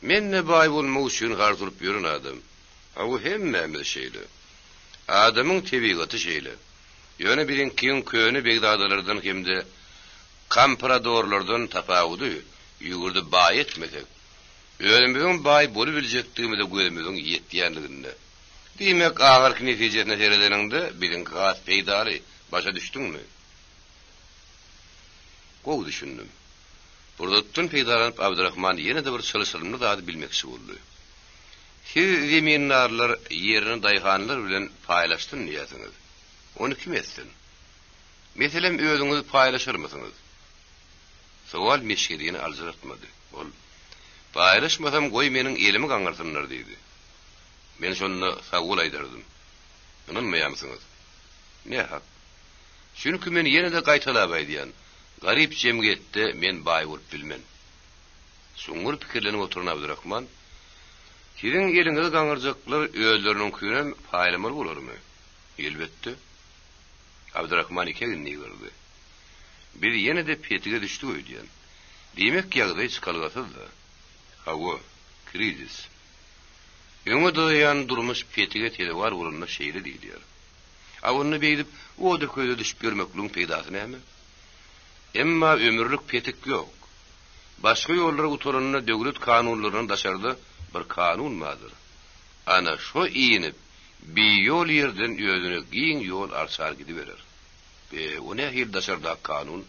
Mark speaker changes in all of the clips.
Speaker 1: Menne bay bolmak üçin gardyryp ýören adam. Awu hemmemiz şeýle. Adamyň tebigaty şeýle. Ýöne birinkiň köni begdadalardan hemde kampradorlardan tapawudy, ýugurdy bay etmekek. Özümizin bay bolup biljekdigimize gözümizin ýetýänliginde. Diýmek agyrky netijesine seredeninde biziň gas peýdary, başa düşdüňmi? Gowy düşündüm. Burdatdan peýdalanyp Abdurrahman ýene de bir çalışylmyny zady bilmekçi boldy. Siz zeminarlar ýerini daýhanlar bilen paýlaşdyn niýetiňiz. Onu kim etsin? Meselem özüňiz paýlaşyrmysyňyz? Sowal meşgedini aljaratmady. Ol paýlaşmasam goý meniň elimi gaňarsynlar diýdi. Men şonu sagul aýdardym. Inanmaýamsyňyz? Ne hak? Çünki men ýene de gaýtalap aýdýan. Garip cemgiyette men bay bolup bilmen. Soňur pikirlenip oturan Abdurrahman, "Siziň eliňizi gaňarjaklar özleriniň künem paýlamaly bolarmy?" "Elbetde." Abdurrahman ikegini gördi. Bir ýene de petige düşdi öýdýän. Diýmek ýagdaý çykalgasy-da. Hawa, krizis. Öňe doýan durmuş petige telebar bolanma şeýle diýdiler. Awuny beýdip, o da köýde düşüp görmekligiň peýdasy näme? Emma ömürlük petik yok. Başka yollara utoranına döwlet kanunlaryny daşardy bir kanun madyr. Ana şo iýinip bir yol ýerden özüne giň yol arçar gidiberer. O ne hil daşarda kanun?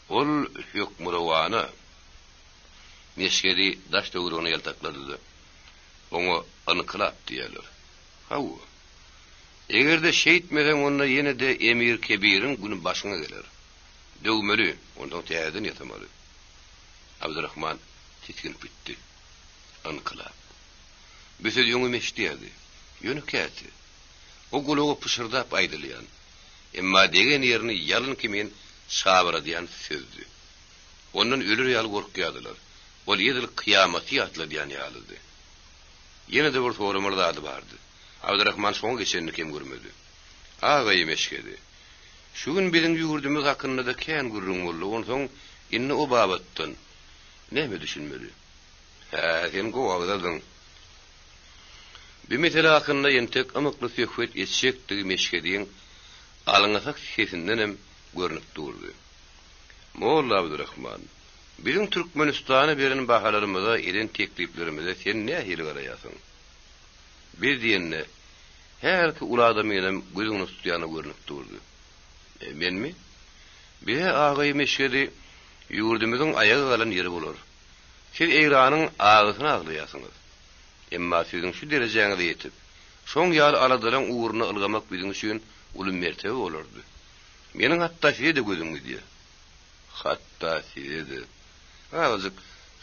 Speaker 1: Ol hükmürawana. Meşgedi daş döwrüne ýaltaklady. Oňa anykylap diýerler. Hawa. Egerde şeýitmeden onda ýene de emir kebiriň güni başyna geler. Dövmeli, ondan täzeden ýatamaly. Abdurrahman titkinip bitdi. Anykylap. Büsü ýöňü meşdiýärdi. Ýöne käti. O gulagy pışırdap aýdylýan. Emma degen ýerini ýalyn kimen sabra diýen sözdü. Ondan ölür ýaly gorkýadylar. Ol ýedil kıyamaty ýatly diýen ýalydy. Ýene de bir soramary ady bardy. Abdurrahman soň geçenini kim görmedi. Agaý meşgedi. Şu gün biziň ýurdumyz hakynda da kän gurrun boldy. Onsoň inni o babatdan näme düşünmeli? Sen gowagdadyň. Bir mesele hakynda ýentek amykly söhbet etjekdigi meşgediň alyňasak sesinden görnüp durdy. Molla Abdurrahman, biziň Türkmenistana beren bahalarymyza, eden tekliplerimize sen nähili garaýasyň? Bir diýenne, her ki ulada menem gözüňi tutýany görnüp durdy. Menmi? Bir agaý meşgedi ýurdumyzyň ayagy galan ýeri bolar. Siz eýranyň agysyny aglaýasyňyz. Emma siziň şu derejeňize ýetip, şoň ýaly aladalan uğruny ylgamak biziň üçin uly mertebe bolardy. Meniň hatda şeýde gözüm gidýär. Hatda şeýde. Azyk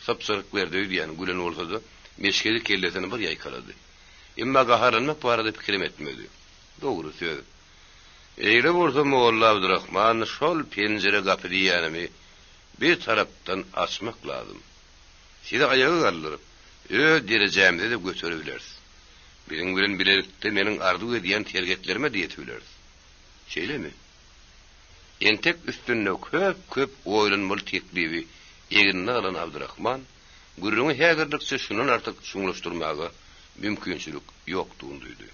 Speaker 1: sapsaryk berdi diýen gülen bolsa-da, meşgedi kellesini bir ýaýkalady. Emma gaharanmak barada pikirim etmedi. Dogry söz. Eýle bolsa Molla Abdurrahman şol pencere gapy diýänimi bir tarapdan açmak lazım. Size ayağı kaldırıp, derejemde de götürebiliriz. Biziň bilen bilelikde meniň arzu edýän tergetlerime diýetibiliriz. Şeýle mi? Entek üstünde köp oýlanmaly teklibi egirini alan Abdurrahman, gurrunu hägirdikçe şunun artık şuňlaşdyrmagy mümkinçilik ýokdugyny duýdy.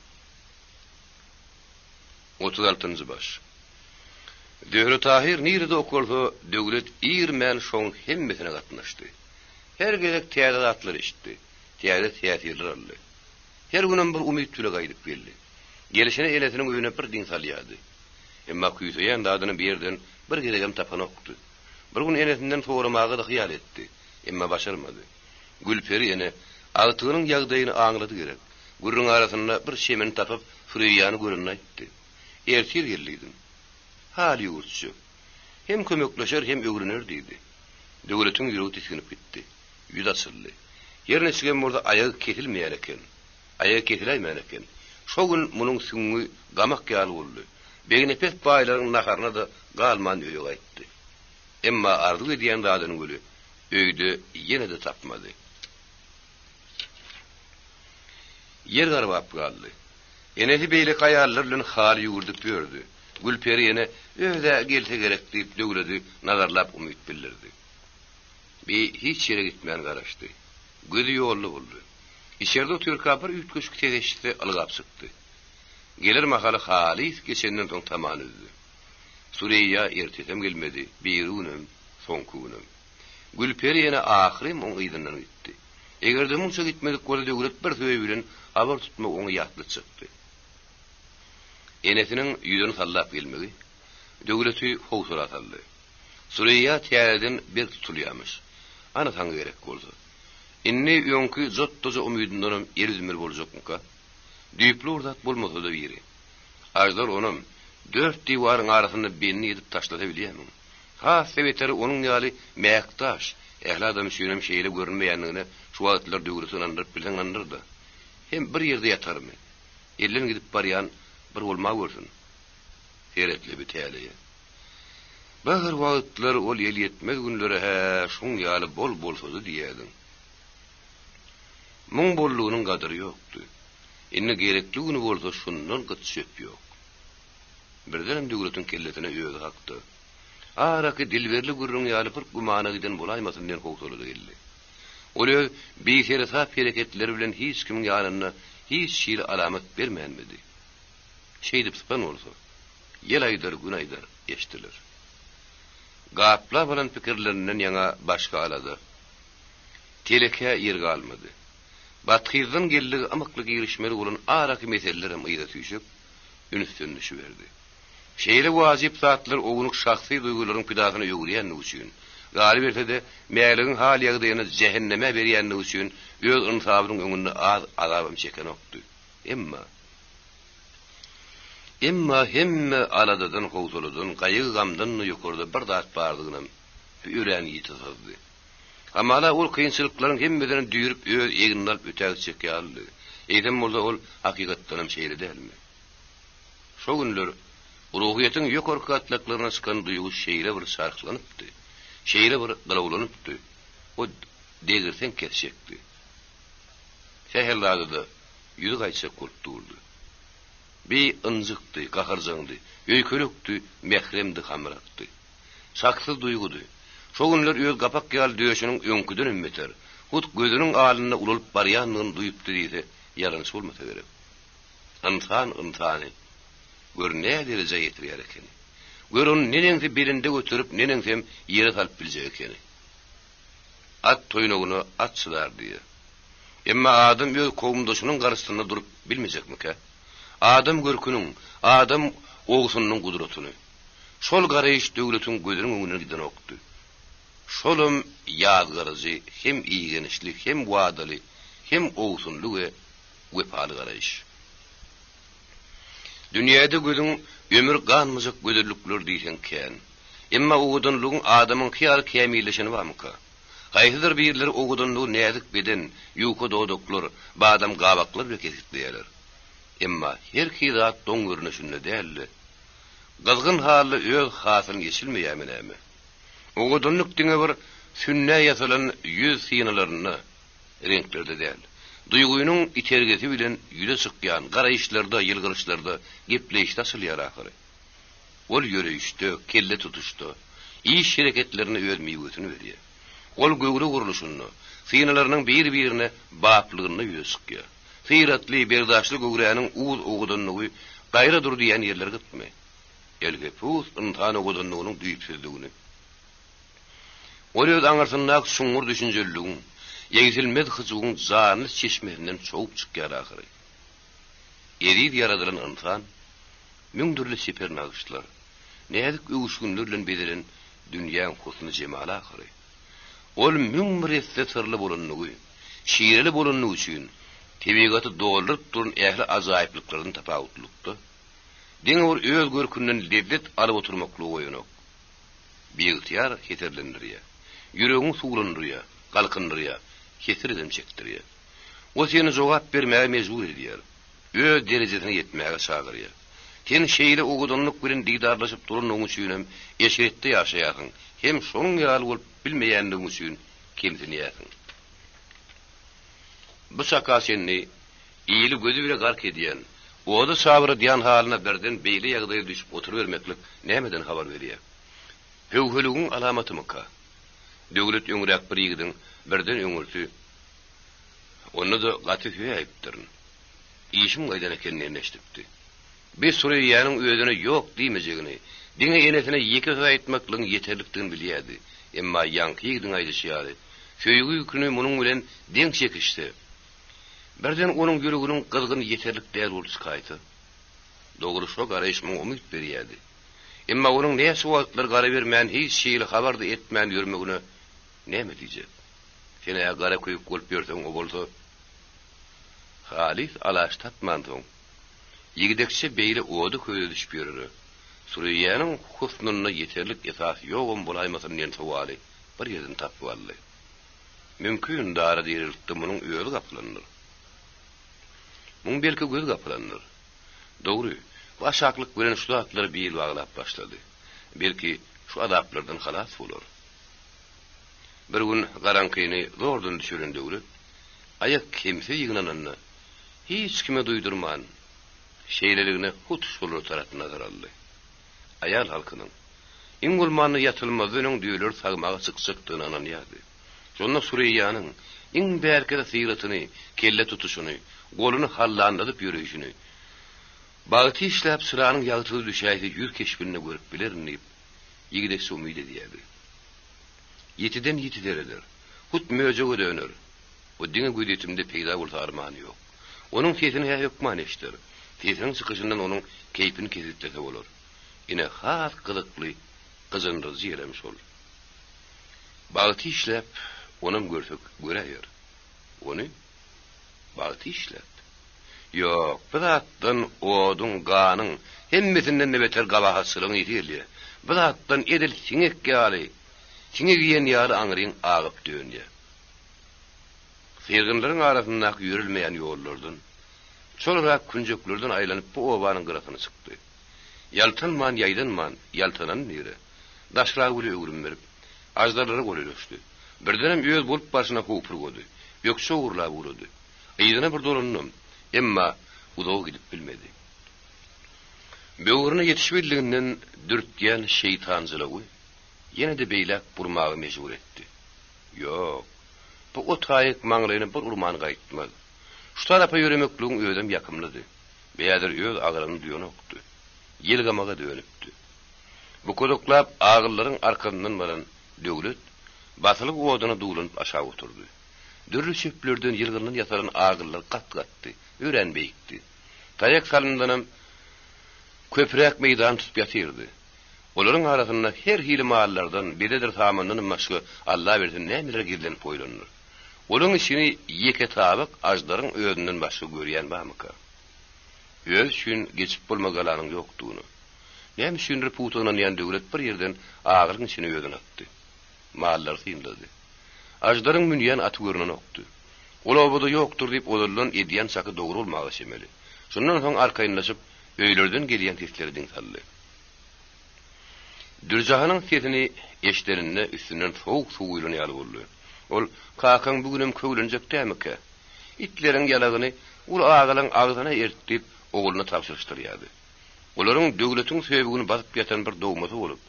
Speaker 1: 36-njy baş. Döwre Tahir nirde okulda döwlet ýermen şoň hemmesine gatnaşdy. Her gerek täzeatlar işdi. Täze täsirler aldy. Her günem bir umyt tüle gaýdyp geldi. Gelişine eletiniň öýüne bir din salýady. Emma küýseýän dadyny bir ýerden bir geregem tapan okdy. Bir gün enesinden soramagy da hyýal etdi. Emma başarmady. Gülperi ene altygynyň ýagdaýyny aňlady gerek. Gurrun arasynda bir şemen tapyp Früýany görünni aýtdy. Ertir geldiýdim. Hal ýurtçy. Hem kömekleşer hem öwrüner diýdi. Döwletiň ýüregi tiskinip gitdi. Ýüz açyldy. Ýerine çykan bolsa ayagy kesilmeýär eken. Ayagy kesiläýmän eken. Şo gün munyň süňňi gamak ýaly boldy. Beginepet baýlaryň naharyna da galman öýe gaýtdy. Emma arzu edýän dadynyň gülü öýde ýene de tapmady. Yer garwap galdy. Enesi beýle gaýarlar bilen hal ýugurdyp ýördi. Gülperi ene öýde gelse gerek diýip döwleti nazarlap umyt bildirdi. Bir hiç ýere gitmän garaşdy. Gözü yollu boldy. İçeride otuyor kapır ütköşük tegeşti algap sıktı. Gelir mahalı halis geçenden soň taman üzdü. Süreyya ertetem gelmedi. Bir unum, sonku unum. Gülperi ýene ahyrym oň ýydynyň gitdi. Egerde munça gitmedik bolsa döwlet bir söýe bilen habar tutma oňa ýatly çykdy. Enesiniň ýüzüni sallap gelmegi döwleti howsura ataldy. Süreyya täzeden bir tutulýarmyş. Ana taňy gerek boldy. Inni ýonky zottoza umydyndan erizmir boljakmyka? Düýpli urdat bolmasa da biri. Ajdar onum 4 diwarın arasyny belini edip taşlata bilýärmi? Ha, sebetleri onun ýaly mäktaş, ähli adam süýnem şeýle görünmeýändigine şu wagtlar döwletini andyryp bilen andyrdy. Hem bir ýerde ýatarmy? Ellerin gidip barýan bir bolma görsün. Feretli bir täliýe. Bazı wagtlar ol ýel ýetmez günlere ha, şoň ýaly bol bolsady diýädim. Muň bollugynyň gadyry ýokdy. Inni gerekli güni bolsa şundan gyt söp ýok. Birden döwletiň kelletine öýüdi hakdy. Araky dilberli gurrun ýaly bir gumana giden bolaýmasyn diýen howsulady geldi. Oly bir heresa hereketleri bilen hiç kimiň ýanyna hiç şeýle alamat bermänmedi. Şeýdip sıpan bolsa, ýel aýdar gün aýdar eşdiler. Gaplar bilen pikirlerinden ýaňa başga alady. Teleke ýerge almady. Batkyzdan geldigi amykly girişmeli bolan araky meseleler ýa-da tüýşüp, ünsünden düşüberdi. Şeýle wajyp zatlar oňuň şahsy duýgularyň pidasyny ýöwürýän üçin, galip etse mäligiň hal ýagdaýyny jehenneme berýän üçin öz insabynyň öňünde az azabym çeken okdy. Emma hemme aladadan howsuladan, gaýygy gamdan ýokarda bir zat bardygyny ýüren ýitizdi. Amala ol kynçylyklaryň hemmeden düýürüp öz egini alyp ötäge çekýärdi. Eýdem bolsa ol hakykatdan şeýle dälmi? Şo günler ruhiyetin ýokarky atlaklaryna çykan duýgu şeýle bir sarklanypdy. Şeýle bir galawlanypdy. O degirsen kesjekdi. Şeýlerde ýüzi gaýça kurtuldy. Bir ınjykdy, gaharjandy, öýkelekdi, mehremdi hamratdy. Saksız duýgudy. Şo günler öz gapak ýaly döşüniň öňküden ümmeter. Hut gözüniň alyna ululyp barýanlygyny duýupdy diýse, ýalanyş bolmasa gerek. Insany gör ne derece ýetirýär eken. Gör onu neneňsi belinde götürüp neneňsem ýere salyp biljek eken. At toýnagyny atçylar diýer. Emma adam öz kowmdaşynyň garşysynda durup bilmejekmike? Adam görküniň, adam ogsunyň gudratyny. Şol garaýyş döwletiň gözüniň öňüne giden okdy. Şolum ýazgyryjy, hem iýgenişlik, hem wadaly, hem ogsunlyk we wepaly garaýyş. Dünýäde gözüň ömür ganmyjak gözellikler diýsenken, emma ogudunlygyň adamyň hyýal kämilleşini barmyka? Gaýsydyr birler ogudunlygy näzik beden, ýuka dodoklar, badam gabaklar bilen kesitleýärler. Emma her ki zat doň görnüşinde däldi. Gızgın hally öz hasyny geçilmeýärmi näme? Ogudunlyk diňe bir sünne ýasalan ýüz sinalaryny renklerde däl. Duýgunyň itergesi bilen ýüze çykýan garaýyşlarda, ýylgyryşlarda gepleşdi asylýar ahyry. Ol ýöreýişde, kelle tutuşdy, iş hereketlerini öýdmeýi götüni berýär. Ol göwre guruluşyny, sinalarynyň bir-birine baplygyny ýüze çykýar. Firatly berdaşly göwräniň uğuz ogudunlygy gaýra dur diýen ýerler gitme. Elge pus intan ogudunlygynyň düýpsizligini. Orada aňarsynak şuňur düşünjeliligin, ýegilmez hyzygyň zany çeşmesinden çoğup çykýar ahyry. Erid yaradylan insan, müňdürli sepernagyşlar, näzik öwüşgünler bilen bederen dünýäň husny jemaly ahyry. Ol müňmüretse sırly bolanlygy, şiirli bolanlygy üçin tebigaty doldurp durun ähli azaýyplyklaryny tapawutlukdy. Diňe bir öz görkünden lezzet alyp oturmakly oýanak. Biýgtyar heterlendirýär. Yüreğin suğlanırıya, kalkınırıya, kesir edem çektirýär. O seni jogap bermäge mejbur edýär. Öz derejesine yetmäge çagyrýar. Sen şeýle ogudunlyk bilen diýdarlaşyp duranyň üçin eşiretde ýaşaýasyň, hem şonuň ýaly bolup bilmeýändigiň üçin kemsinýäsiň. Bu şaka seni iýili gözü bile gark edýän, oda sabry diýen halyna birden beýle ýagdaýa düşüp oturuvermeklik nämeden habar berýär? Höwheligiň alamaty mı? Döwlet öňürek bir ýigdiň birden öňürsi Onu da gaty köye ayıptırın. İşim gaýdan ekenini eşdipdi. Bir Suriýanyň özüne ýok diýmejegini, diňe enesine ýeke söz aýtmaklygyň ýeterlikdigini bilýärdi. Emma ýanky ýigdiň aýdyşýary, köýgü ýüküni munyň bilen deň çekişdi. Birden onuň ýüreginiň gızgyn ýeterlik däl bolup çykaýdy. Dogry şo garaýşmaň umyt berýärdi. Emma onuň näse wagtlar gara bermän hiç şeýle habardy etmän ýürmegine näme diýjek? Sene gara köýüp bolup ýörseň o bolsa, halis alaştatmandyň. Ýigidekçe beýle odu köýde düşüp ýörer. Suriýanyň husnunyna ýeterlik esas ýogum bolaýmasyn diýen suwaly bir ýerden tapyp aldy. Mümkin dara diýildi munyň öýü gaplandyr. Muň belki göz gaplandyr. Dogry, bu aşaklyk bilen şu atlary bir baglap başlady. Belki şu adaplardan halas bolar. Bir gün garankyny zordan düşüren döwri, ayak kimse ýygnananny hiç kime duýdurman, şeýleligine hutuşulur tarapyna daraldy. Ayal halkynyň iňgulmany ýatylmazynyň düýler sagmagy çykçykdygyny ananýardy. Şonda Suriýanyň iň bärkede syratyny, kelle tutuşuny, goluny hallandyryp ýürüýüşini, bagty işläp sıranyň ýagtyly düşäýdi ýür keşbini görüp bilerni, ýigidek umyt edýärdi. Ýetiden ýetideredir. Hut möjege döner. O diňe güýdetimde peýda bolsa armany ýok. Onuň sesini ýokman eşdir. Sesiniň çykyşyndan onuň keýpini kesipde bolar. Ine has gydykly, gyzyndyr ýeremiş ol. Bagty işläp onuň görsek göreýär. Ony bagty işläp. Ýok, biratdan oduň ganyň hemmesinden beter gabahasylygyny ýetirli. Biratdan edil siňek ýaly. Siňe giýen ýary aňryň agyp dönýär. Serginleriň arasynda ýürülmeýän ýollardan, çolrak künjeklerden aýlanyp bu obanyň gyrasyna çykdy. Ýaltanman ýaýdanman, ýaltanan nere. Daşlara güle öwrüm berip, ajdarlara goleşdi. Birdenem ýöz bolup başyna hupur gody. Ýoksa uğurlap urady. Eýdine bir dolanynym, emma udaw gidip bilmedi. Böwrüne ýetişmediginden dürtýän şeýtanjylygy ýene de beýlek burmagy mejbur etdi. Ýok, bu otaýyk maňlaryny bir urman gaýtmaz. Şu tarapa ýüremekligiň öýdem ýakymlydy. Beýadir öýd agyryny duýanokdy. Ýelgamaga dönüpdi. Bu kodoklap agyllaryň arkasyndan baran döwlet batylyk oduny duýlanyp aşağı oturdy. Dürli çöplerden ýylgynyň ýataran agyllar gat-gatdy, örenbeýikdi. Taýak salyndanam köprek meýdan tutup ýatyrdy. Olaryň arasynda her hili mahallardan biledir tamandan başga Allah bersin nämeler girilen poýlanýar. Olaryň içini ýeke tabyk ajdaryň öýünden başga görýän barmyka? Öz üçün geçip bolmagalaryň ýokdugyny. Näme üçin putugyny ýan döwlet bir ýerden agyryň içine öýden atdy. Mahallar synlady. Ajdaryň münýän aty görünen okdy. Ola boda ýokdur diýip olarlan edýän çaky dogry bolmagy şemeli. Şondan soň arkaýynlaşyp öýlerden gelýän seslerden saldy. Dürjahanyň sesini eşderinde üstünden soğuk suwuylan ýaly boldy. Ol kakaň bugünem köwlenjek dämeke. İtleriň ýalagyny ul agylyň agzyna ertip oğluna tapşyrýardy. Olaryň döwletiň sebegini basyp ýatan bir dogmasy bolup,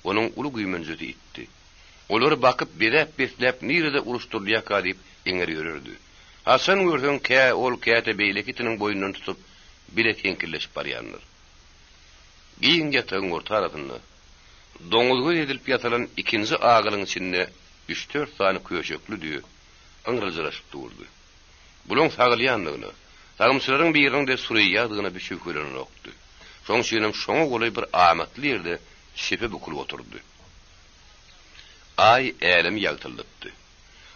Speaker 1: onuň uly güýmenjeti itdi. Olary bakyp berep beslep nirede uruşdurýaka diýip eňer ýörerdi. Hasan görsen ol käte beýlekitiniň boýundan tutup bile teňkilleşip barýanlar. Giň ýatagyň orta arasynda doňuzga edilip ýatalan ikinji agylyň içinde 3-4 sany köşekli düýü aňyrjyraşyp durdy. Bulan sagylýanlygyny, sagymçylaryň birinde Suriýadygyna bir şükrenen okdy. Şoň üçin şoňa goly bir amatly ýerde şepe bukulup oturdy. Ay elim ýagtyldypdy.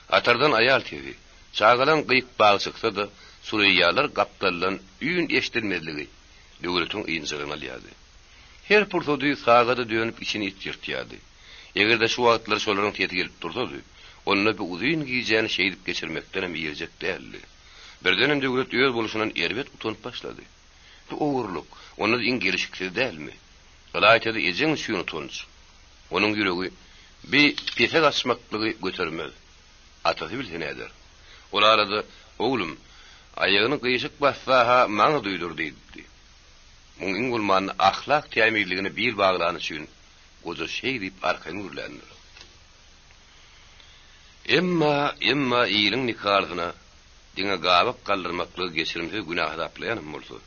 Speaker 1: Atardan ayal tebi, çagalan gyýyk bagy çyksa da Suriýalar gapdalan üýün eşdirmedligi döwletiň ýynjygyna alýady. Her pursady sagada dönüp içini itýärdi. Egerde şu wagtlar şolaryň teti gelip dursady, ony bir uzun giýjäni şeýdip geçirmekden hem ýerjek däldi. Birdenem döwlet ýöz boluşundan erbet utanyp başlady. Bu owurluk, ony iň gelişikli dälmi? Galaytady ejeň şuny utanç. Onuň ýüregi bir pefek açmaklygy götermez. Atasy bilse näder? Ol arada, oğlum, aýagyny gyýyşyk bassaha maňa duýdur diýdi. Muň iňgulmanyň ahlak tämirligini bir baglany üçin goza şeý diýip arkaň Emma iyiliň nikaryna diňe gabak kaldırmakly geçirimsiz günah aplayan bolsa.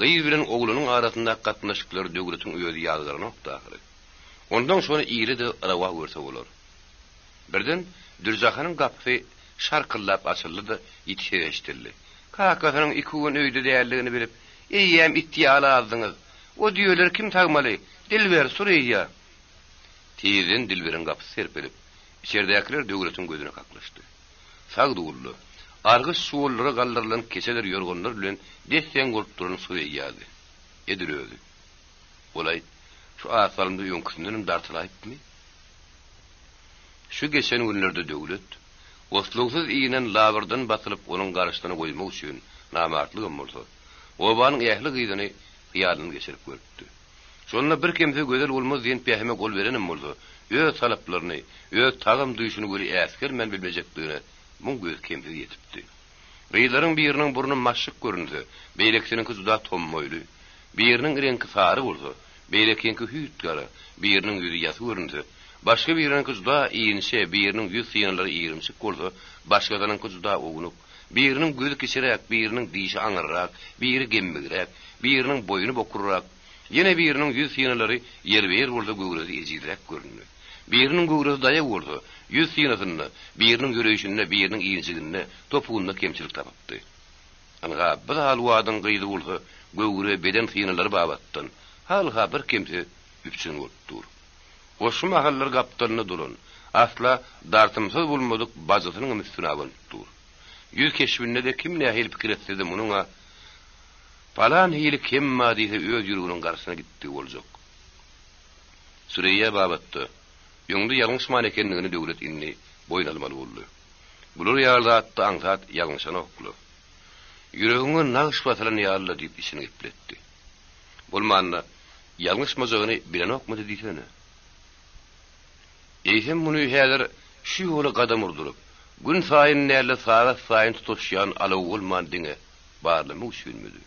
Speaker 1: Gyýy bilen oglunyň arasynda gatnaşyklar döwletiň öýdi ýazgyryny okdaky. Ondan sonra iri de rawa görse bolar. Birden Dürzahanyň gapy şarkyllap açyldy da ýetişeşdirdi. Kakasanyň iki gün öýde däldigini bilip, "Eýýäm ittiýala azdyňyz. O diýerler kim tagmaly? Dilber Suriýa." Tiýden Dilberiň gapy serpelip, içeridekiler döwletiň gözüne kaklaşdy. Sagdugully, argys suwullary galdyrılan keseler ýorgonlar bilen desden golup duran Suriýady. Edirödi. Olay şu asalymda ýönküsünden dartylaýpmy? Şu geçen günlerde döwlet Osluksuz iýinen labardan batylyp onuň garaşdyna goýmak üçin namartlyk bolsa, obanyň ähli gyzyny hyýalyny geçirip görüpdi. Şonda bir kimse gözel bolmaz diýen pähime gol berenim bolsa, öz talaplaryny, öz tagym duýuşyny göri äsker men bilmejekdigine muň göz kimse ýetipdi. Gyzlaryň biriniň burnu maşyk görünse, beýleksiniňki juda tommoýly, biriniň rengi sary bolsa, beýlekinki hüýt gara, biriniň ýüzi ýasy görünse, başga biriniň juda iýinse, biriniň ýüz ýanlary iýrimsik bolsa, başgasynyň juda ogunup, biriniň gözi keçirek, biriniň diýişi aňyrak, biri gemmigirek, biriniň boýuny bokurrak, ýene biriniň ýüz ýanlary ýerber bolsa göwresi ejirek görünýär. Biriniň göwresi daýak bolsa, ýüz ýanlaryny, biriniň göreýişinde, biriniň iýinçiginde, topugunda kemçilik tapypdy. Anga bir hal wadyň gyýdy bolsa, göwre beden ýanlary babatdan, hal bir kimse üpçün bolupdyr. Oşu mahallar gaptalyny duran, asla dartymsyz bolmadyk bajatynyň üstüne bolupdyr. Ýüz keşbinde de kim nähil pikir etsedi munuňa, falan hili kim ma diýse öz ýürüginiň garşyna gitdi boljak. Suriýa babatda, ýöňde ýalňyş manekenligini döwlet inni boýnalmaly boldy. Bular ýalatda aňsat ýalňyşany okly. Ýüregiňe nagş basalan ýaly diýip işini gepletdi. Bolmanna ýalňyş mazagyny bilen okmady diýsene. Eýsem muny häzir şu ýola gadam urdurup, gün saýyn näle saat saýyn tutuşýan alaw bolman diňe barlymy üçinmidi.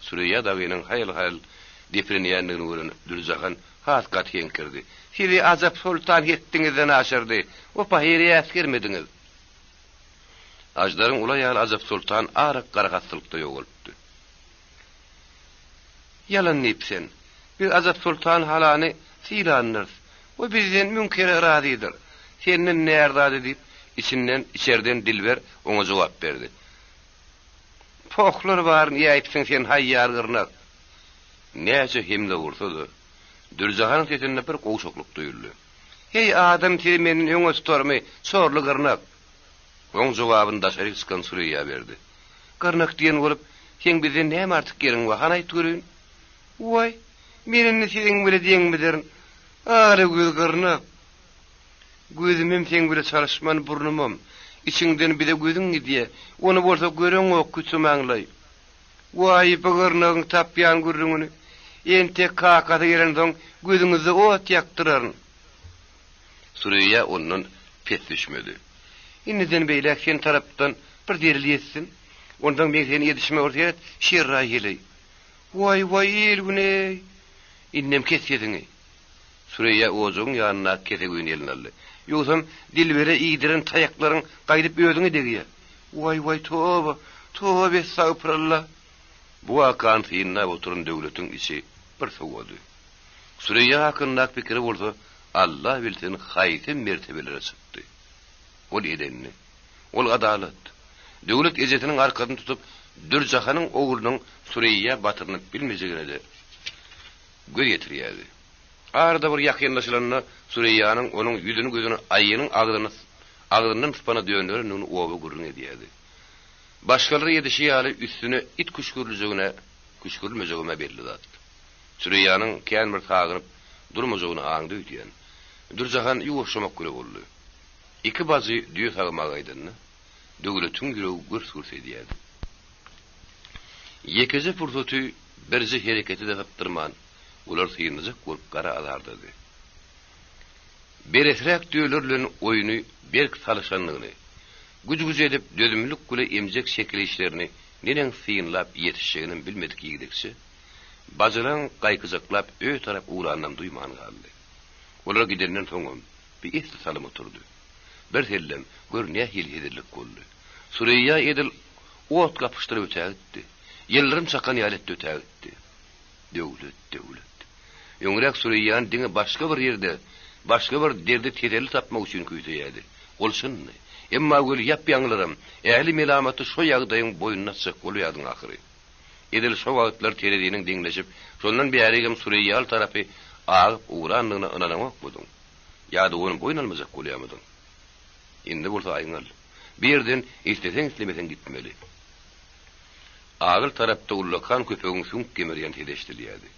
Speaker 1: Suriýa dagynyň hayl defrenýänligini gören Dürzahan haskat henkirdi. "Sizi azap sultan hetdiňizden aşyrdy. O pahiriýe askermediňiz." Ajdaryň ula ýaly azap sultan arak garagatçylykda ýogulupdy. "Yalan nipsen. Bir azap sultan halany silanlar. O bizden münker radydyr. Senden närdady?" diýip içerden Dilber ona jogap berdi. "Poklar bar, ýaýtsyň sen haýýar gyrnak." Näçe hemde ursa-da, Dürzahanyň setinde bir gowşakluk duýuldy. "Hey adam, sen meni öňe tutarmy, sorly gyrnak?" Oň jogabynda şerik çykan Suriýa berdi. "Gyrnak diýen bolup, sen bizden näme artyk geriň we hanaý görün?" "Oy, meni sen bile diýenmidir? Ara göz gyrnak. Gözümem sen bile çalışman burnumam. İçinden bir de gözüň diýe. Onu bolsa göreň ok küçüm aňlay. Vay bagyrnagyň tapýan gürrüňini. Ente kakata gelen soň gözüňizi ot ýaktyrar." Suriýa ondan pes düşmedi. "Inniden beýle sen tarapdan bir derili etsin. Ondan men seni ýetişme ortaya şerra geley." "Vay elgüne. Innem kesýediňi." Suriýa ojuň ýanyna kesegüň elnaldy. "Ýogsam Dilbere iýdiren taýaklaryň gaýdyp öýdüňi degýär." Vay toba estağfurullah." Bu akan fiinna oturun döwletiň içi bir sowady. Suriýa hakynda pikiri bolsa, Allah bilsin haýsy mertebelere çykdy. Ol edenni, ol adalet. Döwlet ejetiniň arkasyny tutup, Dürzahanyň oglunyň Suriýa batyrynyp bilmejegine de göz ýetirýärdi. Arada bir ýakynlaşylanyna Suriýanyň onuň ýüzüni gözüni aýynyň agdynyň spana döndürýän onu oba gurrun edýärdi. Başgalary ýetişi ýaly üstüne it kuşgurulmejegine belli zat. Suriýanyň kän bir tagyryp durmajagyny aňdy diýen. Dürzahan ýuwşamak göre boldy. İki bazı düýü sagmagaýdyny, döwletiň ýüregi gürs edýärdi. Ýekezi pursuty birji hereketi de tapdyrman, ular syýnyjak bolup gara alardy. Beresrek düýlerlen oýuny berk salşanlygyny, güç edip dözümlük güle emjek şekil işlerini neden syýynlap ýetişjegini bilmedik ýigdekçi, bajalan gaýkyjaklap öý tarap uğrandan duýman galdy. Olar gidenden soňam bir isli salym oturdy. Bir hellem görnä hilhidirlik boldy. Süreyya edil ot kapıştırıp ötəgitdi. Yıldırım çakan yaletdi ötəgitdi. Dövlet. Öňrek Süreyyan diňe başga bir ýerde, başga bir derde tedeli tapmak üçin küýtýärdi. Olsunny. Emma gül ýap ýaňlarym, ähli melamaty şo ýagdaýyň boýunna çyk bolýardyň ahyry. Edil şo wagtlar terediňiň diňleşip, şondan bäregem Süreyya tarapy agyp uğranlygyna ynanamak boldyň. Ýa-da onu boýun almazak bolýarmydyň. Indi bolsa aýňal. Birden isteseň islemesen gitmeli. Agyl tarapda ullakan köpegiň süňk gemerýän tedeşdirýärdi.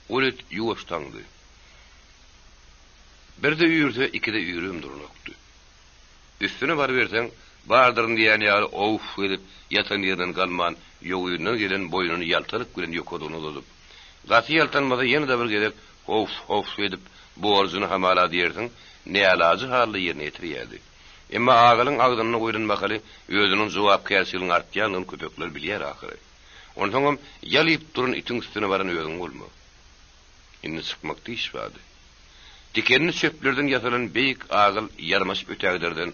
Speaker 1: Olet ýuwaştaňdy. Birde ýürse, ikide ýürüm durunakdy. Üstüne bar berseň, bardyryn diýen ýaly of edip ýatan ýerden galman, ýoğuýundan gelen boýnuny ýaltaryp gülen ýokoduny olup. Gaty ýaltanmada ýene-de bir gelip of edip bu arzuny hamala diýerdiň, nälazy hally ýerine ýetirýärdi. Emma agylyň agdyny goýulmakaly özüniň jogap käsiliň artýanyny köpekler bilýär ahyry. Ondan ýalyp durun itiň üstüne baran özüň bolma. Indi çykmakdy işbady. Dikenli çöplerden yasalan beýik agyl ýarmaşyp ötäglerden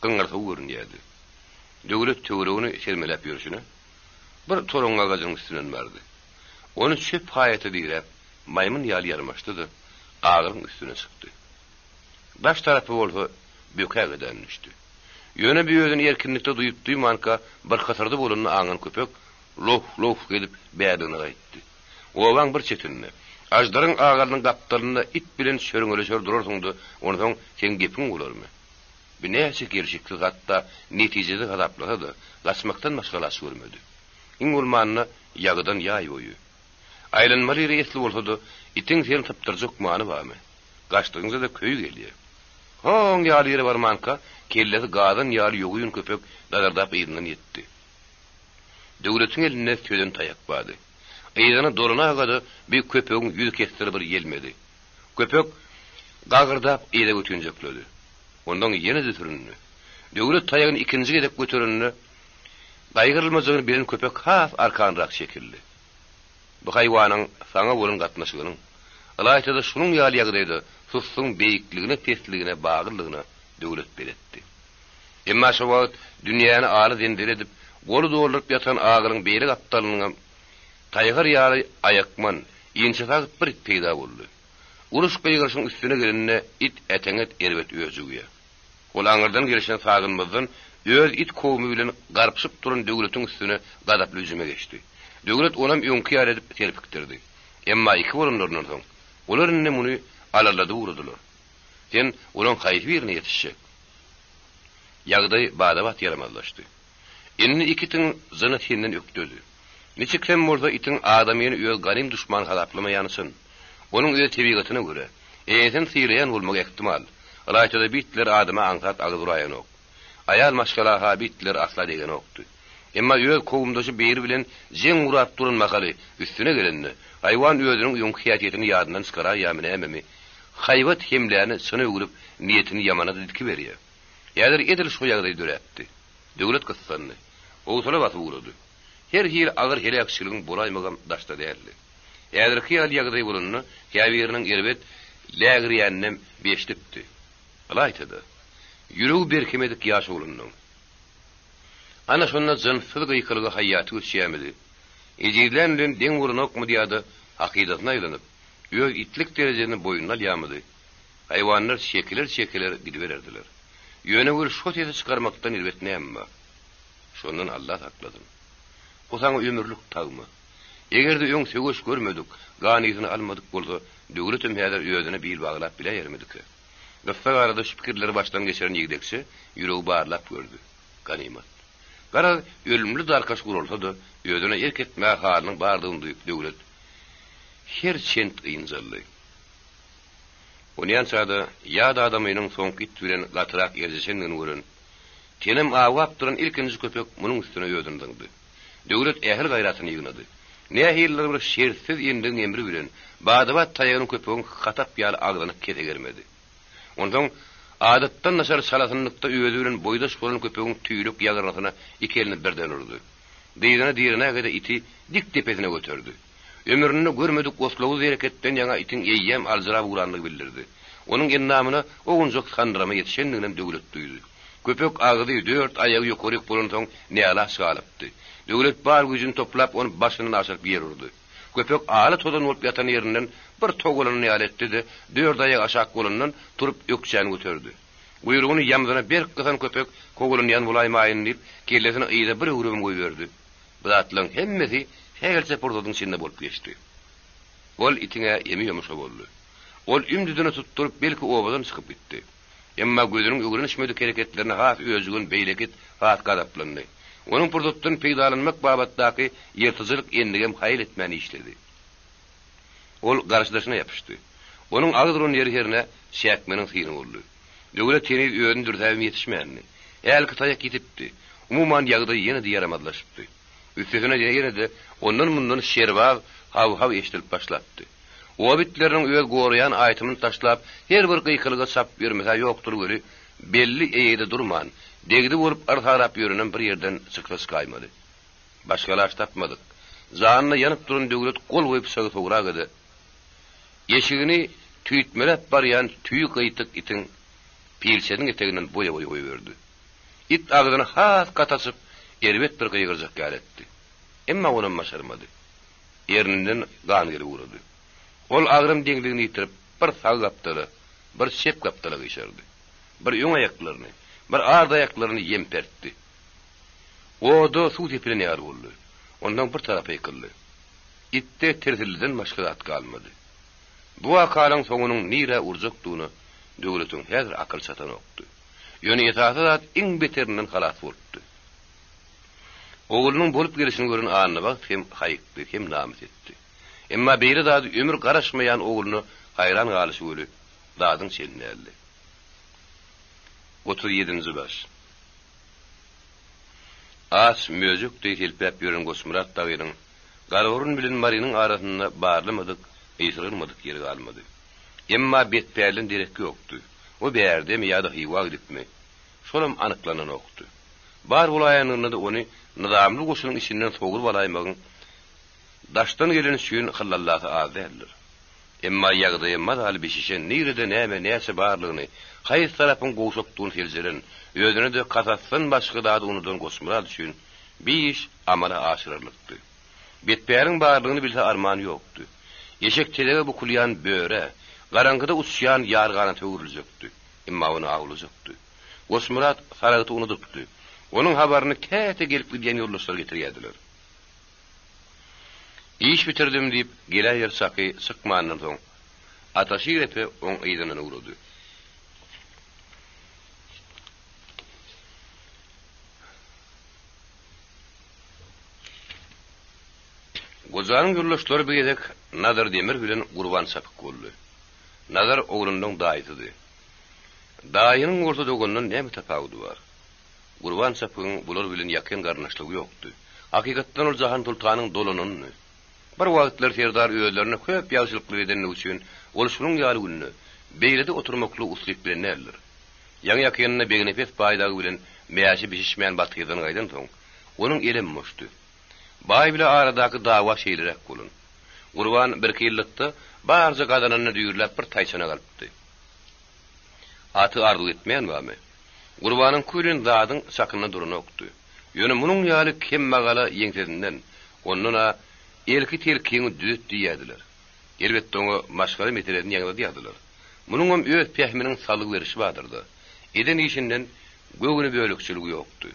Speaker 1: gyňyrty görünýärdi. Döwlet töweregini sermelep ýürüşine bir toraň agagyň üstünden bardy. Onu çöp haýaty diýip maýmun ýaly ýarmaşdydy, agylyň üstüne çykdy. Baş tarapy bolsa bökäge dönüşdi. Ýöne bir özüni erkinlikde duýup duýmanka bir hasarda bolanyny aňan köpek lof gelip bädini gaýtdy. Owaň bir çetinni ajdaryň agalynyň gapdalyny it bilen şörüňeleşer durarsyňdy, ondan sen gepiň bolarmy? Bir näçe gerçekli hatda netijede gadaplady, gaçmakdan başgalasy görmedi. Iň ulmanyny ýagydan ýaý boýu. Aýlanmaly reýsli bolsady, itiň sen tapdyrjak many barmy? Gaçdygyňda da köý gelýär. Hoň ýaly ýere barmanka, kellesi gadan ýaly ýoğuýun köpek dadardap ýerinden ýetdi. Döwletiň eline köden taýak bady. Eýdany dolana agady bir köpegiň ýüzi kestir bir ýelmedi. Köpek gagırdap eýde götünjekledi. Ondan ýene dütürünni. Döwlet taýagyny ikinji gedip götürünni gaýgyrylmajagyny bilen köpek haf arkanrak şekilli. Bu haýwanyň saňa bolan gatnaşygynyň alaytada şunun ýaly ýagdaýda sussuň beýikligine, pesligine, bagyrlygyna döwlet beretdi. Emma şo wagt dünýäni aly zendir edip, golu doldurup ýatan agylyň beýlik aptalynyň taýgar ýaly aýakman, ýençetak bir peýda boldy. Uruş gaýgyryşyň üstüne gelenine it eteňet erbet özüge. Ol aňyrdan gelişen sagynmazdan öz it kowmy bilen garpyşyp duran döwletiň üstüne gadaply hüjüme geçdi. Döwlet onam öňki ýar edip terpikdirdi. Emma iki bolanlardan soň olar indi muny alalady urdular. Sen olan haýy birine ýetişjek. Ýagdaý badabat ýaramazlaşdy. Indi ikitin zyny senden ökdüdi. Niçikden bolsa itiň adamyny öz ganim düşman halaplama ýanysyn. Onuň öz tebigatyna görä, eýsen syýraýan bolmak ehtimal. Raýatyda bitler adama aňsat agyzuraýan ok. Aýal maşgalaha bitler asla degen okdy. Emma öz kowumdaşy beri bilen jeň urap durunmakaly üstüne gelenni, haýwan özüniň ýonkyýetini ýadyndan çykara ýa-mine emmi. Haýwat hemläni syna ögürüp niýetini ýamana didki berýär. Ýa-da edil şo ýagdaý döretdi. Döwlet gyssanny. Owsala batyp urady. Her hil agyr helakçylygyň bolaýmagam daşda däldi. Ýa-da hyýal ýagdaý bolanyny käbiriniň erbet lägirýännem beşdipdi. Alaytydy. Ýüregi berkemedik ýaş bolanyň. Ana şonda jynsyz gyýkylgy haýaty geçýärmidi. Ejizlen bilen deň urunokmy diýady, hakykatyna aýlanyp, öz itlik derejeni boýunna alýamydy. Haýwanlar şekiler gidibererdiler. Ýöne bir şo tezi çykarmakdan elbetne emma. Şondan Allah saklady. Bu saňa ömürlük tagmy. Egerde öň sögüş görmedik, ganyzyny almadyk bolsa, döwletim häzir özüne bil baglap bileýärmidik. Gysga arada şu pikirleri başdan geçiren ýigdekçi ýüregi barlap gördü. Ganimat. Gara ölümli darkaş gurulsa da özüne erk etme halynyň bardygyny duýup döwlet her çent ýynjally. Onyan çada ýa-da adamynyň soňky it bilen gatyrak ýerjeşendigini görün. Tenem awap duran ilkinji köpek munyň üstüne ýödündüňdi. Döwlet ähli gaýratyny ýygnady. Nähiller bir şersiz ýendiň emri bilen badabat taýagyny köpegiň hatap ýaly aglynyp kete germedi. Ondan adatdan naşar salasynlykda özü bilen boýdaş bolan köpegiň tüýlük ýagyrlasyna iki elini birden urdy. Diýene gede iti dik tepesine götürdü. Ömründe görmedik oslowy hereketden ýaňa itiň eýýem aljyrap uranlygy bildirdi. Onuň ennamyna ogunjak sandyrama ýetişendiginem döwlet duýdy. Köpek ağıdı 4 ayağı yukarı bulundan neala sağlaptı. Döwlet bar gücünü toplap onu başından aşağı yerurdu. Köpek ağlı todan olup yatan yerinden bir togulanı neal etti de 4 ayağı aşağı kolundan turup ökçäni götürdü. Buyruğunu yamdana bir kısan köpek kogulun yan bulaymayın deyip kellesine ıyda bir uğrubun koyuverdi. Bu atlan hemmesi hegelse portodun içinde bolup geçti. Ol itine yemiyormuşa boldu. Ol ümdüdüne tutturup belki obadan çıkıp gitti. Emma gözünün öğrenişmedik hareketlerine has özgün beylekit has gadaplandı. Onun portodun peydalanmak babattaki yırtıcılık endigem hayal etmeni işledi. Ol karşıdaşına yapıştı. Onun ağzının yerine şäkmenin sıyını oldu. Döwlet teniz öğündür täwim yetişmänni. El kıtaya gitipdi. Umuman ýagda ýene de ýaramadylaşypdy. Üstesine ýene de ondan mundan şerbaz haw eşdilip başlapdy. O bitleriniň öz gorayan aýtymyny taşlap her bir gıýkylyga sap ýörmese ýokdur göri belli eýede durman, degdi bolup arharap ýörenen bir ýerden çyklas gaýmady. Başgalaş tapmadyk. Zanyna ýanyp duran döwlet kol goýup sagy togragady. Eşigini tüýtmelep barýan tüý gıýtyk itin pilsenin eteginden boya koyuverdi. İt ağzını has katasyp erbet bir gıygırjak galetdi. Emma onun başarmadı. Yerininden gan gelip uğradı. Ol ağrım deňligini ýitirip bir sag gapdaly, bir şep gapdaly gysardy. Bir ýöň aýaklaryny, bir arda aýaklaryny ýempertdi. Oda suw tepine ýar boldy. Ondan bir tarapy ýykyldy. Itde tersilden başga zat galmady. Bu akalyň soňunyň nire urjakdygyny döwletiň häzir akıl satan okdy. Ýöne ýetaty zat iň beterinden halat bolupdy. Oğlunyň bolup gelişini gören anyna bak hem haýykdy, hem namyt etdi. Emma beýle zat ömür garaşmaýan oğluny haýran galyşy bolup zadyň çeline eldi. 37-nji baş. As möjük diýilip ýören Gosmurat dagynyň garwurun bilen Marynyň arasynda barlamadyk, ýyşyrylmadyk ýeri galmady. Emma betpärlin direki ýokdy. O bärdemi ýa-da hywa gidipmi? Şolam anyklanan okdy. Bar bulaýanyny da ony nizamly goşunyň içinden sogur balaýmagyň daşdan gelen süýün hyllallasy az däldir. Emma ýagdaýy madal beşişen nirede näme näse barlygyny, haýy tarapyň goşukdygyny selzeren, özüne de kasatsyn başga da unudan Gosmurat üçin bir iş amala aşyrylykdy. Betpäriň barlygyny bilse armany ýokdy. Eşek telege bu kulyan böre, garangyda uçýan ýargana töwürüljekdi. Emma onu aglyjekdi. Gosmurat saragyty unutupdy. Onun habaryny käte gelip gidýän ýoldaşlar getirýärdiler. İş bitirdim diýip gelen ýer saky sykmandan soň ataşy repe oň ýygynyna urady. Gozanyň ýoldaşlary beýlek Nadar Demir bilen Gurban sapyk boldy. Nadar oğlundan daýydy. Daýynyň ortada ogundan näme tapawdy bar? Gurban sapygyň bular bilen ýakyn garnaşlygy ýokdy. Hakykatdan ol jahan tultanyň dolanyny. Bir wagtlar Serdar öýlerini köp ýagşylykly edeni üçin oluşunyň ýaly gününi beýlede oturmakly uslyp bilen näler. Ýa ýakynyna beginepet paýdagy bilen meýaşy bişişmän batgydan gaýdan soň onuň elem moşdy. Baý bilen aradaky dawa şeýlerek bolun. Gurban bir ýylykda barja gadanyny düýürläp bir taýçana galypdy. Aty ardy etmeýän bäme. Gurbanyň kürün zadyň sakyna duruny okdy. Ýöne munyň ýaly kim magala ýeňsedinden onuna elki telkiňi düzet diýdiler. Elbetde oňa maşgala meselelerini ýaňda diýdiler. Munyň hem öz pähminiň salyk berişi badyrdy. Eden işinden göwüni bölükçiligi ýokdy.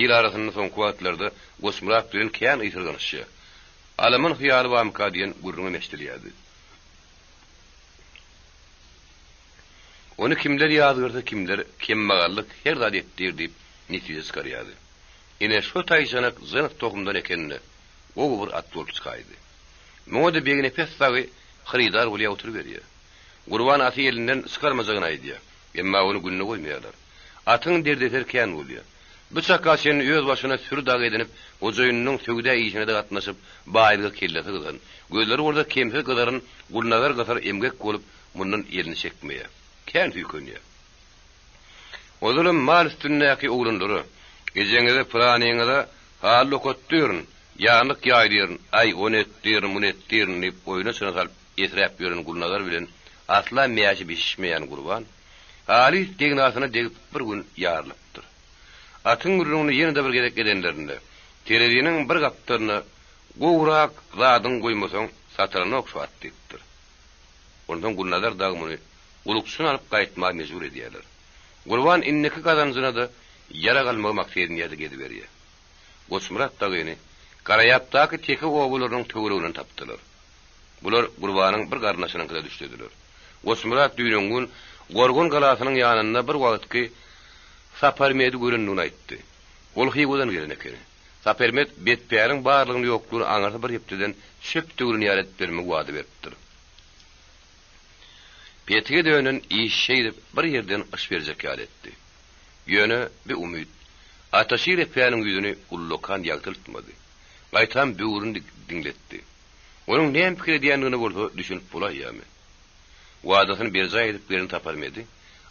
Speaker 1: İl arasynda soň kuwatlarda Gosmurat bilen kän ýytyrganyşy. Alamyň hyýaly we amkadiýen gurruna meşdelýärdi. Onu kimler ýazgyrdy, kimler kemmagallyk her zat etdir diýip netije çykarýardy. Ine şu taýjanak zynyk tohumdan ekenini o bir at bolup çykaýdy. Moňa begine pessagy xaridar bolýa oturup berýär. Gurban aty elinden çykarmajagyny aýdýar. Emma onu gününe goýmaýarlar. Atyň derdeter kän bolýar. Bu çakasyny öz başyna sürdag edinip, o joýunyň sögüde işine de gatnaşyp, baýlyga kelleti gyzan. Gözleri orada kemse gydaryn gulnagar gatar emgek bolup, mundan elini çekmeýär. Kän hükünýär. Odurum mal üstündäki oglunlary, gejeňede planyňyda hal lokotdyryn, ýanyk ýaýdyryn, ay onu etdiryn, bunu etdiryn diýip oýuna çynasalyp ýetirip ýören gulnagar bilen asla meýaşy bişmeýän Gurban, Ali degnasına degip bir gün yarlıptır. Atın gurrunu yeni bir gedek edenlerinde, terediğinin bir kaptarını gowrak zadın koymasan satırını okşuat deyiptir. Ondan gulnadar dağımını uluksun alıp kayıtma mecbur ediyorlar. Gurban inneki kazancına da yara kalma maksedini yadı gediveriye. Gosmurat dağını, Karayaptaki teki oğullarının töğürüğünün taptılar. Bular Gurbanın bir karnaşının kıda düştediler. Gosmurat düğünün Gorgun galasının yanında bir vakitki Saparmed'i görünnüğünü ayttı. Ol hiygudan gelen ekeni. Saparmed betpeğinin bağırlığını yokluğunu anarsa bir heptiden çöp töğürünü yaret vermek vaadi veriptir. Betike dönen iyi şeydip bir yerden ış verecek etti. Yönü bir umut. Ataşir epeyinin yüzünü ullokan yaktıltmadı. Gaytan büğürünü dinletti. Onun neyem fikir ediyenliğini buldu düşünüp bulayamı. Vaadasını berza edip birini taparmedi.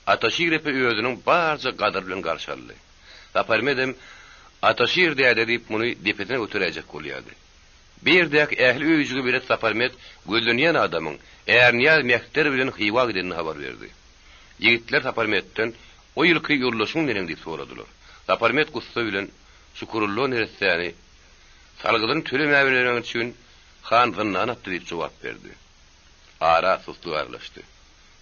Speaker 1: Ataşir epey özünün barca kadarlığını karşıladı. Taparmedim, Ataşir deyip bunu depetine götürecek oluyordu. Bir dek ehli öýüjüge bilet taparmet gözlenýän adamyň erniyaz mekter bilen hywa gidenini habar berdi. Yigitler taparmetten o ýylky ýurlaşyň neren diýip soradylar. Taparmet gussa bilen şukurullo neressäni salgydan tölemäwelerini üçin han gynnan atdy diýip jogap berdi. Ara susdugarlaşdy.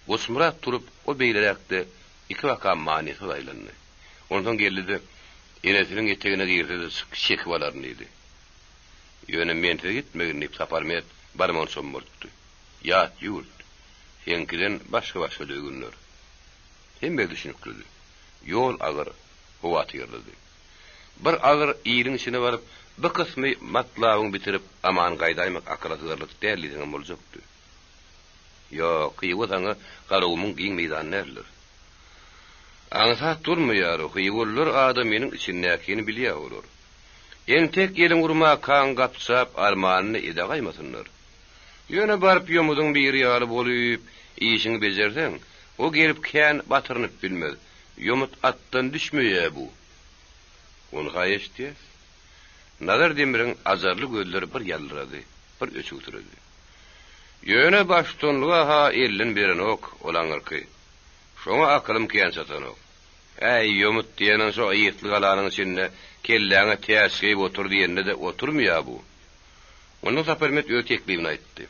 Speaker 1: Gosmurat turup o beýlerekde iki vakam manysy aýlandy. Ondan geldi enesiniň etegine girdi şekwalarny idi. Yöne mente gitmegini Taparmet barman somurtdy. Yat yurt. Henkiden başga dögünler. Hemme düşünüklüdi. Yol agyr, howa tyrdydy. Bir agyr ýylyň içine baryp, bir kysmy matlabyny bitirip aman gaýdaýmak akratyrlyk dälligiň boljakdy. Ýok, ýygydaňy garawmyň giň meýdanyna erler. Aňsa durmaýar, hyýgullar adamynyň içindäkini bilýär bolar. Entek ýelin urma kan gapsap armanyny ede gaýmasynlar. Ýöne barıp ýomudun bir ýaly bolup, işini bejersen, o gelip kän batyrynyp bilmez. Ýomut atdan düşmeýär bu. Onu gaýeşdi. Nazar demirin azarly gözleri bir ýaldyrady, bir öçük turady. Ýöne baştonluga ha ellin beren ok, olaňyrky. Şoňa aklym kän satanok. Ey ýomut diýenen şo ýetli galanyň içinde kelläňe täsgip otur diýende de oturmaýar bu. Onu Taparmet öteklibini aýtdy.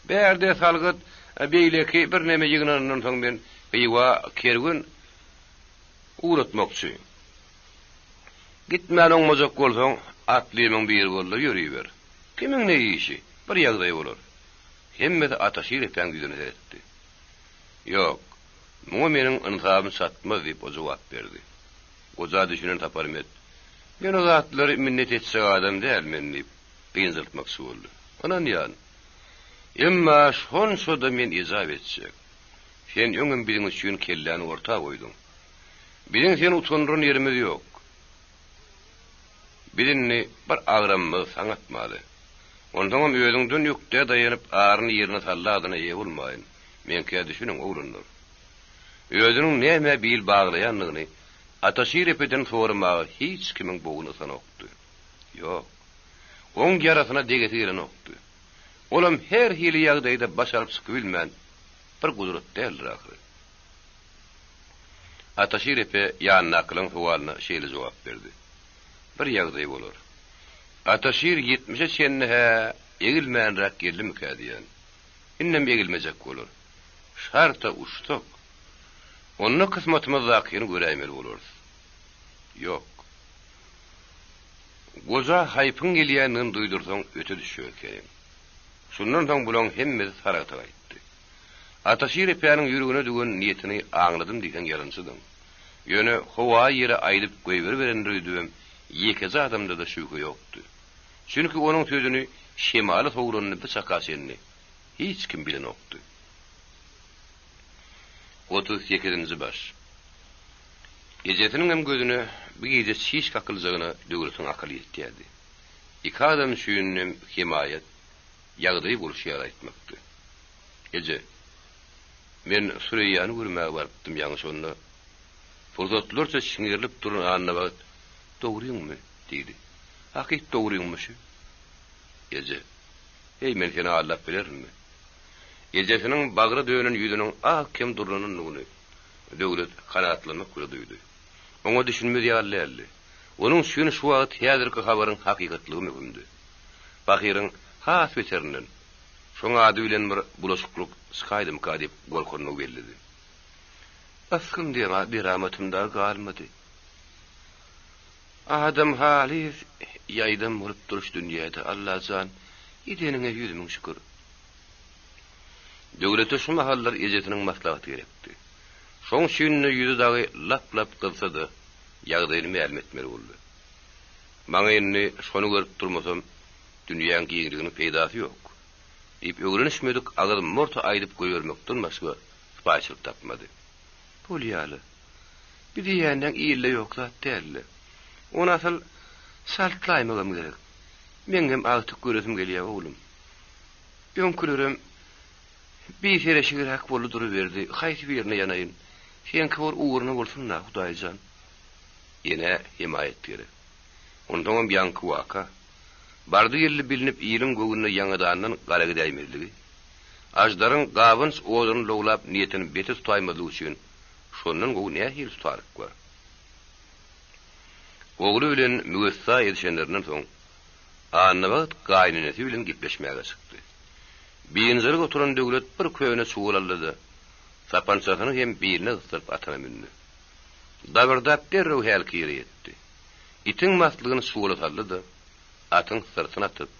Speaker 1: Berde salgyt beýleki bir neme ýygnanyň soň men beýwa kergün uğratmakçy. Gitmäň mozak bolsaň atlymyň bir boldy ýöriber. Kimiň ne işi? Bir ýagdaý bolar. Hemme de Ataşir epen güýdüne etdi. Ýok. Muňa meniň yntabym satmaz diýip o jogap berdi. Goza düşünen Taparmet. Men o zatlary minnet etse adam dälmen diýip gynjyltmakçy boldy. Anan ýan. Emma şonşo da men izah etsek. Sen öňüm biliň üçin kelläni orta goýdun. Biliň sen utanryn ýerimiz ýok. Bilinni bir agrammy saňatmaly. Ondan özüňden ýükde daýanyp aryny ýerine salladyna ýe bolmaýyn. Men kä düşünüň oglanlar. Özüniň näme bil baglaýanlygyny Ataşir epeden sormagy hiç kimiň bogyny sanokdy. Ýok. On yarasyna degeti giren okdy. Olam her hili ýagdaýda başaryp çykybilmän bir gudrat däldir ahyry. Ataşir epe ýanyna akylyň suwalyna şeýle jogap berdi. Bir ýagdaý bolar. Ataşir 70'e çenne egilmänrak geldim kädiýän. Innem egilmejek bolar. Şarta uçtuk. Onu kısmatymyz zakyny göräýmeli bolarys. Ýok. Goza haypın gelýänini duýdursaň öte düşýär eken. Şundan soň bulan hemme sarata aýtdy. Ataşir epeýanyň ýürügine dügen niýetini aňladym diýen ýarynçydym. Ýöne howa ýere aýdyp goýber beren duýdum. Ýekezi adamda da şüýki ýokdy. Çünki onuň sözüni şemaly sowranyny bir çakaşenni hiç kim bilen okdy. 38-nji baş. Ejetiniň hem gözüne bir gece şiş kakyljagyna dögürsiň akyl ýetdi. İki adam şüýünüm himayet ýagdaý boluşýar aýtmakdy. Eje men Süreyýany görmäge barypdym ýaňy şonda. Fursatlarça şiňerilip duran anna wagt dogryňmy diýdi. Hakyk dogryňmy şu? Eje hey men seni Allah bilermi? Ejesiniň bagry dönen ýüzüniň ak kim duranyny Döwlet kanatlanmak göre duydy. Oňa düşünmedi ýaly. Onun şunu şu wagt häzirki habaryň hakykatlygy mümkündü. Bakyryň has beterinden şoňa ady bilen bir bulaşyklyk sıkaydym ka diýip golkornyň bellidi. Askyn diýen bir rahmatymda galmady. Adam halis ýaýdam bolup duruş dünýäde Allah zan ideniňe ýüzümiň şükür. Döwlete şu mahallar ejetiniň maslahaty gerekdi. Şoň şünnü ýüzü dagy lap kılsady, ýagdaýyny ma'lum etmeli boldy. Maňa indi şonu görüp durmasam, dünýäň giňirliginiň peýdasy ýok. Diýip öwrenişmedik, agyr morta aýdyp goýermekden başga spaýçylyk tapmady. Bolýaly. Bir diýenden ýylla ýok zat däl. Ona asal saltlaýmagam gerek. Meňem agtyk göresim gelýär oglum. Öňkülürem bir sereşigirek bolu duruverdi. Haýsy birine ýanaýyn. Şeňki bor uğurna bolsunna Hudaýjan. Ýene himayet gerek. Ondan ýanky waka. Bardy ýerli bilinip ýylyň göwünde ýangadandan garagy däýmezligi. Ajdaryň gabynç oduny lowlap niýetini beti tutaýmadygy üçin şondan gowy nähil tutaryk bar. Ogly bilen mügessa ýetişenlerinden soň annabat gaýnynysy bilen gepleşmäge çykdy. Birinjili oturan döwlet bir köýüne suwul aldy. Sapançasyny hem birine ýytyp atana mindi. Dabardap derrew helkiri etdi. Itin maslygyny suwula saldy. Atyň sırtyna atyp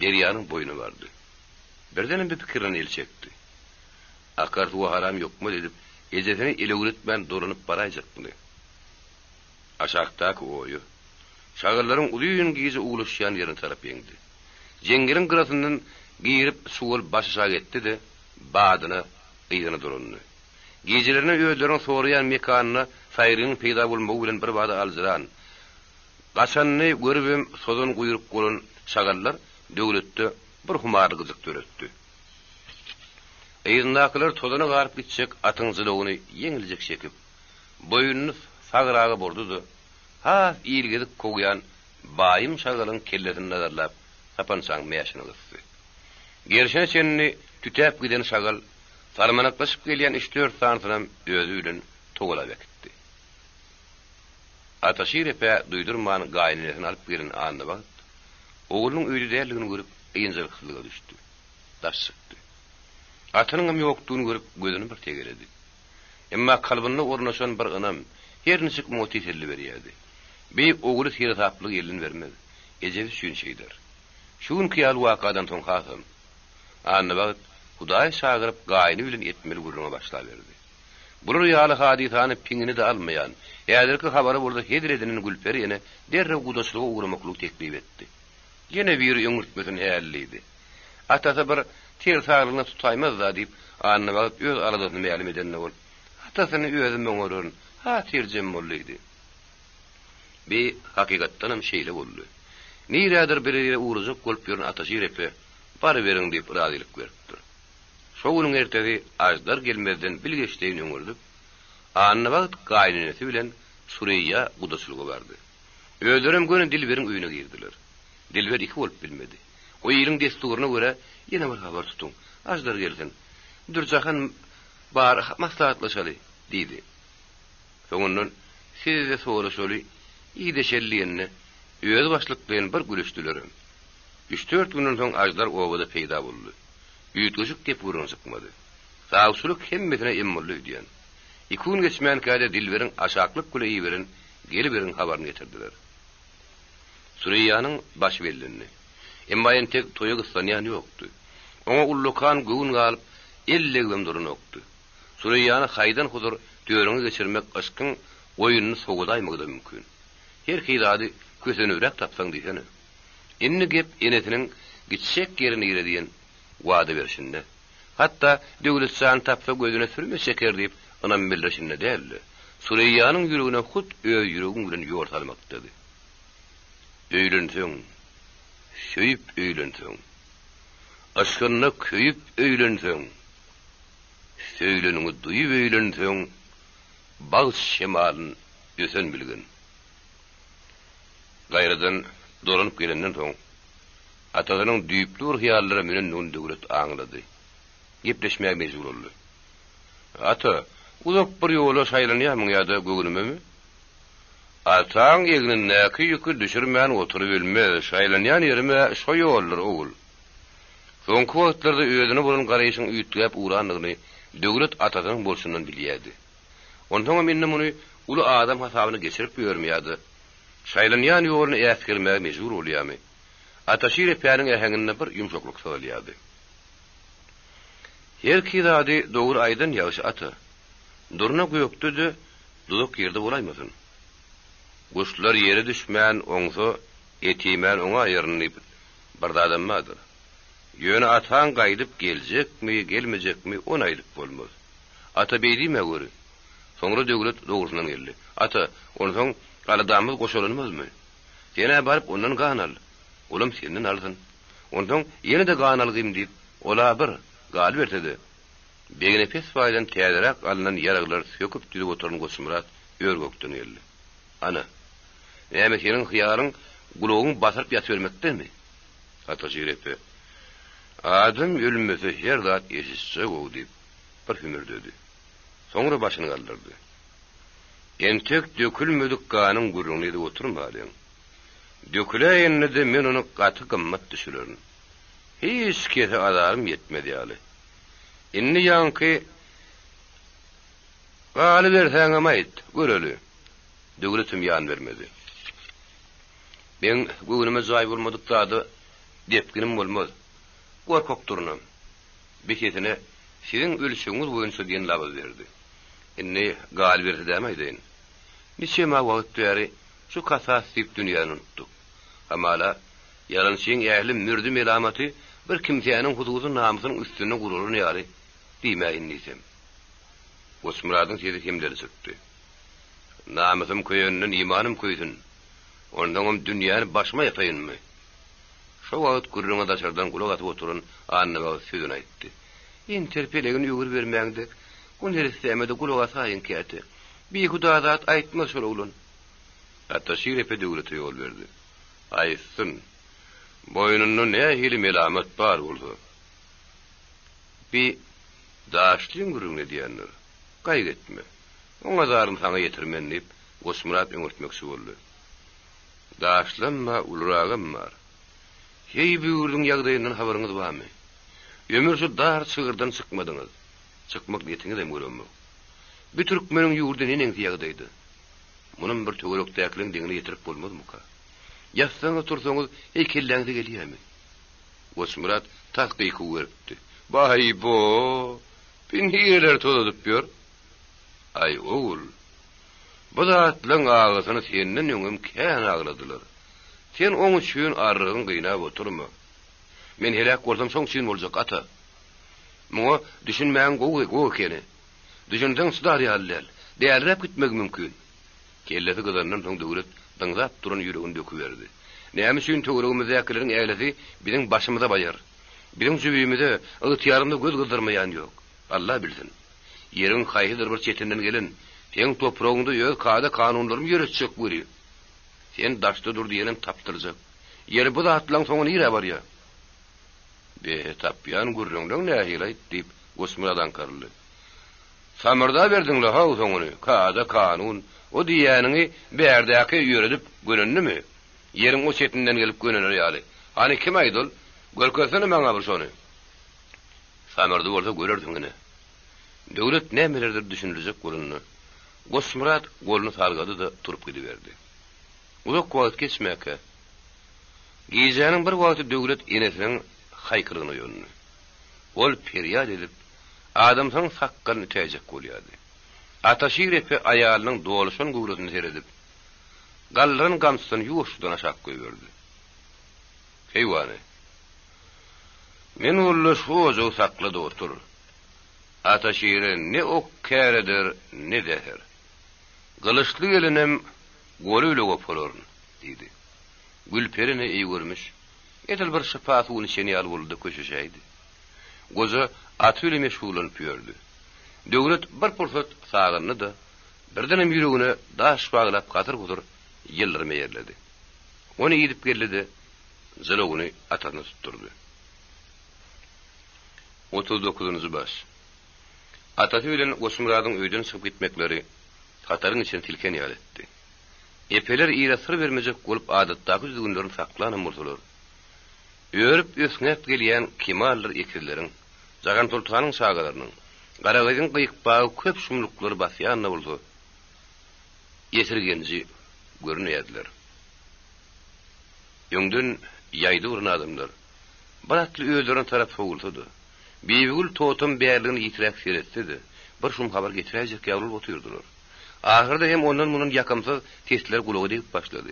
Speaker 1: derýanyň boýuna bardy. Birden bir pikirini el çekdi. Akar bu haram ýokmy edip, ejetini ele uretmän dorunyp baraýjakmy. Aşakdaky oýu. Şagyrlaryň ulyň gizi ugluşýan ýerine tarap ýeňdi. Jengiriň gyrasyndan girip suwul başa getdi de badyna ýygyny durundy. Gijilerini öýlerini soraýan mekanyna saýryň peýda bolmagy bilen bir bada alzyran. Gaçanny görübem sozun guýurup bolan şagyrlar döwletde bir humarlyk gyzyk töretdi. Eýindakylar tozuna garyp gitjek atyň zylygyny ýeňiljek çekip boýuny sagraga bordudy. Ha ýylgydyk kogyan baýym şagaryň kellesini nazarlap sapançaň meýaşyny gysdy. Gerşine çenini tütäp giden şagal sarmanaklaşyp gelýän 3-4 sanatynam özü bilen togula bekitdi. Ataşirepe duydurman gaýnyny alyp girin anna bak. Oğlunun öýde däldigini görüp ýynjylyklyga düşdi. Daş çykdy. Atynyň ýokdugyny görüp gözüni bir tegeredi. Emma kalbyny ornaşan bir ynam her niçik motiselli berýärdi. Beýik ogly sire taplyk elin bermedi. Ejebi şün şeýdir. Şun kyal wakadan soň hasam. Anna bak Hudaý şagyryp gaýny bilen etmeli gurulma başlaýardy. Bu rüýaly hadisany piňini de almaýan, ýa-da habary bolsa hedredinin gülperi ýene derrew gudaşlygy ugramaklyk teklip etdi. Ýene bir ýöňürtmesini hällidi. Atasy bir ter saglygyny tutaýmaz da diýip, anna bak öz aradasyny ma'lum edenne bol. Atasyny özü möňörün, ha terjem bolýdy. Bir hakykatdan hem şeýle boldy. Niýedir bir ýere urujuk bolup ýören ataşy repe, bar beriň diýip razylyk berdi. Şoňuň ertesi ajdar gelmezden bilgeçdeýin öňürdüp, anna wagt gaýnynysy bilen Suriýa gudaşlygy bardy. Öýlerim göni Dilberiň öýüne girdiler. Dilber iki bolup bilmedi. O ýylyň desturuny görä ýene bir habar tutuň. Ajdar gelsin. Durjahan bar maslahatlaşaly diýdi. Soňundan size soraşaly ýydeşelliýenne öýde başlyk bilen bir gülüşdiler. 3-4 günden soň ajdar obada peýda boldy. Üýtgüçük dep urun çykmady. Sağsuluk hemmetine emmolly diýen. 2 gün geçmän käde Dilberiň aşaklyk güleýi beren, geli beren habaryny getirdiler. Suriýanyň baş bellenni. Emma entek toýa gyslanýan ýokdy. Oňa ullukan göwün galyp 50 gün durun okdy. Suriýany haýdan huzur döwrüňi geçirmek aşkyň oýunyny sogudaýmagy da mümkin. Her kydady kösenürek tapsaň diýene. Inni gep enetiniň gitşek ýerine girediýen wada berişinde. Hatta döwlet şan tapsa gözüne sürme şeker diýip anam bildirişinde däldi. Suriýanyň ýüregine hut öý ýüregiň bilen ýortalmakdady. Öýlenseň, söýüp öýlenseň. Aşkyna köýüp öýlenseň. Söýlenini duýup öýlenseň, bagyş şemalyn ösen bilgin. Gaýradan doranyp gelenden soň atasynyň düýpli hyýallary menen nun döwlet aňlady. Gepleşmäge mejbur boldy. Ata, Uzak bir ýola şaýlanýarmyň ýa-da gögünmemi? Ataň eginin näki ýükü düşürmän oturup bilmez, şaýlanýan ýerime şo ýollar ogul. Soňky wagtlarda öýdüne bolan garaýşyň üýtgäp uranlygyny döwlet atadan bolsundan bilýärdi. Ondan menne muny uly adam hasabyny geçirip ýörmýärdi. Şaýlanýan ýolyny äsgirmäge mejbur bolýarmy? Ataşyr päriň ähenginde bir ýumşaklyk söýlýärdi. Her kirady dogry aýdan ýaşy ata. Durna göýükde duduk ýerde bolaýmasyn. Guşlar ýere düşmän oňsa etimen oňa aýrynyp bardadammadyr. Ýöne atan gaýdyp geljekmi, gelmejekmi ona aýdyp bolmaz. Ata beýdime göre. Soňra döwlet dogrusynyň geldi. Ata, onuň galadamyz goşulanmazmy? Ýene baryp ondan ganal. Olam senden alsyn. Ondan ýene de ganalgym diýip ola bir gal berdi. Begine pes faýdan täzerak alynan ýaraglar söküp düzüp oturan Goşmurat örgökden geldi. Ana, näme senin hyýaryň gulagyň basyp ýatybermekdemi? Ata jirepe. Adam ölmese her zat ýeşitse gowy diýip bir hümür dedi. Soňra başyny galdyrdy. Entek dökülmedik ganyň gurruny edip oturmalyň. Döküleýände de men onu gaty gymmat düşürerin. Hiç kese adarym yetmedi ýaly. Inni ýanky galy bersäňe maýt, göreli. Döwletim ýan bermedi. Men göwnüme jaý bolmadykda depkinim bolmaz. Gorkak durnam. Beketine siziň ölüşüňiz boýunça diýen laby berdi. Inni galy berdi demeýdin. Niçema wagt bäri şu kasasyp dünýäni unutdyk. Amala ýalançyň ähli mürdi melamaty bir kimseýäniň hududy namysynyň üstüne gurulany ýaly diýmeýin nisem. Goşmuradyň sesi kimleri çykdy. Namysym köýünden imanym köýsün. Ondan dünýäni başma ýapaýynmy? Şo wagt gurruna daşardan gulak atyp oturan annaga sözüni aýtdy. Interpelegini ýugur bermäňde, günleri istemede gulak asaýyn käti. Bir hudadat aýtma şol ulan. Hatta şirepe döwlete ýol berdi. Aýsyn. Boýnunda ne hili melamat bar boldy. Bir daşlyň gurruna diýenler. Gaýg etme. Oňa zarym saňa ýetirmen diýip Goşmurat öňürtmekçi boldy. Daşlanma ulragym bar. Hey büýürdüň ýagdaýyndan habaryňyz barmy? Ömür şu dar çygyrdan çykmadyňyz. Çykmak niýetiňiz hem görünmek. Bir türkmeniň ýurdy nenen ýagdaýdy. Munun bir töwerekdäkliň diňine ýetirip bolmazmy ka? Ýatsaňyz tursaňyz heýkelläňize gelýärmi? Goşmurat taýky beripdi. Baý bo, bin hiýeler tozadyp ýör. Ay oğul, bu zatlaň ağasyny senden öňüm kän agladylar. Sen oňa üçin arrygyň gynap oturma. Men helak bolsam soň sen boljak ata. Muňa düşünmäň gowy kene. Düşünden sudar ýalyl, däýerlep gitmek mümkin. Kellesi gyzandan soň döwlet dıňzap duran ýüregini döküberdi. Näme üçin töweregimize ýaklyň äglesi biziň başymyza baýar. Biziň jübüýümizde ygtyýarynda göz gyzdyrmaýan ýok. Allah bilsin. Yerin haýhydyr bir çetinden gelen, teň toprağynda ýöz kada kanunlarymy ýöretjek buri. Sen daşda dur diýenem tapdyrjak. Ýeri bu zatlaň soňuna ýere barýar. Be tapýan gurrundan nähile diýip Goşmuradan karly. Samyrda berdiňler ha soňuny, kada kanun, o diýäniňi bärdäki ýöredip gönündimi? Ýeriň o çetinden gelip gönüner ýaly. Hani kim aýdyl? Görkezsene maňa bir şonu. Samyrda bolsa görerdiňini. Döwlet nämelerdir düşünüljek bolundy. Goşmurat goluny sargady da turup gidiberdi. Uzak wagt geçmäke. Gijanyň bir wagty döwlet enesiniň haýkyrygyny ýönündi. Ol feryat edip adamsyň sakkalyny täjek bolýardy. Ataşyrepe aýalynyň doluşan gowrusyny seredip gallyryn gamsyny ýuwuşdan aşak goýberdi. Heýwany. Men ulla şu ojo saklady otur. Ataşyre ne ok käredir ne deher. Gılıçlı gelinem golüyle goporun dedi. Gülperine iyi görmüş. Edil bir şıpat uğun içeni al boldy köşeşeydi. Goza atıyla meşgulanıp ýördi. Döwlet bir pursat sağanny da birdenem ýüregine daş baglap gatyr gudur ýyldyrma ýerledi. Onu ýedip geldi, zaloguny atany tutturdy. 39-njy baş. Atatı bilen Osmurad'ın öýden çıkyp gitmekleri hataryň içine tilken ýal etdi. Epeler ýere sır bermejek bolup adatdaky düzgünlerini saklanan murdalar. Öýrüp ösňep gelýän kemallar ekirleriň, Jagan Tultanyň sagalarynyň, Garagazyň gyýykbagy köp şumluklary basýanna boldy. Ýetirgenji görünýärdiler. Ýöňden ýaýdy uran adamlar. Baratly öýlerini tarap sowuldy. Beýgül totum bärligini ýitirek seretdi. Bir şum habar getiräjek ýaglyp otyrdylar. Ahyrda hem ondan munun ýakamsy testler gulagy diýip başlady.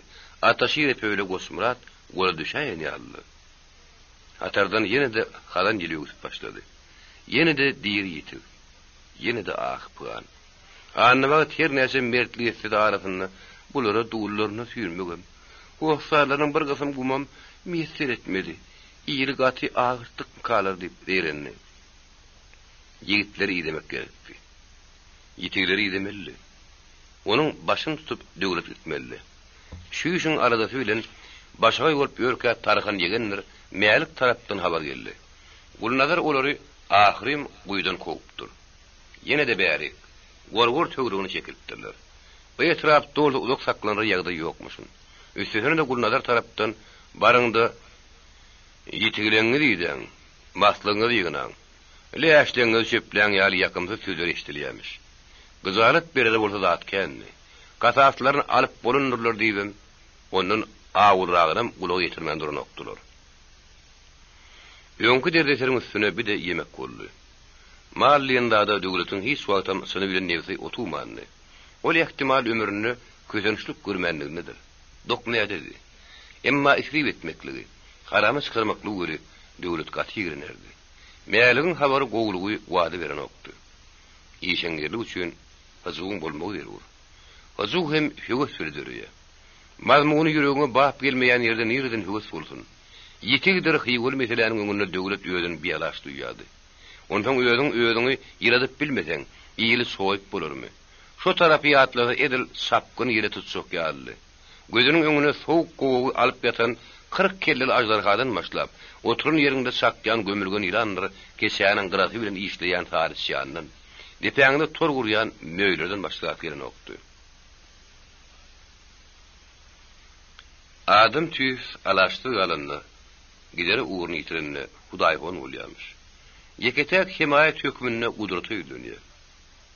Speaker 1: Ataşy repöýle Gosmurat gola düşäýän ýaldy. Atardan ýene de halan gelýär başlady. Ýene de diýir ýitip. Ýene de ahpygan. Annabaga ter näse mertlik etdi arasyny bulara duullaryna süýürmegem. Oğsalarının bir kısım gumam mesir etmedi. İyili gati ağırtık kalar deyip derenni. Yigitleri iyi demek gerekti. Yitigleri iyi demeli. Onun başını tutup dögülüp gitmeli. Şu işin aradası bilen başa olup yörke tarıkan yegenler mealik taraptan haber geldi. Gulnazar olary ahirim guydan kovuptur. Yine de bäri gorgor tögrüğünü çekiltdiler. Bu etraf dolu uzak saklanır ýagda ýokmuşun. Üstüne de Gulnazar tarapdan barıngda yitigileňi diýden, maslyňy diýgenaň. Leýäşleňi çöpläň ýaly ýakymsy sözler eşdilýärmiş. Gyzalyk berede bolsa da atkenni. Gasatlaryny alyp bolunurlar diýdim. Ondan awurragynam gulagy ýetirmän duran okdular. Ýöňkü derdeteriň üstüne bir de ýemek boldy. Mallyňda da döwletiň hiç wagtam syny bilen nefsi otumandy. Ol ihtimal ömrüni közençlik görmänligidir. Dokmaya dedi. Emma isrif etmekligi, haramy çykyrmaklygy göre döwlet gaty girenerdi. Meýäligiň habary gowulugy wady beren okdy. Ýeşengerlik üçin hazuň bolmagy derur. Hazuň hem höwes sürdürýär. Mazmuny ýüregiňe bap gelmeýän ýerden ýerden höwes bolsun. Ýetigdir hywul meseleniň öňünde döwlet ýöden biýalaş duýýardy. Ondan öýüňi ýyradyp bilmeseň, ýyly soýup bolarmy? Şu tarapiýatlary edil sapkyn ýere tutsak ýaly. Gözünün öňüne sowuk gowy alyp ýatan 40 kellil ajdarhadan başlap, oturun ýerinde sakyan gömülgen ýylanlar kesäniň gyrasy bilen işleýän harisçandan, depäňde tor gurýan möýlerden başlap gelen okdy. Adam tüýs alaşdy galanna, gideri uğrunu ýitirenine Hudaýgon bolýarmyş. Yeketek himayet hökmünde gudraty ýüdünýär.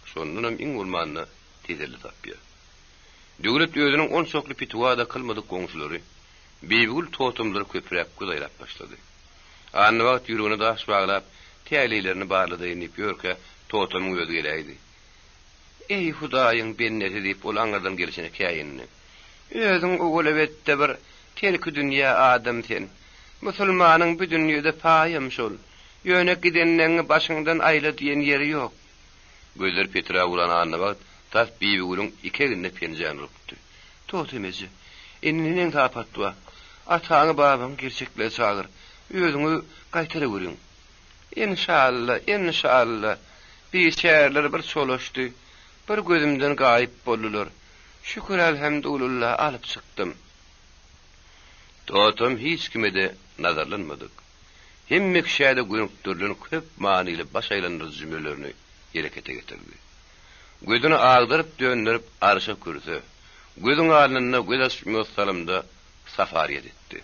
Speaker 1: Şondan iň ulmanna tezelli tapýar. Döwlet özüniň 10 çokly pitwada kylmadyk goňşulary beýgül totumlary köprek gudaýlap başlady. Anny wagt ýüregine daş baglap, täýleýlerini barlady diýip ýörke totumyň özi gelýidi. Ey Hudaýyň benneti diýip ol aňardan gelişine käýinni. Özüň ogulewetde bir terki dünýä adam sen. Musulmanyň bu dünýede paýam şol. Ýöne gidenleň başyňdan aýla diýen ýeri ýok. Gözler Petra ulan anny wagt tas beýgülüň ikeginde penjany rupdy. Totemezi, enniniň tapatdywa. Ataňy babaň gerçekle çagyr. Özüňi gaýtara görüň. Inşallah. Bir şäherler bir çolaşdy. Bir gözümden gaýyp boldular. Şükür elhamdülillah alyp çykdym. Totem hiç kime de nazarlanmadyk. Hemme kişäde görüntülerini köp manyly baş aýlandyr jümlelerini ýerekete getirdi. Gözüni ağdırıp döndürüp arşa kürdü. Gözün alnına göz açmıyor salamda safariyet etti.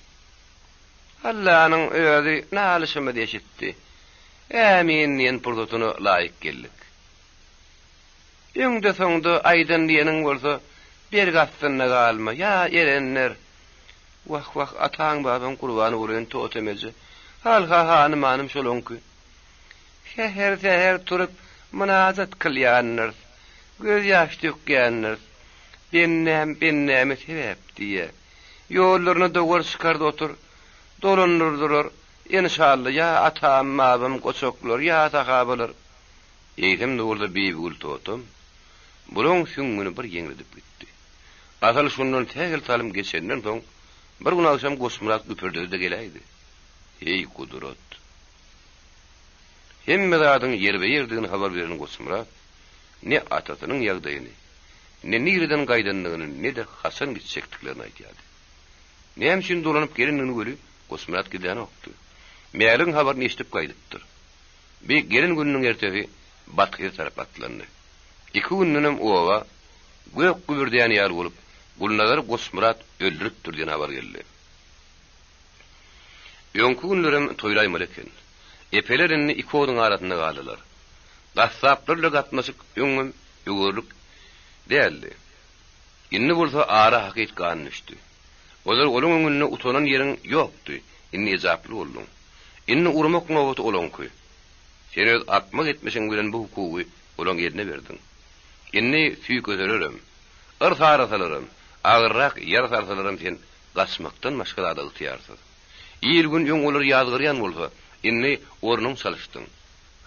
Speaker 1: Allah'ın özü nalışımı deşitti. Amin diyen purdutunu layık geldik. Öňde soňda aýdan diýeniň bolsa bir gastynna galma ya erenler. Wah ataň babaň gurbany bolan totemezi. Halha hanım hanım şolonky. Her turup münazat kılýanlar. Göz ýaş dökýänler. Bennem sebäp diýe. Ýollaryny dogor çykard otur. Dolandyrdylar. Inşallah ya atam babam goçoklar ya sahabalar. Eýdim durda beýgül totum. Bulan süňüni bir ýeňledip gitdi. Asal şundan tägel talim geçenden soň bir gün akşam Gosmurat üpürdüde geleydi. Ey kudret. Hemme zadyň ýerbe ýerdigini habar beren Gosmurat ne atasynyň ýagdaýyny, ne nirden gaýdanlygyny, ne de Hasan gitsekliklerini aýtýardy. Näme üçin dolanyp gelenligini görüp Gosmurat giden okdy. Meýäliň habaryny eşitip gaýdypdyr. Bir gelin gününiň ertesi batkyr tarap atlandy. İki günnüm owa gök gübürdiýän ýar bolup, Gulnazar Gosmurat öldürüp durýan habar geldi. Ýoňky günlerim toýlaýmaly eken. Epelerini iki oduň arasynda galylar. Gassaplarla gatnaşyk öňüm ýogurlyk däldi. Inni bolsa ara hakykat ganyşdy. Olar olaň öňünde utanan ýeriň ýokdy. Inni ejaply boldum. Inni urmak nowat olanky. Sen öz atmak etmeşiň bilen bu hukuky olaň ýerine berdiň. Inni süýk götererim. Irfarasalarym, agyrrak ýer sarsalarym sen gaçmakdan başga da ýetiýärsiz. Ýer gün ýoň olar ýazgyrýan bolsa, inni ornuň salyşdyň.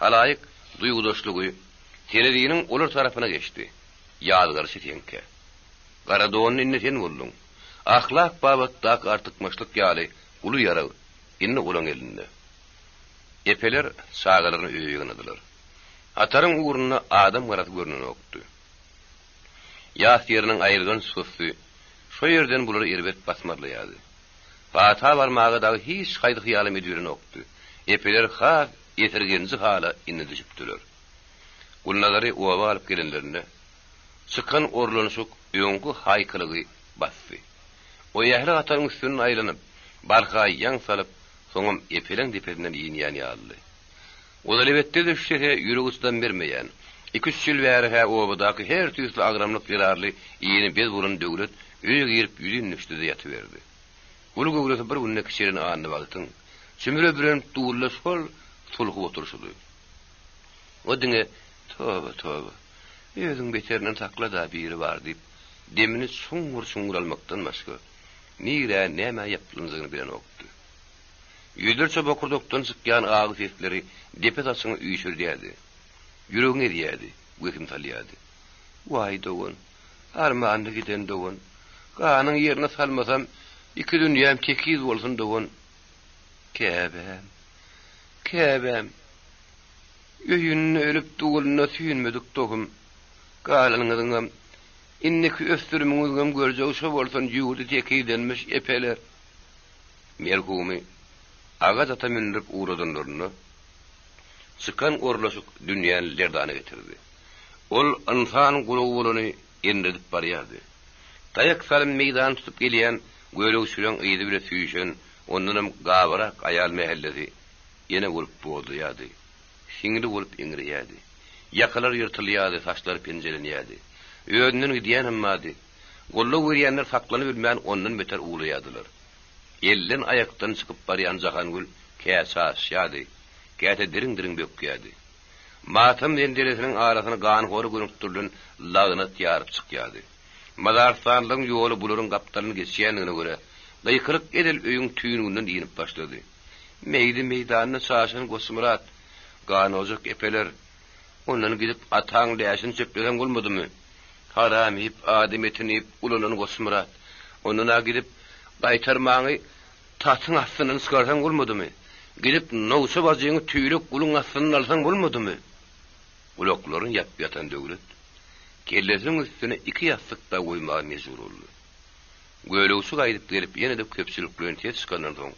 Speaker 1: Halaýyk duýgudaşlygy telediýiniň olar tarapyna geçdi. Ýazgyrşy tenke. Garadowny inni sen boldun. Ahlak babatdak artykmaşlyk ýaly uly ýara inni olaň elinde. Epeler sagalaryny öýüňediler. Ataryň uğruna adam garaty görnän okdy. Ýas ýeriniň aýyrgan susy şo ýerden bular erbet basmarlaýady. Fata barmagy da hiç gaýdy hyýaly medýürüne okdy. Epeler has ýetirgenji hala inni düşüpdiler. Gulnazary owa alyp gelenlerinde çykan orlanyşyk öňkü haýkylygy basdy. O ýahly ataryň üstüne aýlanyp, barka ýaň salyp, soňam epeleň depedinden ýynýän ýaly. O da elbetde de şehe ýüreginden bermeýän. 2-3 ýyl bäri owadaky her türlü agramlyk ýerarly ýyny bez burun döwlet öýe girip ýüzüň üstünde ýatyberdi. Ulu göwresi bir günne kişilerini anny bagtyň. Çümüre bilen tuğurla şol sulhy oturşudy. O diňe toba. Ýözüň beterinden takla da biri bar diýip demini şuňgur almakdan başga nire näme ýapylýandygyny bilen okdy. Ýüzlerçe bokurdukdan çykýan agy sesleri deputasyny üýşürdiýärdi. Ýüregiň edýärdi, gökim salýardy. Way dowun, armany giden dowun. Ganyň ýerine salmasam, iki dünýäm tekiz bolsun dowun. Käbem. Öýünni ölüp dugulna süýünmedik dogum. Galanyňyň inneki östürmüňizgem görjek şo bolsun ýurdy tekidenmiş epeler. Merhumi aga zata mindirip uğradanlarını sıkan orlaşık dünyanın lerdana getirdi. Ol insan gulugulunu enredip barıyardı. Dayak salın meydan tutup geliyen göylük süren iyidi bile süyüşen onunum gavarak ayal mehellesi yine gulup boğduyardı. Şingri gulup ingriyardı. Yakalar yırtılıyardı, saçları penceleniyardı. Öğünün gidiyen hemmadı. Golluk veriyenler saklanı bilmeyen onun beter uğrayardılar. Elden ayaktan çıkıp barayan Zakangul käsas ýady. Käte dirin bökýärdi. Matam dendelesiniň arasına gan gory görüntülen lagnat ýaryp çykýardy. Madarstanlyň ýoly bularyň gapdalyny geçýändigine göre daýkylyk edil öýüň tüýününden ýenip başlady. Meýdanyny çaşan Gosmurat gan ojak epeler ondan gidip ataň läşini çöplegen bolmadymy? Haram hip adam etini ulanan Gosmurat ondan gidip Baytarmaňy tatyň astynyň çykarsan bolmadymy? Gidip nowsa bazyňy tüýlük gulun astynyň alsaň bolmadymy? Uloklaryň ýatan döwlet kellesiň üstüne iki ýastıkda goýmagy mejbur boldy. Göýlüsü gaýdyp gelip ýene-de köpçüliklerini çykandan soň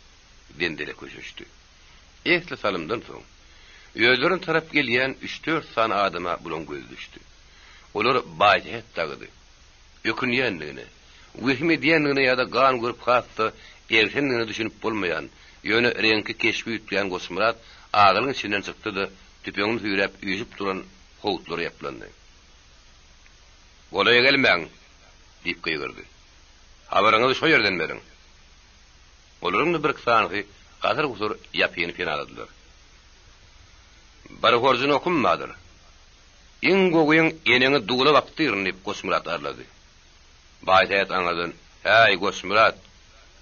Speaker 1: dendele köşüşdi. Esli salymdan soň ýöldürin tarap gelýän 3-4 san adama bulan göz düşdi. Olar baýat tagydy. Ýökünýändigine Wehmi diýendigine ýa-da gan görüp hatda erkendigine düşünüp bolmaýan, ýöne reňki keşbi ýetýän Gosmurat agylyň içinden çykdy-da tüpeňini süýräp üýüp duran howutlary ýaplandy. "Golaya gelmäň" diýip gygyrdy. "Habaryňyzy şo ýerden beriň." Olaryň bir kysany gazyr gusur ýapyny penaladylar. "Bar horjyny okunmadyr. Iň goýun eneňi dugula wagtyryn" diýip Gosmurat arlady. Baýat aňladyn. "Hey Gosmurat,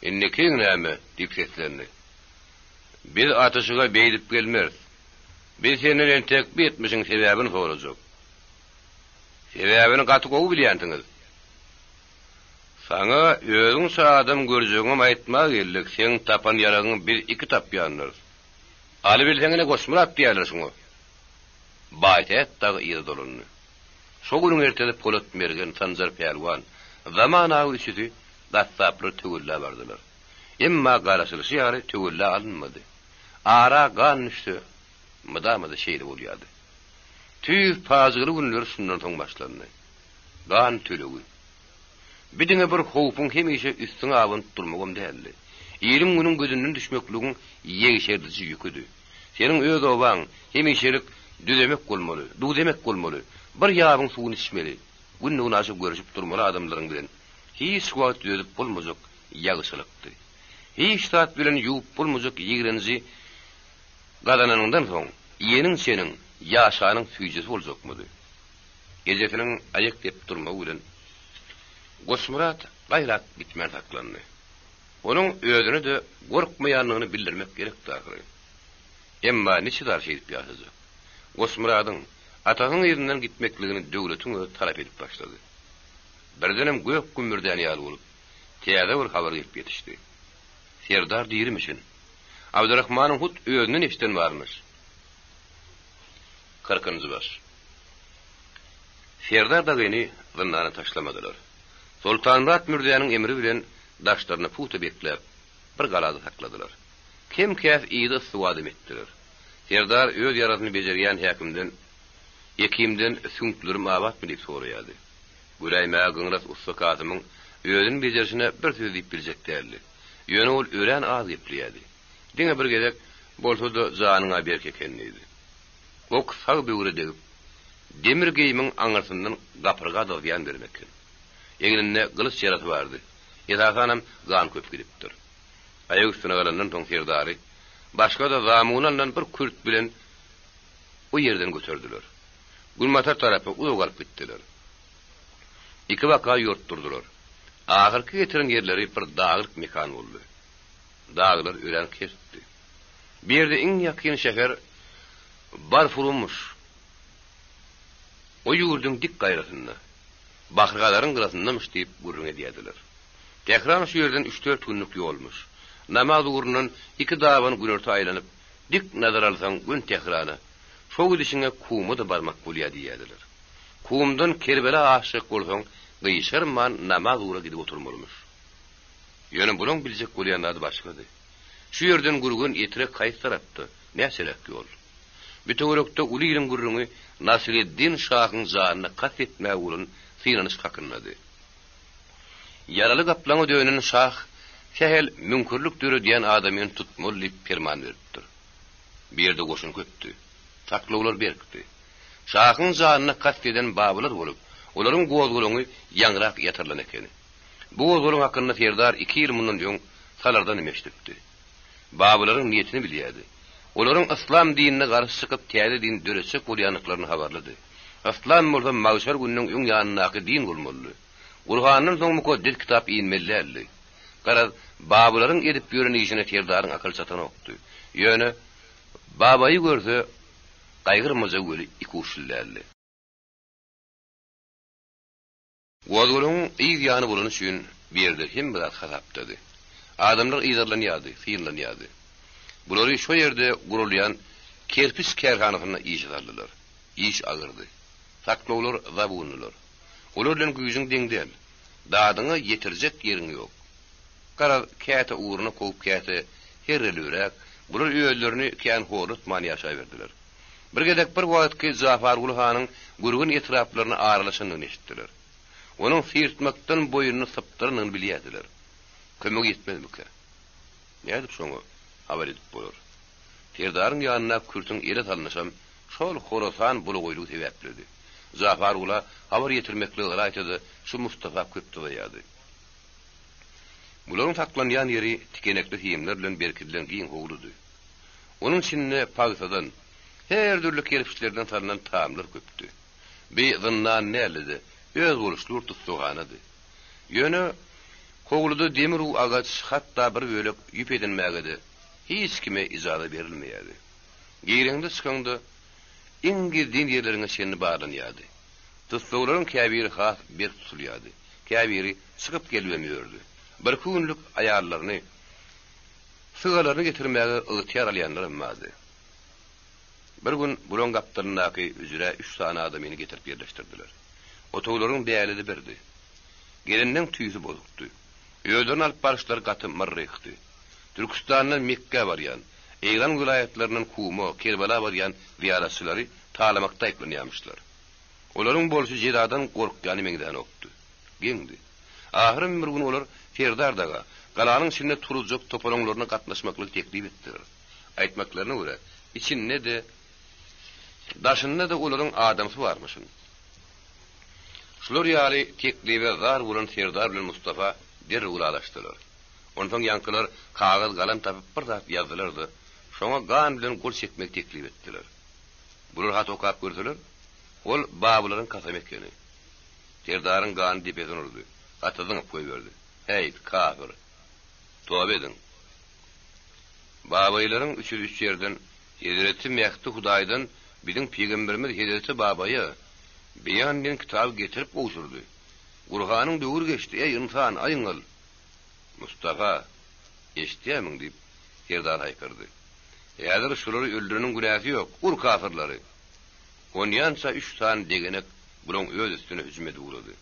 Speaker 1: innekiň näme?" diýip seslendi. "Biz atyşyga beýdip gelmez. Biz senden tekbir etmişiň sebäbini sorajak." "Sebäbini gaty gowy bilýändiňiz." "Saňa özüň adam görjegiňi aýtmak geldik. Sen tapan ýaragyň biz iki tapýanlar. Ali bilseňine Gosmurat diýerler şoňa." Baýat tagy ýygy dolandy. Şo günüň ertede Polat mergen Sanjar Pelwan zamanawy üçüdi gassaply tügülle bardylar. Emma garaşylyşy ýary tügülle alınmady. Ara gan düşdi. Mydamyda şeýle bolýardy. Tüy pazıgılı günler şundan soň başlandy. Gan tölegi. Bidine bir howpun hemişe üstüne abyp durmagam däldi. Ýerim günün gözünden düşmekligiň ýeşerdici ýüküdi. Senin öz obaň hemişelik düzemek bolmaly, dudemek bolmaly. Bir ýabyň suwuny içmeli. Günni unaşyp görüşip durmaly adamlaryň bilen. Hiç wagt ödüp bolmazak ýagşylykdy. Hiç saat bilen ýuwup bolmazak ýigrenji gadananyndan soň ýenin senin ýaşanyň süýjesi boljakmady. Gejefiniň aýak dep durmagy bilen Gosmurat gaýrat bitmän taklandy. Onun özüne de gorkmaýanlygyny bildirmek gerek dahyry. Emma niçidar şeýdip ýaşaja. Gosmuradyň atasynyň ýerinden gitmekligini döwletiň özü talap edip başlady. Birdenem gök gümürden ýaly bolup, täze bir habar gelip ýetişdi. Serdar diýirmişin. Abdurrahmanyň hut özünden eşden barmyş. 40-njy baş. Serdar da geni zindana taşlamadylar. Sultanrat Mürdäniň emri bilen daşlaryny puta beklep bir galada sakladylar. Kim käf ýygy suwadym etdiler. Serdar öz ýaratyny bejerýän häkimden, ýekimden süňklerim abat bilip soraýady. Güräýmä gyňras usta kadymyň özüň bejerisine bir söz diýip biljek däldi. Ýöne ol ören az ýeplýärdi. Diňe bir gezek bolsa da janyňa berk ekenidi. Ok sag böwre degip demir geýmiň aňarsyndan gapyrga da ýan bermekdi. Egeninde gılıç yaraty bardy. Ýetasanam gan köp gidipdir. Aýak üstüne galandan soň Serdary başga da zamunandan bir kürt bilen o ýerden götürdüler. Gulmatar tarapy uýup galyp gitdiler. Iki vaka ýurtdurdylar. Ahyrky getiren ýerleri bir dağlyk mekan boldy. Dağlar ören kesdi. Bir ýerde iň ýakyn şäher Barfurumuş. O ýurdun dik gaýratynda Bahrgalaryň gyrasyndamış diýip gurrun edýärdiler. Tekrar şu ýerden 3-4 günlük ýolmuş. Namaz uğrundan 2 dawan günerti aýlanyp, dik nazar alsaň gün tekrana. Şol gidişine kumy da barmak bolýar diýärdiler. Kumdan Kerbela aşyk bolsaň, gyşyrman namaz uğra gidip oturmalymış. Ýöne bunyň biljek bolýanlary başgady. Şu ýerden gurgun etirek gaýt tarapdy. Näçelek ýol. Bütewrekde ulyň gurruny Nasireddin şahyň janyna kat etmäge bolan synanyş hakynady. Yaraly gaplaňy döwenen şah şähel mümkürlük döre diýen adamyň tutmaly ferman beripdir. Bir ýerde goşun köpdi. Taklawlar berkdi. Şahyň janyna kat eden babalar bolup, olaryň gowguluny ýanrak ýatyrlan ekeni. Bu gowgulun hakynda Serdar 2 ýyl mundan ýoň salardan emeşdipdi. Babalaryň niýetini bilýärdi. Olaryň İslam dinine garşy çykyp täze din döresek bolýanlyklaryny habarlady. İslam bolsa mawşar günniň öň ýanynaky din bolmaly. Qur'anyň soň mukaddis kitap inmellerli. Garaz babalaryň edip ýören işine Serdaryň akıl satan okdy. Ýöne babayı görse gaýgyrmaja göli iki uşullerli. Gowguluň iň ýany bolan üçin bir ýerde hem bir hasapdy. Adamlar ýazarlanýardy, fiýillanýardy. Bulary şu ýerde gurulýan kerpis kerhanasyna iş aldylar. İş agyrdy. Taklawlar zabunlar. Olar bilen güýjüň deňdel. Dadyňy ýetirjek ýeriň ýok. Garaz käte uğruna koyup käte herrelürek, bular öýlerini kän horut many ýaşaýberdiler. Bir gedek bir wagtky Zafar Ulhanyň gurgun etraplaryny aralaşanyny eşitdiler. Onuň sirtmakdan boyuny sypdyrynyny bilýärdiler. Kömek etmedimki. Nädip şoňa habar edip bolar. Serdaryň ýanyna kürtüň ele salnysam, şol Horasan bulugoýlugy sebäpledi. Zafar Ula habar ýetirmekle aýtdy, şu Mustafa köpdi ýady. Bularyň saklanýan ýeri tikenekli hiyimler bilen berkidilen giň howludy. Onuň içinde Pakistandan her türlü kerpiçlerden salynan taamlar köpdi. Bir zynnan nälidi, öz boluşlur tutuganydy. Ýöne howluda demir u agaç hatda bir bölek ýüp edilmägedi. Hiç kime ijada berilmeýärdi. Geýreňde çykanda ingi din ýerlerine şenli bağlanýardy. Tutuglaryň käbiri has bir tutulýardy. Käbiri çykyp gelýärdi. Bir günlük aýarlaryny sygalaryny getirmäge ygtyar alýanlar emmädi. Bir gün bulan gapdarynaky üzere 3 tane adamyny getirip ýerleşdirdiler. Otoglaryň beýlidi berdi. Gelinden tüýsü bozukdy. Ýöden alyp barışlar gaty myrrykdy. Türkistandan Mekke barýan, Eýran vilayetleriniň Kumo, Kerbela barýan ziyaratçylary talamakda ýamışlar. Olaryň bolşy jeradan gorkýany meňden okdy. Geňdi. Ahyrym bir gün olar Ferdardaga galanyň içinde turujak topalaňlaryna gatnaşmakly teklip etdiler. Aýtmaklaryna görä, içinde de daşynda da olaryň adamsy barmyşyn. Şular ýaly teklibe zar bolan Ferdar bilen Mustafa derre ulalaşdylar. Ondan ýankylar kagaz galam tapyp bir zat ýazdylardy. Şoňa gan bilen gol çekmek teklip etdiler. Bular hat okap gördüler. Ol babularyň kasam ekeni. Ferdaryň gany dipeden urdy. Atadyň goýberdi. Hey kafir. Tobe edin. Babaýlaryň üç ýerden Hazreti Mehdi Hudaýdan biziň peýgamberimiz Hazreti Babaýa beýan bilen kitap getirip goýşurdy. Gurhanyň döwür geçdi. Ey insan, aýyňyl. Mustafa, eşitýämiň diýip Ferdar haýkyrdy. Ýa-da şolary öldürüniň günäsi ýok, ur kafirlary. Onyansa 3 tan degenek bulan öz üstüne hücum edip vurdu.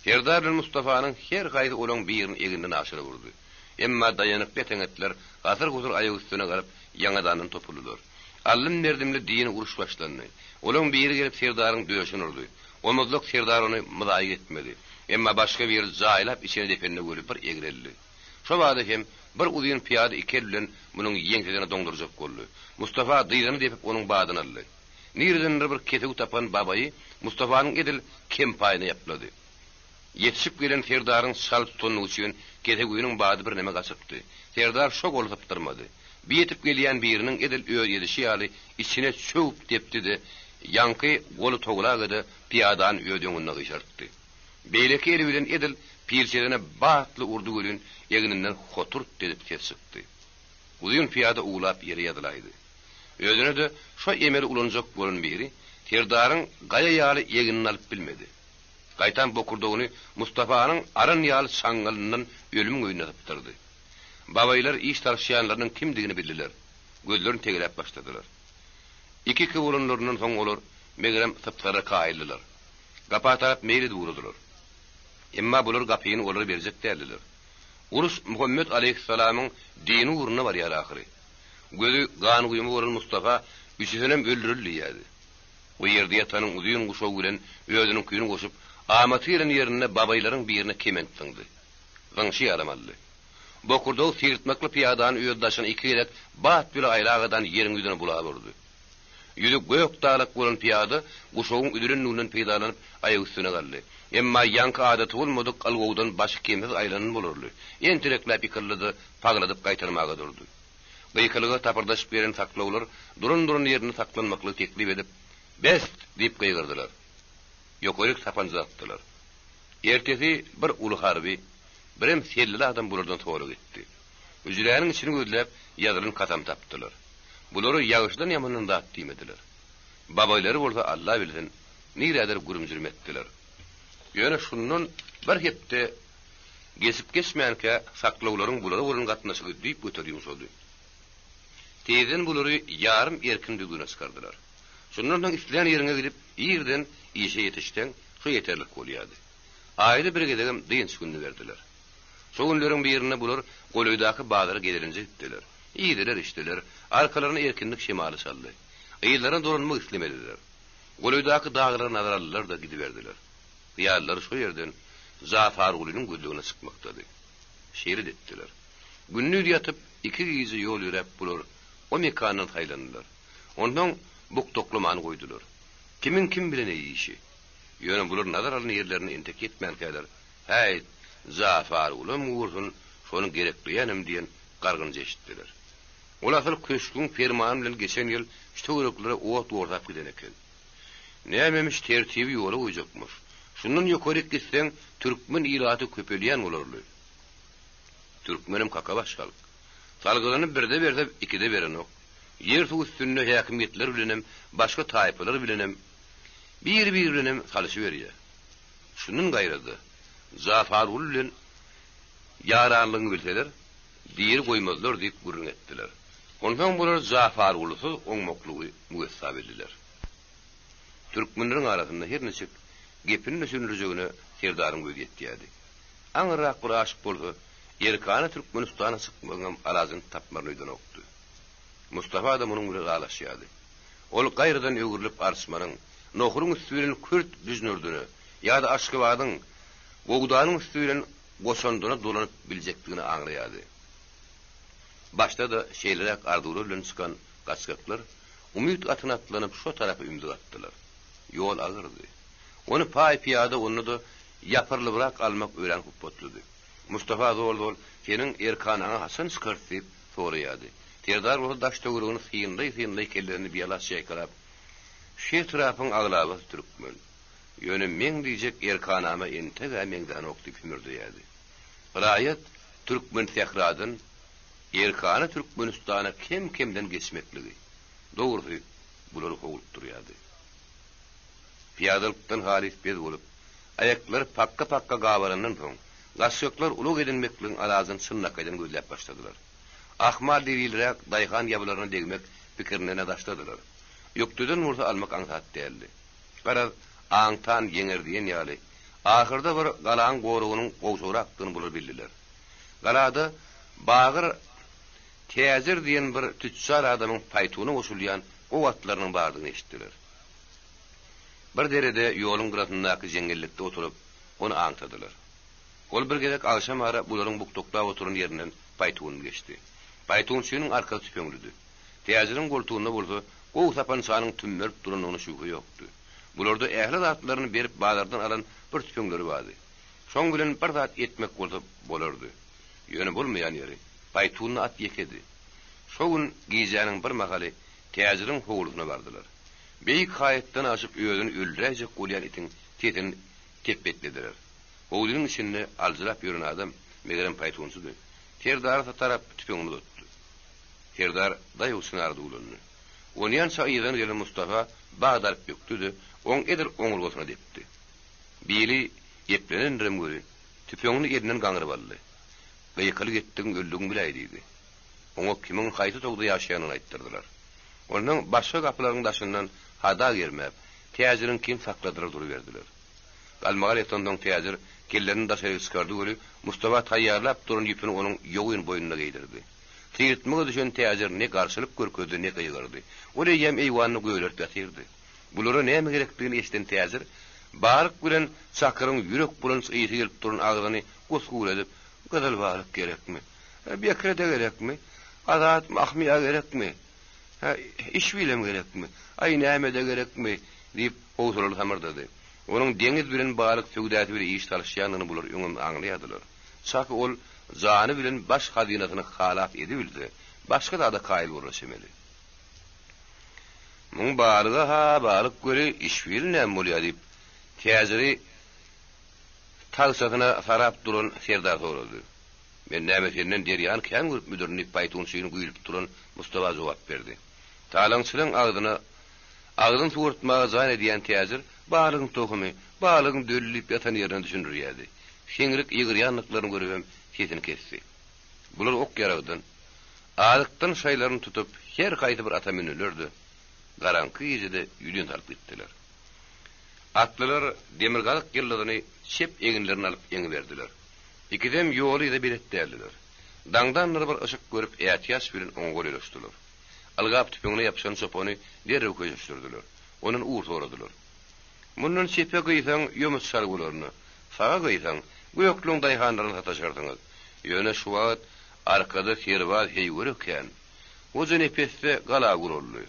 Speaker 1: Ferdar bilen Mustafanyň her gaýdy olan birini eginden aşyra vurdy. Emma daýanyp beten etdiler, gazyr guzur aýagy üstüne garyp ýaňadan topuldular. Alym merdimli diýeni uruş başlandy. Olan biri gelip Ferdaryň döşüne urdy. Omuzluk Ferdar ony mydaýy etmedi. Emma başga bir zaýlap içine depenne görüp bir egreldi. Şo wagtda hem bir uzun piyada ikel bilen munyň ýeňsizine doňdurjak boldy. Mustafa dyýany depip onuň badyny aldy. Nirden bir ketegi tapan babaýy Mustafanyň edil kempaýyny ýaplady. Yetişip gelen Ferdaryň şal tutunyň üçin ketegüniň bady bir neme gaçypdy. Ferdar şok bolup tapdyrmady. Bir yetip gelýän biriniň edil öýe ýedişi ýaly içine çöwüp depdi-de ýanky golu toglagady piýadan öýdüňinden gyşartdy. Beýleki eli bilen edil pirçerine batly urdu gölün ýegininden hoturt dedip kesipdi. Uzun piýada uglap ýere ýadylaydy. Özüne de şo emeri ulanjak bolan biri Ferdaryň gaýa ýaly ýeginini alyp bilmedi. Gaýtan bokurdugyny Mustafanyň aran ýaly saňgalyndan ölüm göýüne tapdyrdy. Babaýlar iş tarşýanlarynyň kimdigini bildiler. Gözlerini tegelep başladylar. İki kıwulunlarynyň soň olar megrem tapdara kaýlylar. Gapa tarap meýli durdular. Emma bular gapyny olar berjek däldiler. Urus Muhammed aleyhissalamyň dini uruna barýar ahyry. Gözü gan guyumy bolan Mustafa üçünem öldürildi ýaly. O ýerde ýatanyň uzun guşaw bilen özüniň küýüni goşup amatyryň ýerine babaýlaryň birine kement tıngdy. Gynşy ýaramaldy. Bokurdaw sirtmakly piýadan öýdaşyny iki gerek bat bir aýlagadan ýeriň ýüzüne bulap urdy. Ýüzü göýük dağlak bolan piýada guşawyň üdüründen peýdalanyp aýagy üstüne galdy. Emma ýanky adaty bolmady, algowdan baş kemez aýlanyp bolardy. Entireklep ikirlidi, pagladyp gaýtarmaga durdy. Beýkelyge tapyrdaşyp beren saklawlar durun ýerine saklanmakly teklip edip, "Best" diýip gaýgyrdylar. Ýokaryk tapanja atdylar. Ertesi bir uly harby, birem selli adam bulardan towarak etdi. Üjüläniň içini gözläp ýazylyň kasam tapdylar. Bulary ýagyşdan ýamanyň da atdymediler. Babaýlary bolsa Allah bilsin, nirädir gurumjurm etdiler. Ýöne şundan bir hepde gesip geçmänke saklawlaryň bulary bolan gatnaşygy diýip göterýär. Tezden bulary ýarym erkin dügüne çykardylar. Şundan isleýän ýerine gidip ýerden işe ýetişden şu ýeterlik bolýardy. Aýda bir gedegem diýenç günni berdiler. Şu günleriň birine bular Golöýdaky bazara gelirinje gitdiler. Ýediler işdiler, arkalaryna erkinlik şemaly saldy. Ýyllaryň durunmak islemediler. Golöýdaky dağlara nazar aldylar da gidiberdiler. Ýalylar şu ýerden Zafar ulynyň gözlegine çykmakdadı. Şeýle etdiler. Günnü ýatyp iki gizi ýol ýürep bular o mekanyň taýlandylar. Ondan bukdoklaman goýdular. Kimin kim bilen işi? Ýöne bular nazar alan ýerlerini entek etmänkäler. Hey, Zafar ulym ursun, şonu gerekliýänim diýen gargynja eşitdiler. Olar köşkün ferman bilen geçen ýyl ştöwreklere owat ortap giden eken. Nämemiş tertibi ýola goýjakmyş. Şundan ýokaryk gitseň türkmen ýylaty köpelýän bolarly. Türkmenim kakabaş halk. Salgyny birde berde ikide beren ok. Yer su üstünde häkimetler bilenem, başga taýpylar bilenem. Bir-birinem salyşy berýär. Şunun gaýrady. Zafar ulyň ýaranlygyny bilseler, diýer goýmazlar diýip gurrun etdiler. Ondan bular Zafar ulusy oňmaklygy mugassab edildiler. Türkmenleriň arasynda her neçe gepin düşünürjegine Ferdaryň gözi ýetdi. Aňyrak bir aşyk bolsa, Erkany Türkmenistana çykmagan alazyn tapmarydan okdy. Mustafa da munyň bilen galaşýardy. ol gayrıdan ögürlüp arsmanın, nohurun üstüren kürt büznürdünü, ya da aşkıvadın, Gogdanın üstüren goşonduna dolanıp bilecekliğini anlayadı. Başta da şeylerek arduğuyla çıkan gaçkaklar, umut atına atlanıp şu tarafı ümdü attılar. Yol ağırdı. Onu pay piyada onu da yapırlı bırak almak öğren kupotludu. Mustafa zol senin erkanana Hasan çıkart deyip soruyadı. Terdar o daş doğruğunu sıyınday kellerini bir yalas şeykarap. Şu tarafın ağlabı Türkmen. Yönü men diyecek erkanama ente ve mengdan oktu kümürdü yadı. Rayet Türkmen tehradın erkanı Türkmenistan'a kemden geçmekligi. Doğrusu buları kovulup duruyordu. Piyadalıktan halis bez olup, ayakları pakka gavarandan soň, gaçyoklar ulug edilmekliğin alazın sınnak gözlep başladılar. Ahmal derilirek dayhan yabylaryna degmek pikirine daşladılar. Yoktudan murda almak ansat değildi. Garaz aňtan yeňerdiýen ýaly. Ahyrda bir galaň gorugynyň gowşury akdyny bular bildiler. Galada Bagır Täzir diýen bir tütsar adamyň paýtuny oşulýan gowatlarynyň bardygyny eşitdiler. Bir derede ýoluň gyrasyndaky jeňellikde oturup onu aňtadylar. Ol bir gerek akşam ara bularyň bukdokda oturan ýerinden paýtuny geçdi. Paýtun şunyň arka tüpeňlidi. Täziriň goltugyna bolsa, gow sapan sanyň tümmerip duran onu şuwy ýokdy. Bularda ähli zatlaryny berip bazardan alan bir tüpeňleri bardy. Şoň bilen bir zat etmek bolsa bolardy. Ýöne bolmaýan ýeri paýtuny at ýekedi. Şoň gijanyň bir mahaly täziriň howlugyna bardylar. Beýik haýatdan aşyp öýüni öldürejek bolýan itin tetini tepbetlediler. Howlugyň içinde alzyrap ýören adam megerem paýtunsydy. Terdar tarap tüpeňini tutdy. Terdar daýusyny ardulyny. Onyan saýydan gelen Mustafa bagdarp ýöktüdi, oň edir oňulgyna depdi. Bili ýeplenen remgöri tüpeňini ýerinden gaňyryp aldy. Beýikaly getdiň öldüň biläýdi. Oňa kimin haýsy togda ýaşaýanyny aýtdyrdylar. Onuň başga gapylaryň daşyndan hada germep, täziriň kim sakladyr duruberdiler. Galmagal etondan täzir kellerini daşaryp çykardy göri Mustafa taýýarlap duran ýüpini onuň ýoğyn boýnuna geýdirdi. Tiýirtmege düşen täzir ne garşylyk görkezdi ne gyýgyrdy. Ola ýem eýwanyny göýlerip ýatyrdy. Bulara näme gerekdigini eşden täzir baryk bilen çakyryň ýürek bulan ýyty gelip duran agyny gosgul edip, "Gadal baryk gerekmi? Bekre de gerekmi? Azat mahmiýa gerekmi? İş bilem gerekmi? Ay näme de gerekmi?" diýip howsulaly hamyrdy. Onuň deňiz bilen baryk söwdäti bir iş talşýanyny bular öňüm aňlaýadylar. Çaky ol zany bilen baş hazinatyny halap edibildi. Başga da kaýyl bolýarmeli. Muň baryk göri iş bilen bolýar diýip täziri talsatyna sarap duran Serdar sorady. Men näme senden derýän kän grup müdürini paýtun şeýini güýülüp duran Mustafa jogap berdi. Talaňçylyň agdyn suwurtmaga zaň edýän täzir balygyň tohumy, balygyň döllüp ýatan ýerine düşündirýärdi. Şeňrik ýygyrýanlyklaryny görüp kesini kesdi. Bular ok ýaragdan alykdan şaýlaryny tutup her gaýdy bir ata minilirdi. Garanky ýerde ýüdün taryp gitdiler. Atlylar demirgalyk ýyllaryny şep eginlerini alyp ýeňi berdiler. İkidem ýoly da biletdiler. Dangdan bir ışık görüp ätiýas bilen oňgol ýöreşdiler. Algap tüpeňine ýapşan sopony derrew köýüşdirdiler. Onuň uğur soradylar. Mundan şepe gyýsaň ýömüş sargularyny, sağa gyýsaň göýekliň daýhanlaryny sataşardyňyz. Ýöne şu wagt arkada serbaz heýwereken. O jenepesde gala guruldy.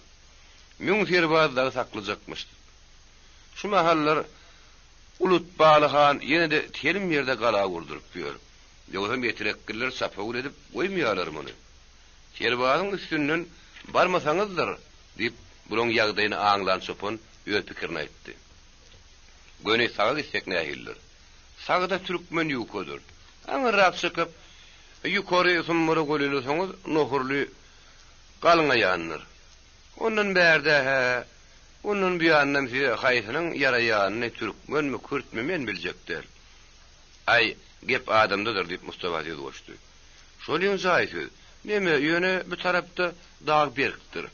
Speaker 1: Müň serbazlar saklajakmyş. Şu mahallar Ulut Balyhan ýene de terim ýerde gala gurduryp ýör. Ýöňem ýetirekler sapawul edip goýmaýarlar muny. Serbazyň üstünden barmasaňyzdyr diýip bulan ýagdaýyny aňlan sopon öz pikirini aýtdy. Göni sağa gitsek nähiller. Sagda türkmen ýukodur. Aňyrak çykyp ýukary sumry golýansaňyz nohurly galyňa ýanlar. Ondan berde onun bir anlam haýsynyň ýaraýanyny türkmen mi kürtmi men biljekdir. Ay gep adamdadyr diýip Mustafa ýetdi. Şolýan zaýsy neme ýöne bu tarapda dağ berkdir.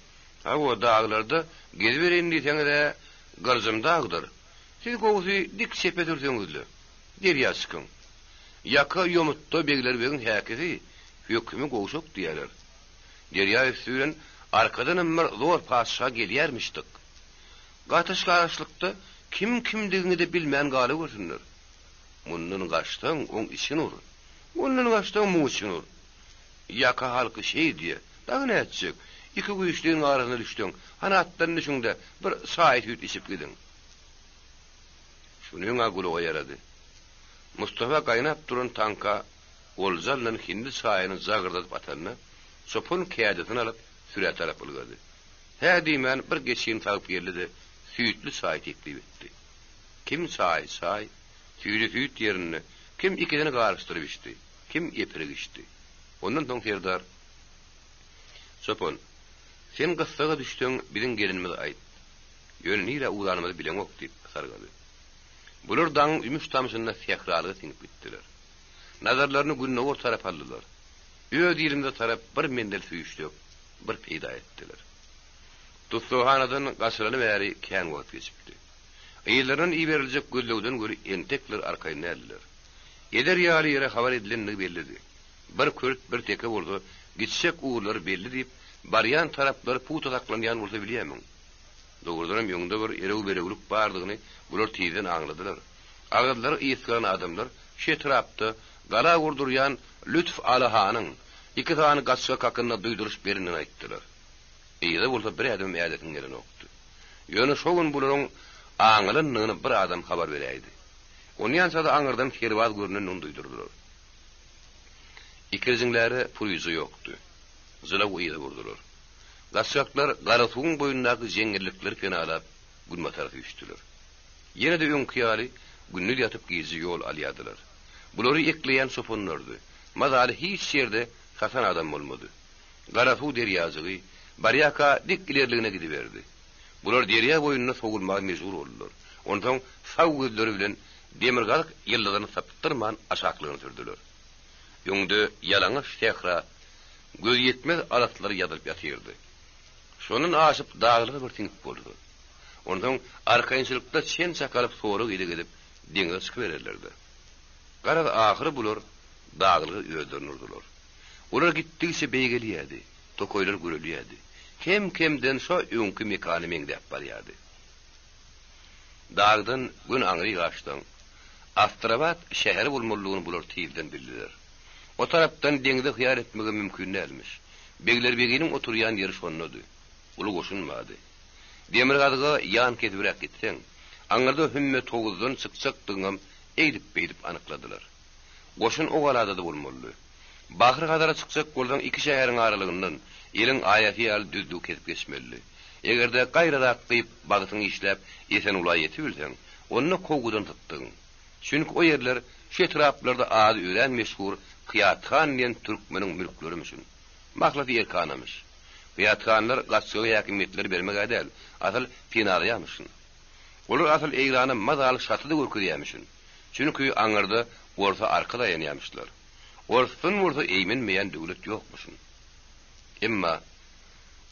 Speaker 1: O dağlarda gezberin diýseňde gyrjym dağdyr. Siz gowsy dik sepet dursaňyzly. Derýa çykyň. Ýaka ýomutda begler begin häkisi hökümi gowşok diýerler. Derýa üstünden Arkadan ömür zor paşa gelýärmişdik. Gatyş garaşlykda kim kimdigini de bilmän galy görünür. Mundan gaçtan oň için olur. Mundan gaçtan mu için olur. Yaka halky şey diye. Dağı ne etjek? İki güýçliň arasyna düşdüň. Hanatdan düşünde bir saýt hüt içip gidin. Şunyň aguly ýarady. Mustafa gaýnap duran tanka Olzallan hindi saýyny zagyrdatyp atanna, sopun kädetin alyp süret tarap ulgady. Hä diýmän bir geçin tagyp geldi, süýtli saý teklip etdi. Kim saý, süýt ýerine kim ikidini garşdyryp içdi, kim epirik içdi. Ondan soň Serdar sopun, sen gyssaga düşdüň, biziň gelinimizi aýt. Ýönüňle ulanmady bilen ok diýip sargady. Bular daň ümüş tamşyna fiýakralygy tiňip gitdiler. Nazarlaryny günne or tarap aldylar. Öz ýerinde tarap bir mendel süýüşdi, bir peýda etdiler. Tustuhanadan gaşyrany bäri kän wagt geçipdi. Eýlerin iýeriljek gözlegden göri entekler arkaýyna eldiler. Eder ýaly ýere habar edilendigi bellidi. Bir kört bir teke boldy, gitsek uğurlar belli diýip, baryan taraplar puta taklanýan bolsa bilýämiň. Dogurdanam ýoňda bir erew-bereglik bardygyny bular tiýden aňladylar. Agdlar ýetgen adamlar şe tarapda gala gurduryan Lütf Alahanyň iki tane gaçsa kakynda duýduryş berinen aýtdylar. Eýde bolsa bir adam ýadetini gelen okdy. Ýöne şo gün bularyň aňlynyny bir adam habar berýärdi. Onu ýansada aňyrdan herbaz görünen onu duýdurdylar. İkirziňleri pul ýüzi ýokdy. Zyla goýda gurdular. Gaçsaklar Garatuň boýundaky jeňillikleri kenalap günma tarapy düşdiler. Ýene de öňkýali günnü ýatyp gizi ýol alýadylar. Bulary ekleýän sopunlardy. Mazaly hiç ýerde satan adam bolmady. Garatu derýazygy Baryaka dik ilerligine gidiberdi. Bular derýa boýunyna sogulmaga mejbur boldular. Ondan sag gözleri bilen demirgalyk ýyllygyny saptyrman aşaklygyny sürdüler. Ýöňde ýalaňyş tehra göz ýetmez alatlary ýadyp ýatyrdy. Şonun aşyp dağlygy bir tiňip boldy. Ondan arkaýynçylykda çen çakalyp soruq ýyly gidip deňe çykyp bererlerdi. Garada ahyry bular dağlygy öýdürnürdiler. Olar gitdigse beýgelýärdi, tokoýlar görülýärdi. Kim-kimden şo öňkü mekany meňdep barýardy. Dağdan gün aňry gaçdan Astrabat şäheri bolmalygyny bular tiýilden bildiler. O tarapdan deňde hyýar etmegi mümkin dälmiş. Begler beginiň oturýan ýeri şondy. Ulu goşunmady. Demirgadyga ýan ketibirek gitseň, aňyrda hümme 9dan çykjak dyňam eýdip beýdip anykladylar. Goşun o galada da bolmaly. Bahry gadara çykjak boldan iki şäheriň aralygyndan ýeriň aýaty ýaly düzdük ketip geçmeli. Egerde gaýrarak gyýyp bagytyny işläp esen ulay ýetip bilseň, onu kogudan tutdyň. Çünki o ýerler şu taraplarda ady ören meşhur Kıyatxan diýen türkmeniň mülkleri üçin. Mahlaty ýerkanamış. Kıyatxanlar gaççyly häkimetleri bermek edel, asal pinarýamyşyn. Olar asal eýrany mazaly şatydy görkezýärmişin. Çünki aňyrda orta arkada ýanýamyşlar. Orsun orta eýmenmeýän döwlet ýokmuşyn. Emma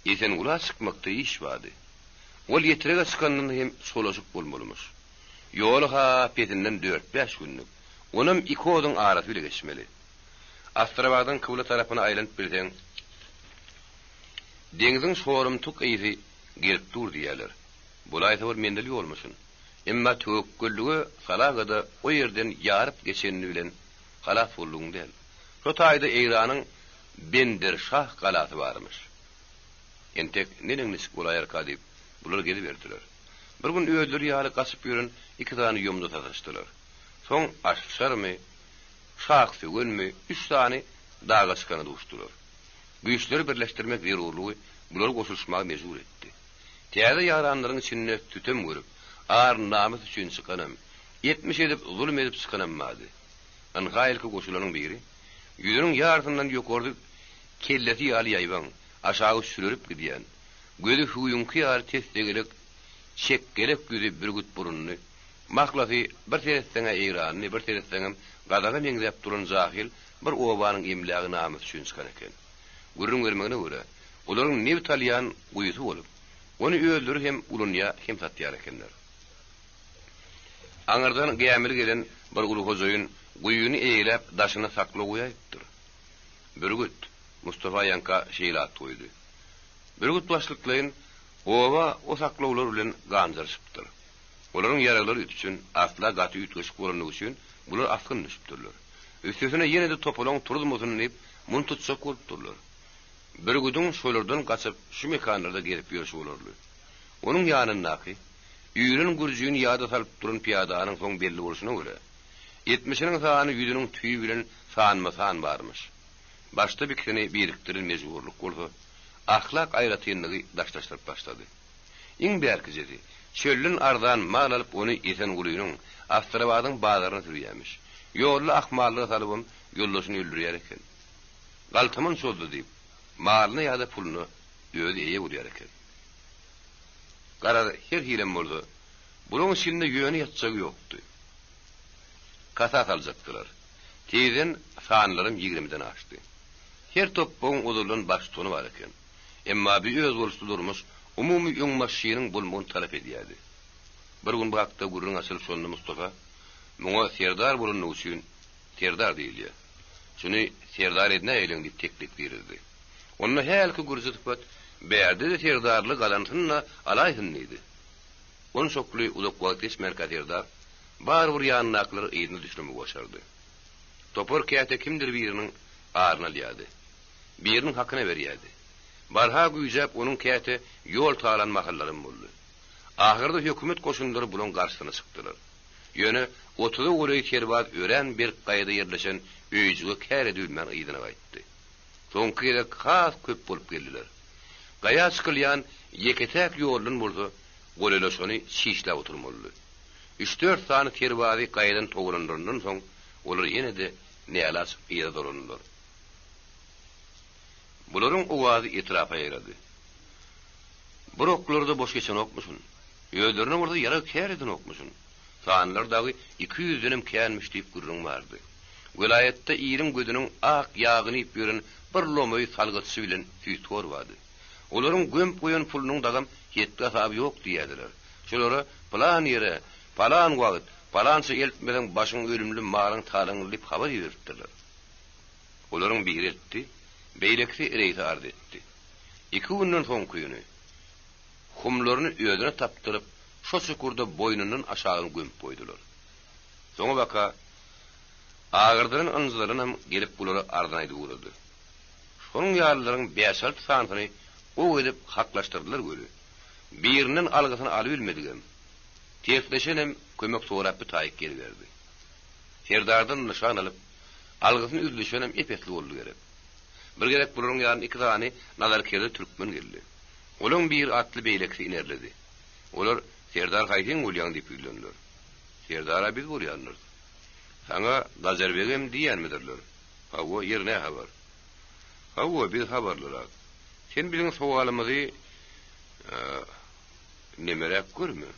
Speaker 1: esen ula çykmakda iş wady. Ol ýetirege çykandan hem solaşyp bolmalymış. Ýol ha petinden 4-5 günlük. Onam iki odyň arasy bile geçmeli. Astrabadan kıwla tarapyna aýlanyp bilseň, deňiziň sorumtuk eýri gelip dur diýerler. Bulaýsa bir mendel ýolmuşyn. Emma töwekküllügi salagada o ýerden ýaryp geçenini bilen galat bolduň del. Şo taýda eýranyň Bender Şah galaty barmyş. Entek neden nisik bolaýar kadyp bular gelip berdiler. Bir gün öýdleri ýaly gaçyp ýören iki tane ýomda tataşdylar. Soň aşşarmy, şahsy gönmi, 3 tane dağa çykany duşdular. Güýçleri birleşdirmek zerurlugy bular goşulmagy mejbur etdi. Täze ýaranlaryň içinde tütem görüp, ar namys üçin çykanam, 70 edip zulm edip çykanamady. Angaýylky goşulanyň biri, ýüzüniň ýartyndan ýokardy kelleti ýaly ýaýban, aşağı sürüp gidýän. Gözü huyunky ýaly tesdegelek, çekgelek gözü bir güt burunny, mahlaty bir teretden eýranyny, bir teretden gadaga meňzep duran jahil bir obanyň emlägi namys üçin çykan eken. Gürrüň bermegine görä, olaryň Nevtalyan guýusy bolup, onu öldürür hem ulunýa hem satýar ekenler. Aňyrdan gämil gelen bir ulu hojaýyn guýuny eýlep daşyna sakly goýaýdyr. Bir güt Mustafa Yanka şeýlat goýdy. Bir gut başlıklaryň owa osaklawlar bilen ganjarşypdyr. Olaryň ýaralary üçin asla gaty ütgeş bolanyny üçin bular afgyn düşüpdirler. Üstesine ýene de topalan turulmasyny nip mun tutsak bolupdyrlar. Bir güdün şolardan gaçyp şu mekanlarda gelip ýörşi bolarlar. Onuň ýanynaky ýüren gürjüni ýada salyp duran piýadanyň soň belli bolşuna görä 70-niň sany ýüzüniň tüýü bilen sanma-san barmyş. Başda bikini biriktirin mejburluk bolsa, ahlak aýratynlygy daşlaşdyryp başlady. Iň bärkijedi, çöllün ardan mal alyp ony eten gulunyň Astrabadyň bazaryna sürýärmiş. Ýolly ahmallygy salyp ýoldaşyny öldürýär eken. Galtymyn şoldy diýip, malyny ýa-da puluny öýde eýe bolýar eken. Garada her hilem boldy. Bunyň içinde ýöne ýatjak ýokdy. Kasa saljakdylar. Teýden sanlarym 20-den aşdy. Her toppoň uzulun baş tonu bar eken. Emma bir öz bolşy durmuş, umumy ýoňmaşynyň bolmagyny talap edýärdi. Bir gün bu hakda gurrun asyl şonda Mustafa, muňa serdar bolanyny üçin serdar diýilýär. Şuny serdar edne eýleň diýip teklip berdi. Onu helki gurjytyp bärde de serdarlyk galantyna alaýhyn idi. Onu şokly uzak wagt geçmerkä serdar bar bir ýanynaklary eýdini düşürmek başardy. Topor käte kimdir biriniň aryna alýady. Biriniň hakyna berýärdi. Barha güýjäp onuň käte ýol taýlanmaklary boldy. Ahyrda hökümet goşunlary bulan garşyna çykdylar. Ýöne 30 goly kerbad ören bir gaýda ýerleşen öýjüge kär edilmän eýdine gaýtdy. Soňky ýere has köp bolup geldiler. Gaýa çykylýan ýeketäk ýolun bolsa, golelaşany şişläp oturmaly. 3-4 sany kerbady gaýdan toguranlaryndan soň olar ýene de nälas ýere dolandylar. Bularyň owazy etrafa ýeradi. Bir oklarda boş geçen okmuşun. Ýöldürüne orada ýara kär eden okmuşun. Sanlardagy 200 dönem känmiş diýip gurrun bardy. Vilayetde irim gödüniň ak ýagyny ip ýören bir lomoy salgatsy bilen tüýtor bardy. Olaryň gömp goýan pulunyň dagam ýetdi asaby ýok diýerler. Şolara plan ýere, plan wagt, plança eltmeden başyň ölümli malyň taýlanlyp habar ýerdirler. Olaryň biri etdi, beýlekli ereýti ardy etdi. 2 günden soňky ýöne humlaryny öýdüne tapdyryp, şo çukurda boýnunyň aşagyny gömüp goýdular. Soňa baka agyrdyryň anjylaryny gelip bulary ardyna uğradı. Şonuň ýarlaryň 5-6 sanyny o edip haklaşdyrdylar göre. Birinin algysyny alyp bilmedigem. Tefleşenem kömek sorap taýyk gelberdi. Serdardan nişan alyp algysyny üzleşenem epetli boldy gerek. Bir gerek bularyň ýaryn 2 tany nazarkerde türkmen geldi. Olaň bir atly beýlekli inerledi. Olar Serdar gaýdyn bolýan diýip ýülendiler. Serdara biz bolýanlar. Saňa Gazarbegem diýenmidirler. Hawa ýerine habar. Hawa bir habarlar. Sen bilen sowalymyzy nemerek görmü?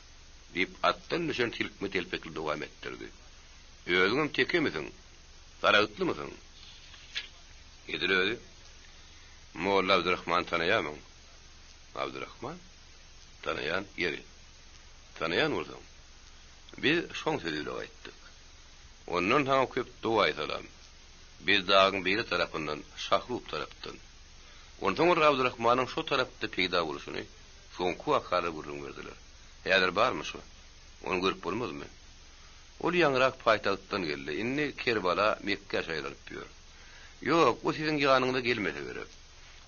Speaker 1: Diýip atdan düşen tilkme telpekli dowam etdirdi. Özüňem tekemisin? Saraýtlymysyň? Edirödi. Molla Abdurrahman tanaýamyň. Abdurrahman tanayan yeri. Tanayan bolsam. Biz şoň söýüle gaýtdyk. Ondan haňa köp dowa aýtalam. Biz dagyn biri tarapyndan, Şahrup tarapdan. Ondan sonra Abdurrahmanyň şu tarapda peýda boluşyny soňky akary gurrun berdiler. Ýa-da barmy şu? Onu görüp bolmazmy? Ol ýaňrak paýtagtdan geldi. Inni Kerbala, Mekke şaýlaryp ýör. Ýok, o siziň ýanyňda gelmese gerek.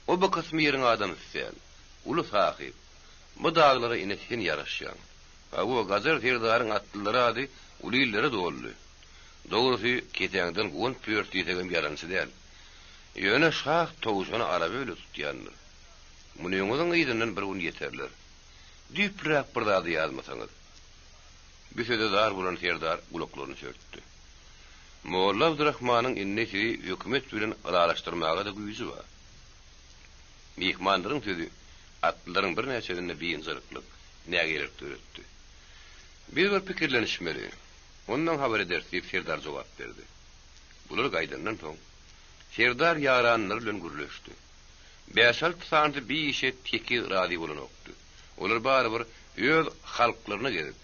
Speaker 1: O bu kysmy ýeriň adamy isleýän. Ulu sahip. Bu dağlara ine sen yaraşýan. Bu Gazar Ferdaryň atlylary ady ulylary doldy. Dogrusy ketäňden gon pört ýetegem ýaransy däl. Ýöne şah towuşany araba öle tutýanlar. Muny ýoňyň ýydynyň bir gün ýeterler. Düprak bir zady ýazmasaňyz. Büsede dar bolan Ferdar gulaklaryny çörtdi. Molla Abdurrahmanyň innesi hökümet bilen araşdyrmaga da güýji bar. Mihmanlaryň sözi atlaryň bir näçelerine beýinziriklik nägerek töretdi. Bir pikirlenişmeli. Ondan habar ederdi diýip Serdar jogap berdi. Bular gaýdandan soň Serdar ýaranlary bilen gürleşdi. 5-6 sany bir işe teki rady bolanokdy. Olar barabir öz halklaryna gelip,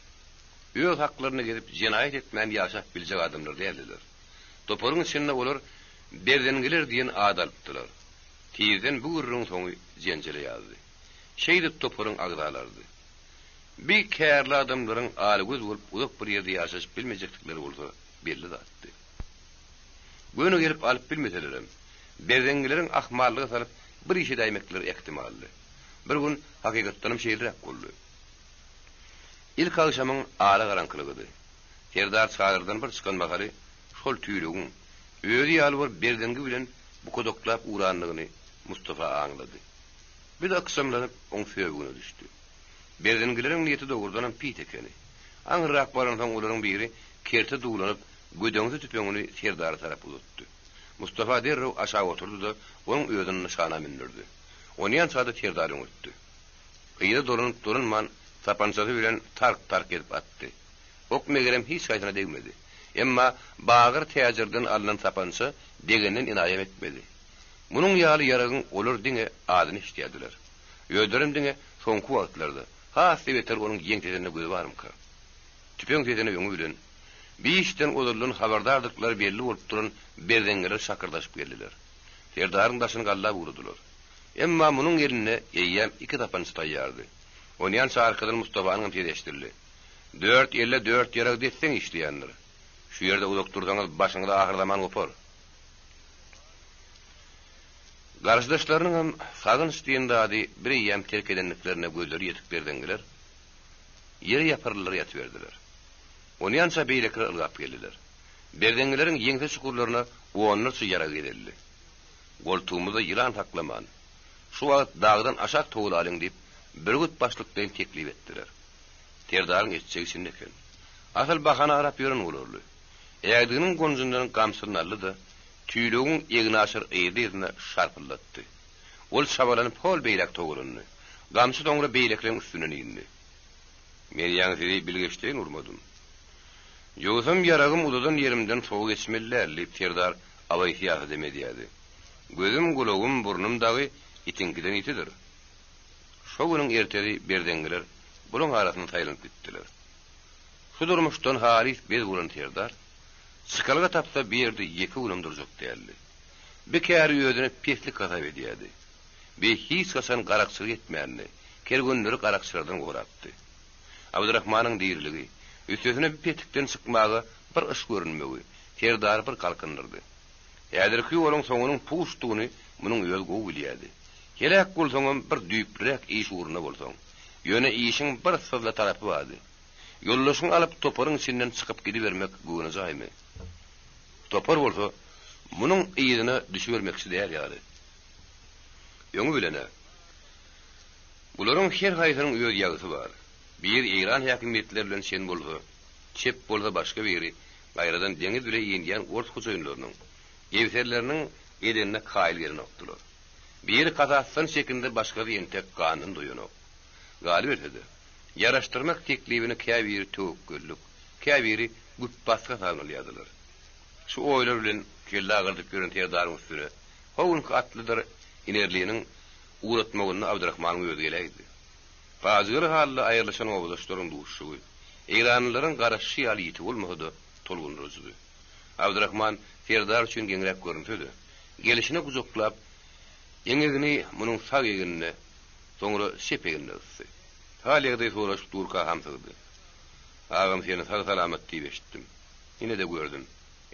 Speaker 1: öz haklaryna gelip jenaýat etmän ýaşap biljek adamlar diýerler. Toporyň içinde olar berdengiler diýen ad alypdylar. Tizden bu gurrun soňy jenjele ýazdy. şeydi toporun agdalardı. Bir kärli adamların alıgöz bolup uzak bir ýerde ýaşaşyp bilmejeklikleri bolsa belli zatdy. Göni gelip alyp bilmeselerem, berdengilerin ahmallygy salyp bir işe daýmekleri ehtimally. Bir gün hakykatdanam şeýlirek boldy. İlk akşamyň ala garanklygydy. Serdar çadyrdan bir çykan bakary şol tüýlügiň öýdi ýaly berdengi bilen bu kodoklap uranlygyny Mustafa aňlady. Bir de akşamlanyp oň söýgüne düşdi. Berdengilerin niýeti dogurdanam pit ekeni. Aňyrak barandan olaryň biri kerte duglanyp gödöňde tüpeňini Serdar tarap uzatdy. Mustafa derrew aşağı oturdu da onuň öýünden nişana mindirdi. Ony ýançada Serdaryň ötdi. Ýyly durunman tapançasy bilen tark edip atdy. Ok megerem hiç gaýdyna degmedi. Emma bagyr täjirden alynan tapança degenden inayem etmedi. Munyň ýaly ýaragyň olur diňe adyny işleýärdiler. Ýödürüm diňe soňky wagtlarda has beter onuň ýeňtedine gözi barmyka. Tüpeň tedene öňü bilen biýişden odurlyň habardardyklar belli bolup duran berdengiler şakyrdaşyp geldiler. Serdaryň başyny gallap urdular. Emma munyň ýerine ýeýýäm iki tapança taýýardy. Onyan sarkydan Mustafa'nın tedeşdirli. 4 ýarag detseň işleýänler. Şu ýerde uzak dursaňyz başyňyza ahyrdaman gopar. Garşdaşlarynyň hem sagyn işleýände ady bir ýem terk edenliklerine gözleri ýetip berdengiler. Ýere ýapyrlylar ýatyberdiler. Onyança beýlekler ylgap geldiler. Berdengilerin ýeňse çukurlaryna onlarça ýarag edildi. Goltuğumuzda yılan haklaman. Şu wagt dağdan aşak toğul alyň diýip bir gut başlykdan teklip etdiler. Serdaryň etjegi eken. Asal bahana arap ýören bolarly. Eýdiginiň gonjundan gamsyny aldy da tüýlügiň ýegini aşyr eýdine şarpylatdy. Ol şabalanyp hol beýlek toğulunny. Gamsy doňra beýleklerin üstüne indi. Men ýaňsy bilgeçden urmadym. Ýogusam ýaragym udadan ýerimden soğuk geçmeller diýip Serdar awaýsy demediýärdi. Gözüm gulagym burnum dagy itinkiden itidir. Şo günüň erteri berdengiler bunyň arasyny taýlanyp gitdiler. Şu durmuşdan haris bez bolan Serdar çykalga tapsa bir ýerde ýeki ulum durjak diýerdi. Bir käri ýödüne peslik gasap edýärdi. Bir hiç gasan garakçylyk etmärni, kergünleri garakçylardan gorapdy. Abdurrahmanyň diýerligi, üstüne bir petikden çykmagy, bir iş görünmegi, Serdar bir kalkındyrdy. Ýa-da olaň soňunyň puştugyny munyň öýel gowy bilýärdi. Kelek bolsaň bir düýprek iş uruna bolsaň, ýöne işiň bir sözle tarapy bardy. Ýollaşyň alyp toparyň içinden çykyp gidibermek güwünjaymy? Topar bolsa, munyň ýerine düşürmekçi däl ýaly. Ýöňü bilene. Bularyň her haýsynyň öýe ýagysy bar. Bir İran häkimetleri bilen şen bolsa, çep bolsa başga biri, gaýradan deňiz bile ýenýän ort hojaýynlarynyň evserlerinin edenine kail yerin oktular. Bir kazasın şeklinde başka bir yentek kanun duyunuk. Galip etedi. Yaraştırmak teklifini kâbiri tövükküllük, kâbiri güppaska tanrılyadılar. Şu oylar bilen kelle ağırdık görün Serdaryň üstüne. Hoğunki atlıdır inerliğinin uğratmağını Abdurrahman'ın ödügeleydi. Fazır halde ayırlaşan oğuzlaşların duşuğu. İranlıların garaşı yali yiti olmadı tolgun rozulu. Abdurrahman Serdar üçin geňrek görünsedi. Gelişine guzoklap, ýeňegini munyň sag ýeginine, soňra şepegine ysy. Halygdy soraşyp durka hamsydy. Agam seni sag salamat diýip eşitdim. Ine de gördüm.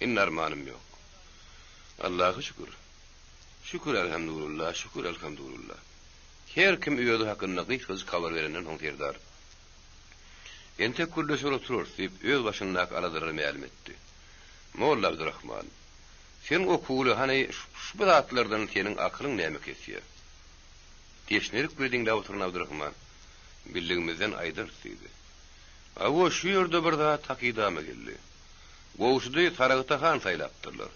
Speaker 1: Inne armanym ýok. Allaha şükür. Şükür elhamdülillah, şükür elhamdülillah. Her kim öýüdi hakyna gysgazy kabar berenden hoň Serdar. Ente kurdaşyr oturur diýip öz başyndaky aladyrmy ma'lum etdi. Molla Abdurrahman, sen okulu hani şu bidatlardan senin akılın näme kesýär? Teşnerik bildiňde oturan Abdurrahman, bildigimizden aýdyr diýdi. Awo şu ýerde bir daha takidama geldi. Gowşudy Saragta han saýlapdyrlar.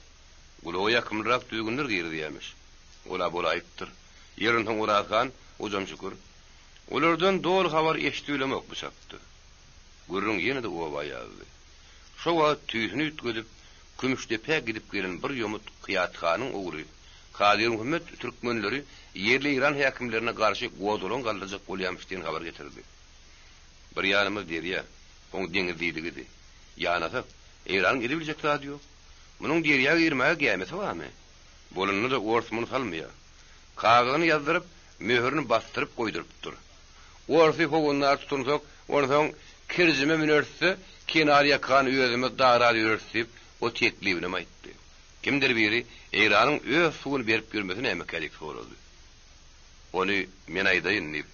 Speaker 1: Gulaw ýakymrak düýgünler girdiýämiş. Ola bolaýypdyr. Ýerinden Urazgan, hojam şükür. Olardan dol habar eşdiýlemek buşapdy. Gürrüň ýene-de owa ýazdy. Şo wagt tüýsüni ütgedip Kümüşdepe gidip gelen bir yomut Kıyatxanyň ogly, Kadir Muhammed Türkmenleri yerli İran häkimlerine garşy godolan galdyrjak bolýarmyş diýen habar getirdi. Bir ýanymyz derýär, oň deňiz diýdi. Ýanata, İran gidibiljek radio. Munyň derýä girmäge gämesi barmy? Bolunny da ortmany salmaya. Kagyny ýazdyryp, möhürünü bastırıp koydurupdur. Orfi hogunlar tutunsak, ondan kirzime münörtse, kenar yakan özüme dağrar yürürsüp, o teklibini aytdı. Kimdir biri, Eyran'ın öz suunu berip görmesine emekelik soruldu. Onu men aydayın deyip,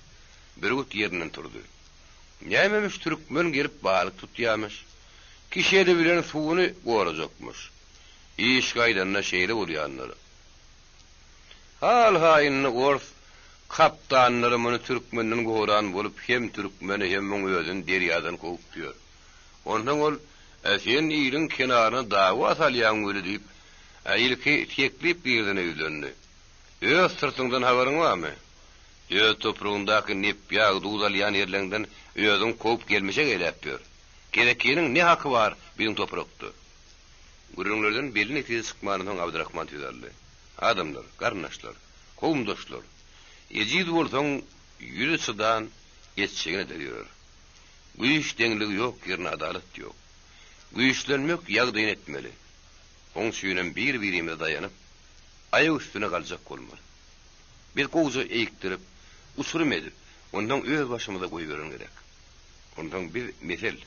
Speaker 1: bir gut yerinden turdu. Nämemiş türkmen gelip balık tutyamış. Kişiye bilen suunu goracakmış. İş gaydanına şeyle bolýanlar. Hal haýyny gors kaptanlary muny türkmenden goran bolup hem türkmeni hem muň özüni derýadan kowyp diýer. Ondan ol sen ýylyň kenaryna dawa salýan göli diýip ilki teklip birden öýlendi. Öz sırtyndan habaryň barmy? Öz toprağındaky nep ýag duzalýan ýerlerinden özüň kowyp gelmişe gelip ber. Gerekýäniň ne haky bar bizim toprakda? Gurunlardan belini etiği sıkmanın Abdurrahman tüyderli. Adamlar, karnaşlar, kovumdaşlar. Ecid bolsaň ýüri sıdan geççegine ediyor. Bu iş dengligi yok, yerine adalet yok. Bu işlenmek ýagdaýyn etmeli. Oň süýünen bir-birime dayanıp, aýak üstüne galjak bolmaly. Bir gowy eýikdirip, usurum edip, ondan öz başymyza goýberem gerek. Ondan bir mesel,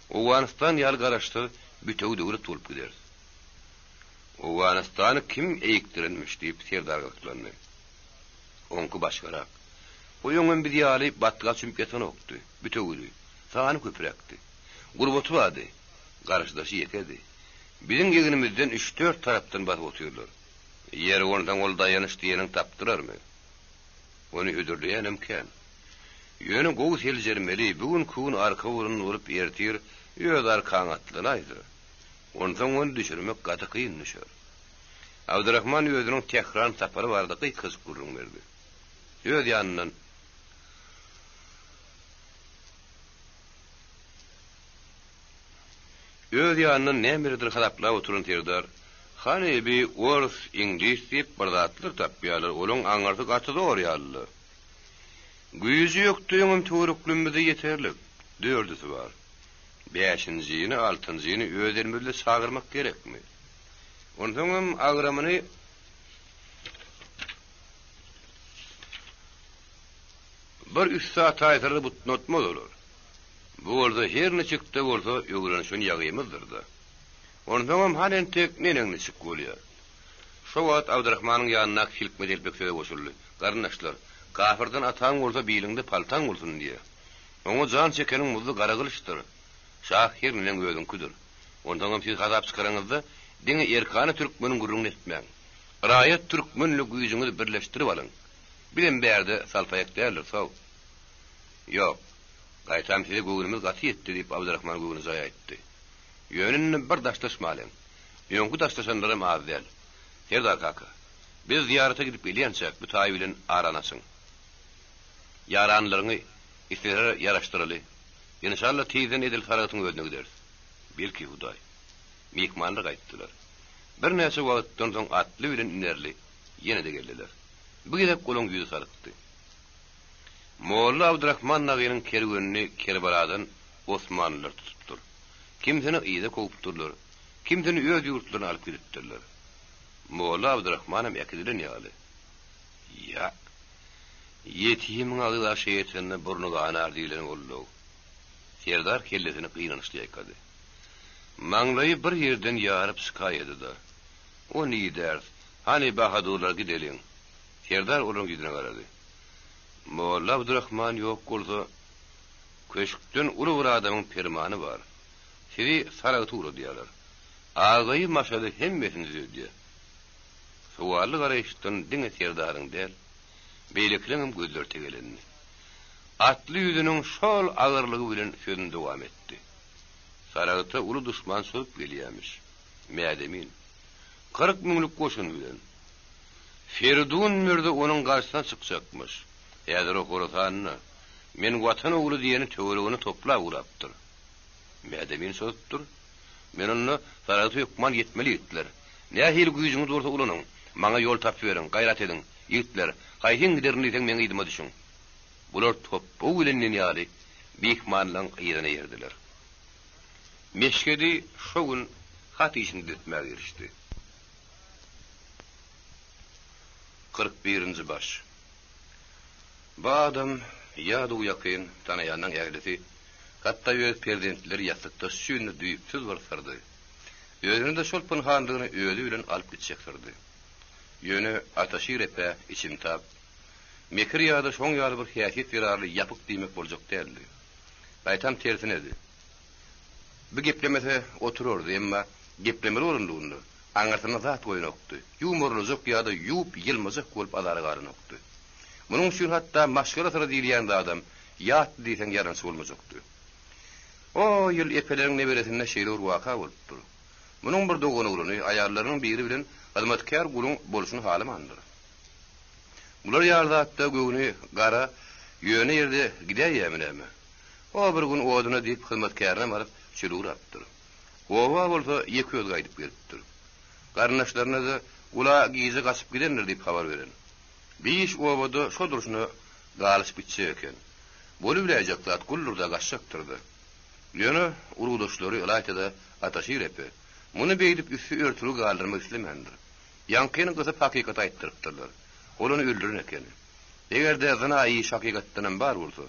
Speaker 1: Owganistan ýaly garaşdy bütöw döwlet bolup gider. Owganistany kim eýikdirenmiş diýip serdargyklandy. Onku başgarak. Bu ýöňün bir ýaly batga çümp ýatan okdy, bütewdi. Sany köpürekdi. Gurbaty bady, garaşdaşy ýekedi. Bizim geginimizden 3-4 tarapdan batyp otyrlar. Ýer ondan ol daýanyş diýeniň tapdyrarmy? Onu ödürleyen imkan. Yönü gowy seljermeli, bugün kuğun arka urun olup ertir, öz arkan atlanaydı. Ondan onu düşürmek gata kıyın düşür. Abdurrahman özünün tekran taparı vardı, kız kurun verdi. Öz yanından nemirdir hadapla oturun terdar. Hani bir Ors İngiliz deyip bardatlar tapyalar, olun aňarty gatyda orýarly. Güýüji ýokduýum töwrüklümde ýeterli. Dördüsi var. 5-nji, 6-njy öz elmizle sagyrmak gerekmi? Ondan agramyny bir 3 saat aýtyrdy butnotma bolar. Bu orada her ne çykdy bolsa ýögürenşin ýagymyzdyr da. Ondan halen tek neneňni çyk bolýar. Şo wagt Abdurrahmanyň ýanyna kilip medelbek söýe boşuldy. Garnaşlar, gafirden ataň bolsa biýliginde paltaň bolsun diýe. Oňa jan çekeniň muzly gara gylışdyr. Şahir bilen özüňküdür. Ondan siz hadap çykaraňyzda diňe erkany türkmeniň gurrun etmäň. Raýat türkmenlik güýjüňizi birleşdirip alyň. Bilen bärde salpaýak därler, saw. Ýok. Gaýtam size göwünimiz gaty etdi diýip Abdurrahman göwüni zaýa etdi. Yönünü bir daştaşmalıyım. Yönkü daştaşanlarım avvel. Serdar kaka, biz ziyarete gidip gelýänçek bu taý bilen aranasın. Yaranlaryny istere yaraşdyraly. İnşallah teyzen edil faratyň özüne gideriz. Belki Hudaý. Mehmanlar gaýtdylar. Bir näçe wagtdan soň atly bilen inerli ýene de geldiler. Bu gidip goluň ýüzü sarykdy. Molla Abdurrahman nagynyň kerwenini Kerbaladan Osmanlılar tutupdyr. Kimsini ýyda kopupdurlar, kimsini öz ýurtlaryna alyp gidipdirler. Molla Abdurrahmanym ekdilen ýaly. Ya, ýetimiň agyda şeýetini burnuga anar diýilen boldy. Serdar kellesini gynanyşly ýakady. Maňlaýy bir ýerden ýaryp şykaýedy da. O niýder, hani bahadurlar gideliň. Serdar olaň ýüzüne garady. Molla Abdurrahman ýok bolsa, köşkden uly bir adamyň permany bar. Sizi saragy tuğra diýerler. Ağaýy maşady hemmesini diýer. Suwaly garaýşdan diňe serdaryň del, beýlekleriň gözler tegelenni. Atly ýüzüniň şol agyrlygy bilen sözüni dowam etdi. Saragyta uly duşman söp gelýärmiş. Mädemin 40 miňlik goşun bilen. Feridun mürde onuň garşyna çykjakmyş. Ýa-da Horasanyna men watan ogly diýeni töweregini toplap urapdyr. Mädemin sözdür. Men onu saragyta ýokman ýetmeli ýetdiler. Nähil güýjüňiz bolsa ulanyň, maňa ýol tapyp beriň, gaýrat ediň, ýetdiler. Gaýhyň giderini diýsen men ýydyma düşüň. Bular topu bilen ýaly mehmanlaryň ýerine ýerdiler. Meşkedi şo gün hat işini etmäge girişdi. 41-nji baş. Badam ya da uyakyn tanayandan ägleti hatta öz prezidentleri ýatykda süýünü düýüpsiz barsardy. Özüni de şol pynhanlygyny özü bilen alyp gitjekdirdi. Ýöne ataşyr epe içimtap mekir ýa-da şoň ýaly bir häsiýet berarly ýapyk diýmek boljak däldi. Baýtam tersine edi. Bu geplemese otururdy, emma geplemeli orunlugyny aňartyna zat goýnokdy. Ýumorlujak ýa-da ýup ýylmazak bolup adary garynokdy. Munuň üçin hatda maşgala sıra diýilýän adam ýat diýsen ýarans bolmajakdy. O ýyl epeleriň neberesinde şeýle waka bolupdy. Munuň bir dogany uruny aýarlarynyň biri bilen hyzmatkar gulun boluşyny halamandyr. Bular ýardatda göwüni gara ýöne ýerde gidäýärmi? O bir gün oduny diýip hyzmatkaryna baryp çylgyr atdyr. Owa bolsa ýeki öz gaýdyp gelipdir. Garnaşlaryna da ula gizi gaçyp gidenler diýip habar beren. Beş owada şo duruşyny galyp bitjek eken. Bolu bilejaklar gullurda gaçaktyrdy. Ýöne urugdaşlary ýaýtada ataşyr epe. Muny beýdip üstü örtülü galdyrmak islemendir. Ýankyny gyzyp hakykat aýtdyrypdylar. Olany öldürün eken. Egerde zina iyi hakykatynyň bar bolsa,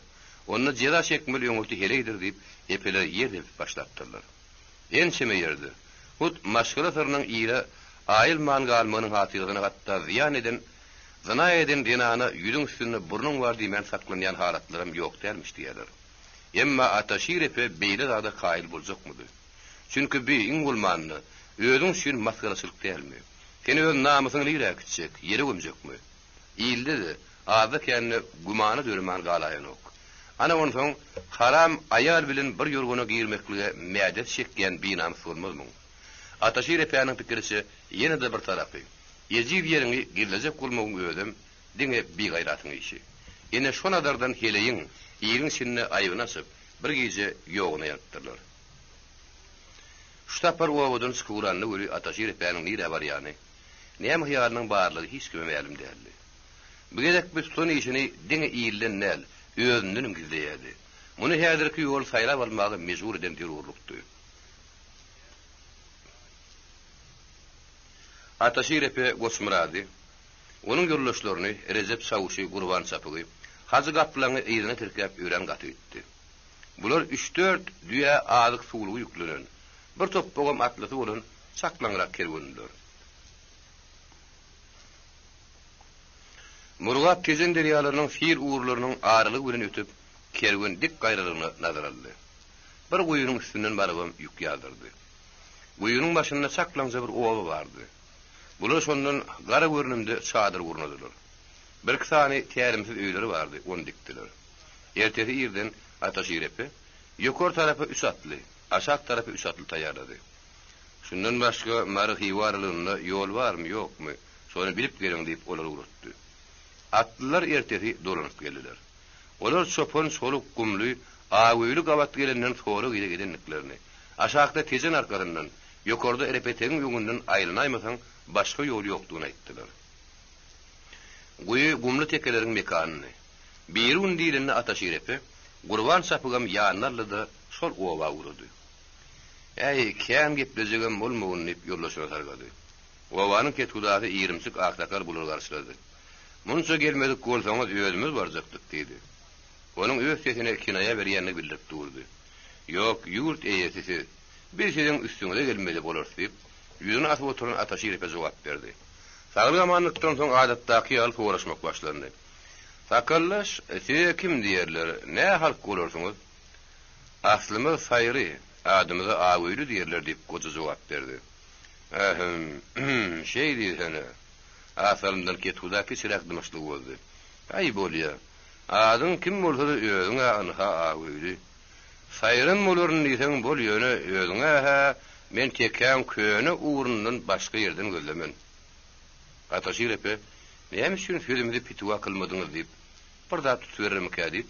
Speaker 1: onu jeda çekmeli ýöňülti hereýdir diýip epeler ýerde başlapdylar. Ençeme ýerde hut maşgalatynyň ýyla aýyl mangalmanyň hatyryny hatda ziýan eden zina eden dinany ýüzüň üstünde burnuň bar diýmen saklanýan halatlarym ýok dermiş diýerler. Emma ataşyr epe beýle zada kaýyl boljakmydy? Çünki bir ingulmanny özüň üçin masgaraçylyk dälmi? Seni öz namysyny ýerek çek, ýere gömjekmi? İlde de aza kendine gumana dörman galayan ok. Ana onsoň haram ayal bilen bir ýurguny giýirmeklige mädet çekýän binam sormazmyň. Ataşyr epeňiň pikirçe ýene de bir tarapy. Ýezir ýerini giрлежек bolmagyň özüm diňe bi gaýratyň işi. Ene şonadardan heleýin ýerin sinne aýbynasyp bir gece ýogyna ýatdylar. Ştapar owudun skuranly göri ataşyr epeňiň nire barýany. Näme hyýalynyň barlygy hiç kime ma'lum däldi. Bu gedek bir son işini diňe iýilden näl özünden gizleýärdi. Muny häzirki ýol saýlap almagy mejbur eden terörlükdi. Ataşyr epe Gosmurady, onuň ýoldaşlaryny Rezep Sawuşy Gurban Çapygy, Hacı gaplarını eýrine tirkep öýren gaty etdi. Bular 3-4 düýä azyk suwlugy ýüklenen bir topbogam atlasy bolan çaklanrak kerwenler. Murgat tezen derýalarynyň fir uğurlarynyň arylygy bilen ötüp kerwen dik gaýralygyna nazar aldy. Bir goýunyň üstünden barabam ýük ýaldyrdy. Goýunyň başynda çaklanjy bir owa bardy. Bular şondan gara görnümde çadyr gurnadylar. Bir kisany tärimsiz öýleri bardy, onu dikdiler. Ertesi ýerden ataşyr epe ýokor tarapy 3 atly, aşak tarapy 3 atly taýýarlady. Şundan başga marhy warlygynda ýol barmy ýokmy? Şonu bilip geliň diýip olar ugrutdy. Atlılar ertesi dolanyp geldiler. Olar çopon soluk gumly, aýwyly gabat gelenden sonra gide gidenliklerini. Aşakda tezen arkarından, ýokorda erepeteň ýöňünden aýrynaýmasaň başga ýol ýokdugyny aýtdylar. Goýy gumly tekeleriň mekanyny, bir undylini ataşyr epe, Gurban Çapygam ýanlarlyda şol owa urdy. Ey, kän gepleşigem bolmagyny diýip ýollaşyna targady. Owanyň ketgudady 20 aktakar bular garşylady. Munça gelmedik bolsaňyz özümiz barjakdyk diýdi. Onuň öz sesine kinaýa berýänini bildirip durdy. Ýok, ýurt eýesisi bir şeyden üstüne gelmeli bolar diýip, ýüzüne asyp oturan ataşyr epe jogap berdi. Sagly zamanlykdan soň adatdaky ýaly soraşmak başlandy. Sakallaş, size kim diýerler? Ne halk bolarsyňyz? Aslymyz saýry, adymyza aýwyly diýerler diýip goja jogap berdi. Şey diýsene. Asalımdan ketgudaki çirakdymaşlyk boldy. Aý bolýar. Adyň kim bolsa-da özüňe anha aýwyly. Saýryn bolaryn diýseň bol ýöne özüňe ha, men tekän köne uğrundan başga ýerden gözlemen. Ataşyr epe, näme üçin sözümdi pitwa kılmadyňyz diýip, bir zat tutberem kädip,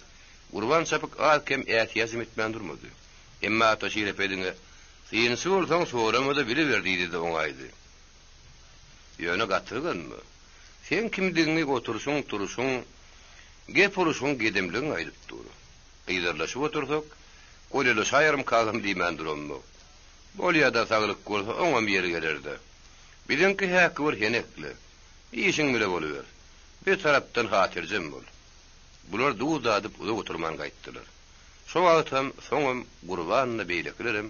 Speaker 1: Gurban Çapyk alkem ätýazym etmän durmady. Emma ataşyr epe diňe, "Sen sorsaň soramada bileber" diýdi de oňaýdy. Ýöne gatyrgynmy? Sen kimdigini oturuşuň, turuşuň, gep uruşuň gedemliň aýdyp dur. Ýerleşip otursak, golele şaýarym kazym diýmän durmmy? Bolýa-da saglyk bolsa oňa bir ýere gelerde. Bilenki häkki bir henekli. İşiň bile boluver. Bir tarapdan hatirjim bol. Bular duýuz adyp uza oturman gaýtdylar. Şo wagtam soňam gurbanyny beýleklerim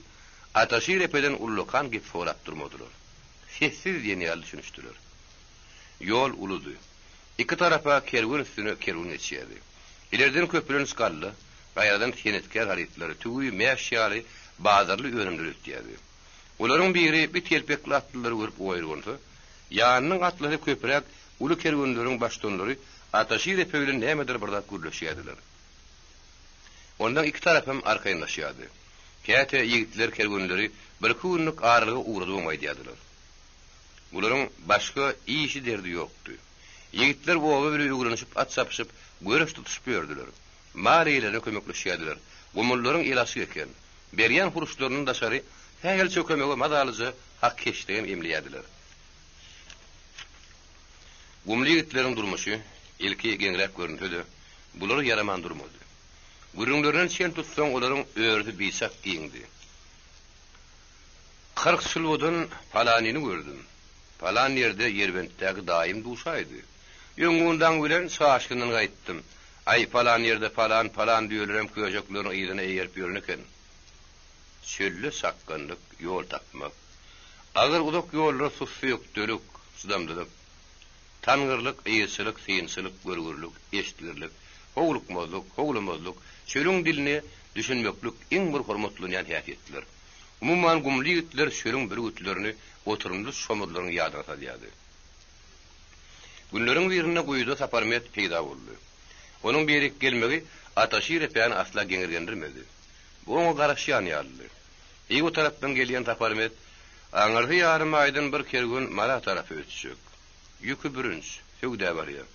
Speaker 1: ataşy repeden ullukan gip sorap durmadylar. Sessiz ýene düşünüşdiler. Yol uludy. İki tarafa kerwin üstüne kerwin geçýärdi. İlerden köprüň skally, gaýradan tenetkär harytlary, tügüý mäşýaly, bazarly önümleri ötýärdi. Olaryň biri bir telpekli atlary görüp oýrganda, ýanynyň atlary köprek uly kerwinleriň başdanlary ataşy repeden nämedir birden gürleşýärdiler. Ondan iki tarafam arkaýynlaşýardy. Käte ýigitler kerwinleri bir kunluk aralyga uğrady bolmaýdylar. Bularyň başga işi derdi ýokdy. Ýigitler boga bir ýuguranyşyp at sapyşyp görüş tutuşup ýördiler. Maryýlere kömekleşýärdiler. Gumullaryň ýelasy eken. Berýän huruşlarynyň daşary häýel çökemege madalyjy hak keşdigen emliýärdiler. Gumly ýigitleriň durmuşy ilki geňrek görünýärdi. Bular yaraman durmady. Gürüňlerinden şen tutsaň olaryň öýrdi bisak giňdi. 40 ýyldan palanyny gördüm. Palan ýerde ýerbentdäki daim duşaýdy. Ýöňünden bilen şaşkyndan gaýtdym. Ay palan ýerde palan diýerlerem köjeklerini ýygyna eýerip ýörün eken. Çölle sakkanlyk ýol tapmak. Agyr udak ýollar susýyk, dölük, sudamdyk. Tangyrlyk, eýesilik, synçylyk, görgürlük, eşitgirlik, howlukmazlyk, çölüň dilini düşünmeklik iň bir hormatlanyň häsiýetler. Umumyň gumly ýigitler çölüň bir gütlerini oturumly şomurlaryň ýadyna salýardy. Günleriň birine goýda Saparmet peýda boldy. Onuň berik gelmegi ataşy repän asla geňirgendirmedi. Bu oňa garaşýan ýaly. Ýa-da tarapdan gelýän Saparmet aňyrdy ýarym aýdyn bir kergün Mara tarapy ötüşek. Ýükü bürünç, söwda barýar.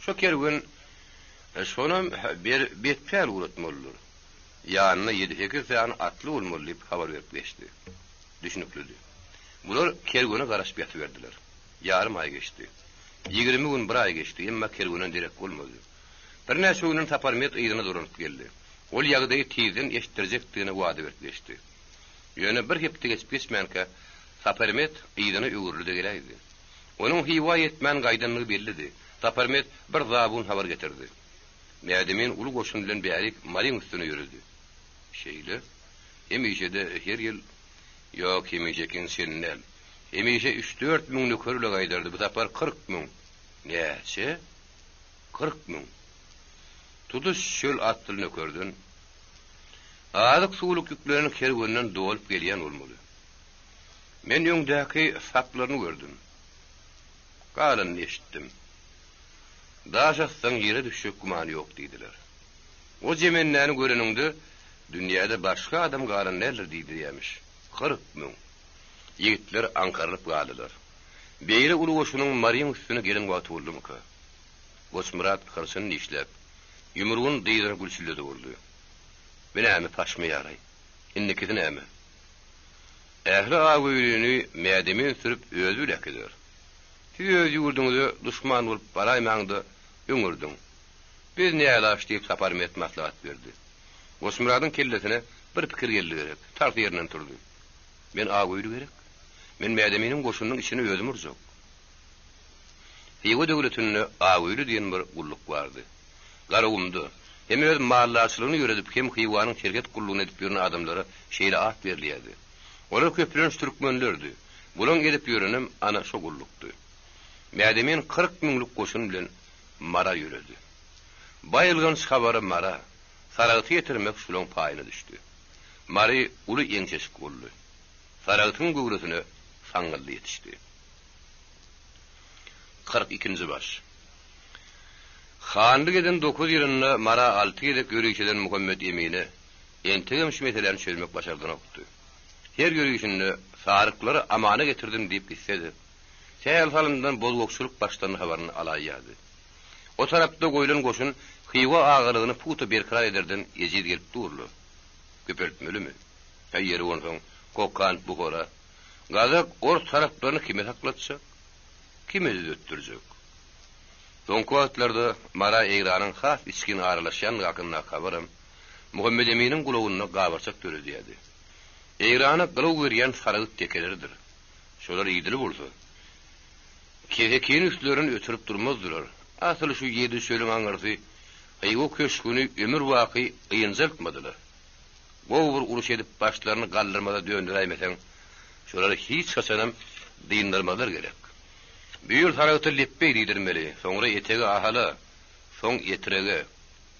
Speaker 1: Şo kergün şonam bir betpäl uratmalydyr. Ýanyna 7-8 tane atly bolmaly diýip habar berip geçdi. Düşünüklüdi. Bular kergüne garaşyp ýatyberdiler. Ýarym ay geçdi. 20 gün bir ay geçdi, emma kergünen derek bolmady. Bir näçe günden Saparmet ýygyna duranyp geldi. Ol ýagdaýy tiýden eşitdirjekdigine wada berip geçdi. Ýöne bir hepde geçip geçmänkä Saparmet ýygyna öwürlüde gelýärdi. Onuň hiwa etmän gaýdanlygy bellidi. Saparmet bir zabun habar getirdi. Mädemin uly goşun bilen bärik Maryň üstüne ýürüdi. Şeýle, emişede her ýyl ýok emişekin sennel. Emişe 3-4 müň nökerle gaýdardy. Bu tapar 40 müň. Näçe? 40 müň. Tuduş şöl atlyny nökerdin. Azyk suwluk ýüklerini kerwenden dolup gelýän bolmaly. Men ýöňdäki saplaryny gördüm. Galan eşitdim. Daşastan ýere düşük gumany ýok diýdiler. O jemenläni göreninde dünýäde başga adam galan näler diýdirýärmiş. 40 müň. Ýigitler ankaryp galylar. Beýle uly goşunyň Maryň üstüne gelen wagty boldymy-ka? Goçmurat kırsyny işläp, ýumrugyny diýdire gülçildi boldy. Benämi paşmy ýaray. Indiki näme? Ähli aýgyny mädemin sürüp özü lekeder. Siz öz ýurduňyzda duşman bolup baraýmaňdy, öňürdüň. Biz nälaş diýip Saparmet maslahat berdi. Goçmuradyň kellesine bir pikir geldi gerek. Tarty ýerinden turdy. Men aýgyly gerek. Men mädeminiň goşunyň içine özüm urjak. Ýa-da döwletinde aýgyly diýen bir gulluk bardy. Garagumdy. Hem öz mallaçylygyny ýöredip hem hyýwanyň şerket gullugyny edip ýören adamlara şeýle at berilýärdi. Olar köpülen türkmenlerdi. Bulan gelip ýörenem ana şo gullukdy. Mädemin 40 müňlük goşun bilen Mara ýöredi. Baýylgan şabary Mara saragy ýetirmek şulaň paýyna düşdi. Mary uly ýeňçeşik boldy. Saragyň göwresine saňgyldy ýetişdi. 42-nji baş. Hanlyk eden 9 ýylyna Mara 6 ýyllyk ýörüýçeden Muhammed Emine entegem şümetelerini çözmek başardyna okdy. Her ýörüýüşinde saryklary amana getirdim diýip gitsedi. Şäher salyndan bozgokçuluk başlanyny habaryny alaýardy. O tarapda goýulan goşun hyýwa agyrygyny puta berkrar ederden ejid gelip durly. Köpertmelimi? Haýýer onsoň Kokan Buhara. Gazak or taraplaryny kime saklatjak? Kime ötdirjek? Soňky wagtlarda Mara Eýranyň has içkin aralaşan hakyna habarym Muhammed Eminiň gulagyna gabarçak töredýärdi. Eýrany gylaw berýän saragyt tekelerdir. Şolar ýydyly bolsa, kezekin üstlerini ötürüp durmazdylar. Asyl şu 7 söýlen aňarsy Aygo köşkünü ömür vaki ıyınzaltmadılar. Gowur uruş edip başlarını kaldırmada döndüremesen, şoları hiç kaçanam dıyındırmalar gerek. Büyür tarafı leppe lidirmeli, sonra etege ahala, son yetirege.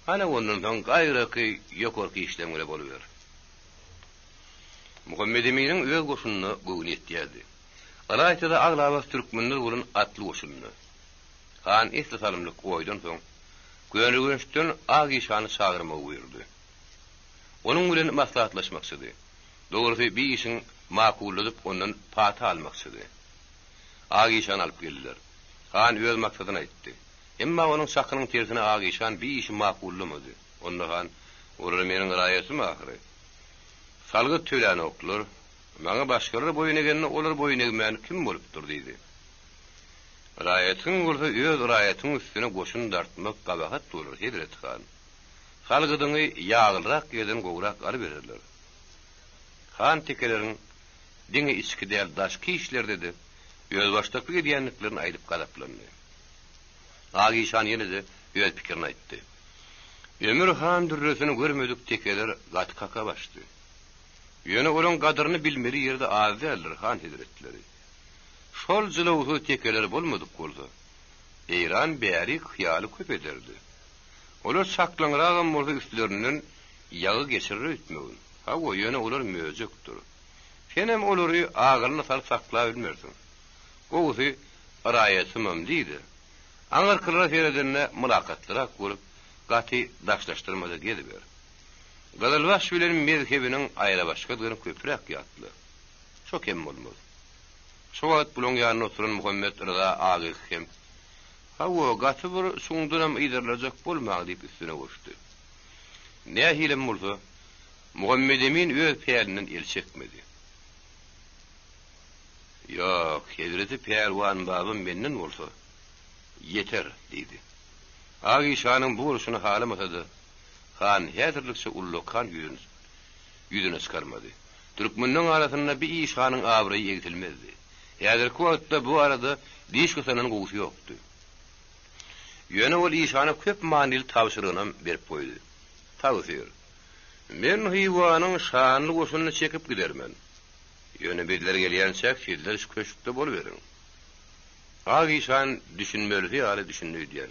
Speaker 1: Ana onun son gayrı yok orki işlemleri boluyor. Muhammed Emin'in öz koşununu göğün ettiğiydi. Alaytada ağlavaz Türkmenler olun atlı koşununu. Han istisalımlık oydun son, Gönrügünçtün ağ işanı çağırma buyurdu. Onun bilen maslahatlaşmaksıdı. Doğrusu bir işin makulladıp ondan pata almaksıdı. Ağ işan alıp geldiler. Han öz maksadına etti. Emma onun sakının tersine ağ işan bir işin makullamadı. Onda han, orada menin rayesi mi ahire? Salgıt tülani okulur. Bana başkaları boyun egenine olur boyun egmeyen kim bolupdur deydi. Rayetin olsa öz rayetin üstüne koşun dartmak kabahat olur Hedret Han. Salgıdını yağılrak yerden goğurak arı verirler. Han tekelerin dini içkidel daşki işler dedi. Öz baştaklı ediyenliklerin ayılıp kadaplandı. Agi şan yine de öz pikirini ayıttı. Ömür Han dürresini görmedik tekeler gat kaka baştı. Yöne olan kadırını bilmeli yerde ağzı alır Han Hedretleri. Şol zılavuzu tekeler bolmadık oldu. Eyran bäri hıyalı köp ederdi. Olar saklanrağın orada üstlerinin yağı geçirir ütmögün. Ha o yöne olar möjükdür. Senem olary ağırını sal sakla bilmersin. Goğusu arayetimim deydi. Anarkılara seyredinne mülakatlara kurup gati daşlaştırmada gediber. Gadalbaş bilen mezhebinin ayra başkadığını köpürek yatlı. Çok emin olmaz. Şoğat bulun yanına oturan Muhammed Rıza Ağız hem hawa gaty bir suňdunam iýdirlejek bolmagy diýip üstüne goşdy. Nähilem bolsa Muhammed Emin öz peýerinden el çekmedi. Ýok, Hedreti peýerwan babam menden bolsa yeter diýdi. Agi şanyň bu bolşuny halamasa-da Han häzirlikçe ullukan ýüzüne çykarmady. Türkmeniň arasynda bir işanyň abrayy egitilmezdi. Häzirki wagtda bu arada diş kösenen gowy ýokdy. Yöne ol işany köp manil tawşyrygyny berip goýdy. Tawşyr. Men hywanyň şanly goşunyny çekip gidermen. Yöne bedler gelýän çek şeýler köşükde boluverin. Agi işan düşünmeli ýaly düşünýär.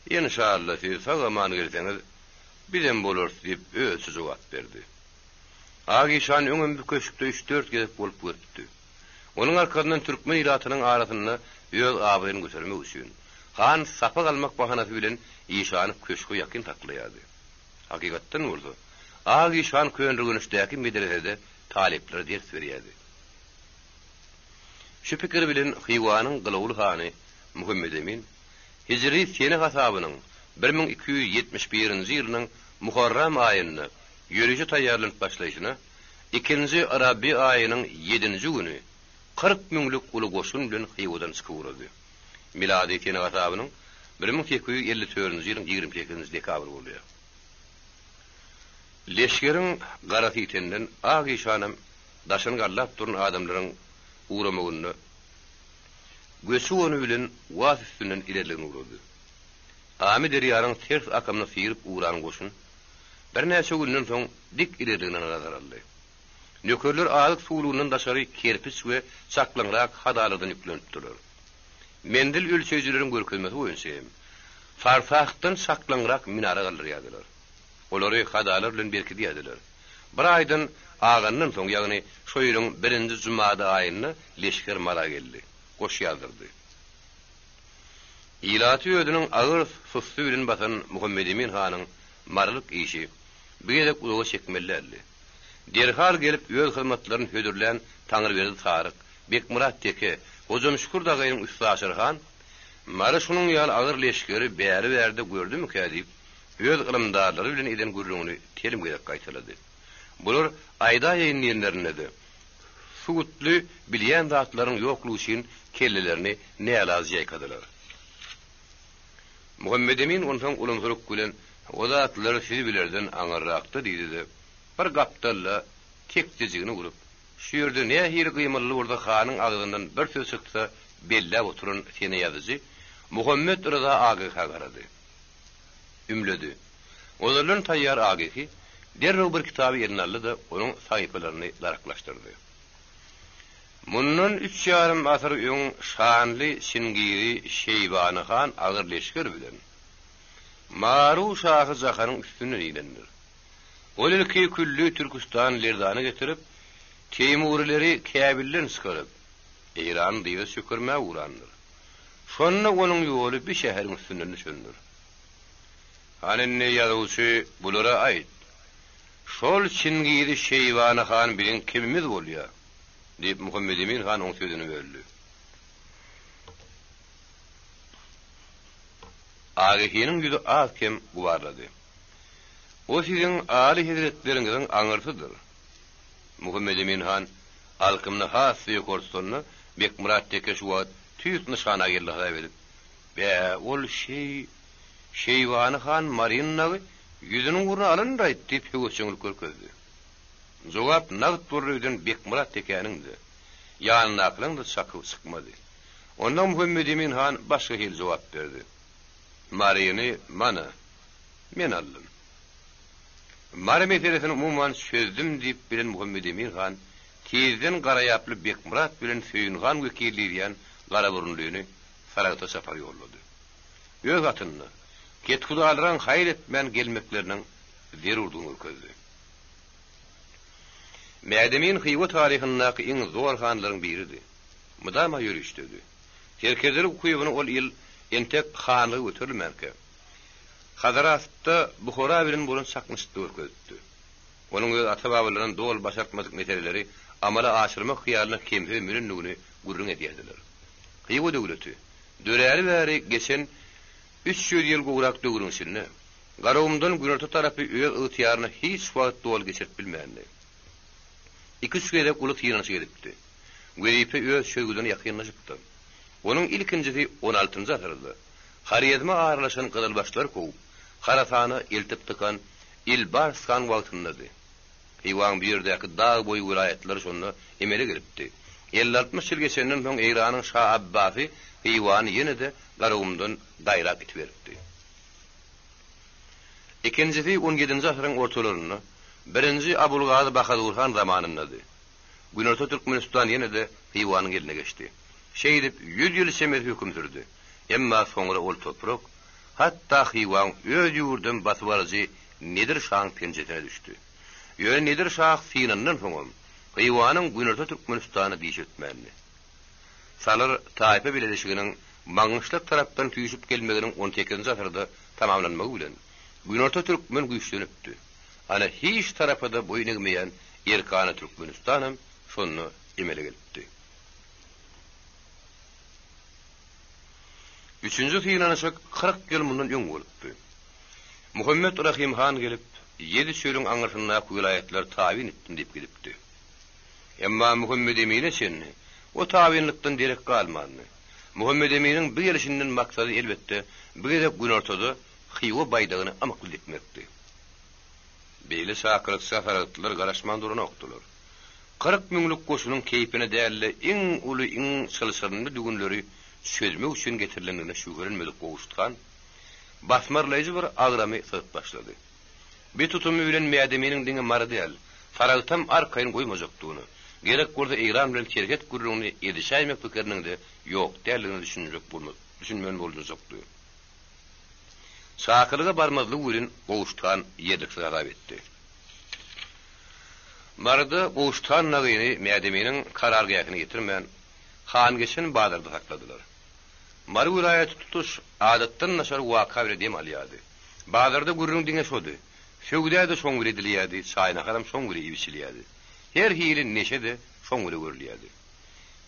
Speaker 1: İnşallah siz sagaman gelseňiz bilen bolar diýip özü jogap berdi. Agi işan öňüm bir köşükde 3-4 gezip bolup görüpdi. Onun arkadan Türkmen iratynyň arasyna öz abyny götürmek üçin Han sapa galmak bahanasy bilen işany köşkü ýakyn taklaýardy. Hakykatdan bolsa, Agi işan köýünrügünüşdäki medresede talepler ders berýärdi. Şu pikir bilen Hywanyň gylawly hany Muhammed Emin Hijri sene hasabynyň 1271-nji ýylynyň Muharram aýyny ýörüji taýýarlanyp başlaýyşyna 2-nji Arabi aýynyň 7-nji güni 40 miňlik uly goşun bilen Hywadan çykyp Miladi sene hasabynyň 1854-nji ýylyň 28-nji dekabr bolýar. Leşgeriň garaty itenden Agi işanam daşyny gallap duran adamlaryň uğramagyny göçü onu bilen was üstünden ilerlegini uğradı. Ami deryaryň ters akamyna sıyırıp uğran goşun bir näçe günden soň dik ilerlegine nazar aldy. Nökerler alyk suwlugyndan daşary kerpiç we çaklanrak hadalardan ýüklenipdiler. Mendil ölçeýjileriň görkezmesi boýunça farfaqdan saklanrak minara galdyrýardylar. Olary hadalar bilen berkidýärdiler. Bir aýdan aganyň soň ýagny şo ýylyň 1-nji jumada aýyny leşker mala geldi. Goş ýazdyrdy. İlaty ödüniň agyr susy bilen basan Muhammed Emin hanyň marlyk işi beýlek uýga çekmellerdi. Derhal gelip öz hyzmatlaryny hödürlän Taňryberdi Taryk, Bekmurat Teke, Hocam Şükür dagaýyň üstaşyr han, mara şunyň ýaly agyr leşkeri bäri bärde gördümi kädip, öz ılımdarlary bilen eden gürrüňini terim gerek gaýtylady. Bular aýda ýeňlerinde de suwutly bilýän zatlaryň ýoklugy üçin kellelerini nälazy ýaýkadylar. Muhammed Emin ondan ulumsuruk gülen o zatlar sizi bilerden aňarrakdy diýdi. Bir gapdalla tekdejigini urup, şu ýerde nähili gymylly urda hanyň agyndan bir söz çyksa bellä oturan seni ýazyjy Muhammed Rıza Agy garady. ümledi. Olarların tayyar ageki derrew bir kitabı eline aldı da onun sayfalarını daraklaştırdı. Mundan 3,5 asır öň şanly Singiri Şeýbany han agyr leşker bilen Maru şahy Zakanyň üstüne ilendir. Ol ilki küllü Türkistan lerdany getirip Teymurileri Käbilden çıkaryp İran diýe sökürmä urandyr. Şonda onuň ýoly bir şäheriň üstünden düşendir. Hanenne ýazgysy bulara aýt. Şol Singiri Şeýbany han bilen kimimiz bolýar? Diýip Muhammed Emin han oň sözüni böldü. Agahinin ýüzü az kem gubarlady. O siziň âli hezretleriňiziň aňyrtydyr. Muhammed Emin han alkymny has ýokursyny Bekmurat Tekeş wagt tüýüt nişana geldi berip. Ve ol Şeýbany han Marinawy ýüzüniň guruna alyndy diýip höwüsçiňlik görkezdi. Jogap nagt durrydan Bekmurat Tekeňiňdi. Ýanyna aklyň da çykmady. Ondan Muhammed Emin han başga hil jogap berdi. Maryny mana men aldym. Mary meselesini umumyň çözdüm diýip bilen Muhammed Emin han tezden garaýaply Bekmurat bilen Söýüngan wekilliýän garaburunlygyny Saragata sapar ýollady. Öz atyny Ketkudalyň haýr etmän gelmekleriniň zerurdygyny görkezdi. Mädemin Hyýwa taryhyndaky iň zor hanlaryň biridir. Mudama ýürüşdi. Terkezleri kuýubyny ol ýyl entek hanlygy götürilmärke. Hazaratda Bukhara bilen bolun sakmışdy görkezdi. Onuň öz ata-babalarynyň dol başartmadyk meseleleri amala aşyrmak hyýalyna kemhe mününligini gurrun edýärdiler. Hyýwa döwleti döräli bäri geçen 300 ýyl gowrak döwrüňsini garawymdan Günorta tarapy öz ýytýaryny hiç wagt dol geçirip bilmändi. 2 süýede ulut ýynaşy gelipdi. Geripe öz şöýgüden ýakynlaşypdy. Onuň ilkinjisi 16-njy asyrda. Haryazma ağırlaşan kızılbaşlar kovup, Harasany eltip tıkan İlbarskan wagtyndady. Hyýwan bir ýerdäki dağ boyu vilayetler şonda emele gelipdi. 50-60 ýyl geçenden soň Eýranyň Şah Abbasy Hyýwany ýene-de garawymdan daýrak etip berdi. Ikincisi 17-nji asyryň ortalaryny, birinji Abulgazy Bahadurhan zamanyndady. Günorta Türkmenistan ýene-de Hyýwanyň eline geçdi. Şeýdip 100 ýyl semer höküm sürdi. Emma soňra ol toprak, hatta Hyýwan öz ýurdun batybarjy Nedir Şah'ın pençetine düşdü. Ýöne Nedir Şah Sinandan soň Hyýwanyň Günorta Türkmenistany diýişetmänli. Salar taýpa bileşiginiň maňyşlyk tarapdan tüýüşip gelmeginiň 18-nji asyrda tamamlanmagy bilen Günorta Türkmen güýçlenipdi. Ana hiç tarapda boyun egmeýän Erkany Türkmenistanam şonu emele gelipdi. Üçüncü Sinanyşyk 40 ýyl mundan öň bolupdy. Muhammed Rahim han gelip 7 söýüň aňyrsyna vilayetler taýin etdim diýip gelipdi. Emma Muhammed Emin için o taýinlikden derek galmady. Muhammed Emin'in bu gelişinden maksady elbetde bu gezek Günortada Hyýwa baýdagyny amakly etmekdi. Beýle şakyryk safaratlar garaşman duruna okdular. 40 müňlük goşunyň keýpine däli iň uly iň çylşyryny dügünleri sözmek üçin getirilenine şügürenmedik gowuştgan basmarlaýjy bir agramy syt başlady. Bir tutumy bilen Mädeminiň diňe mardyal, Faragtam arkaýyn goýmajakdygyny, gerek burada Eýran bilen kerget gurrugyny edişäýmek pikiriniň de ýok däligini düşünmän boljakdy. Şakyrga barmazlyk bilen gowuştgan ýerlik garap etdi. Mardy gowuştgan nagyny Mädeminiň karargaýakyny getirmän han geçen Badyrda sakladylar. Mary vilayeti tutuş adatdan naşar waka bilen alýady. Badyrda gurrun diňe şody. Şöwdäde şoň biledilýärdi, çaýna garam şoň bile ibiçilýärdi. Her hili neşede şoň bile görülýärdi.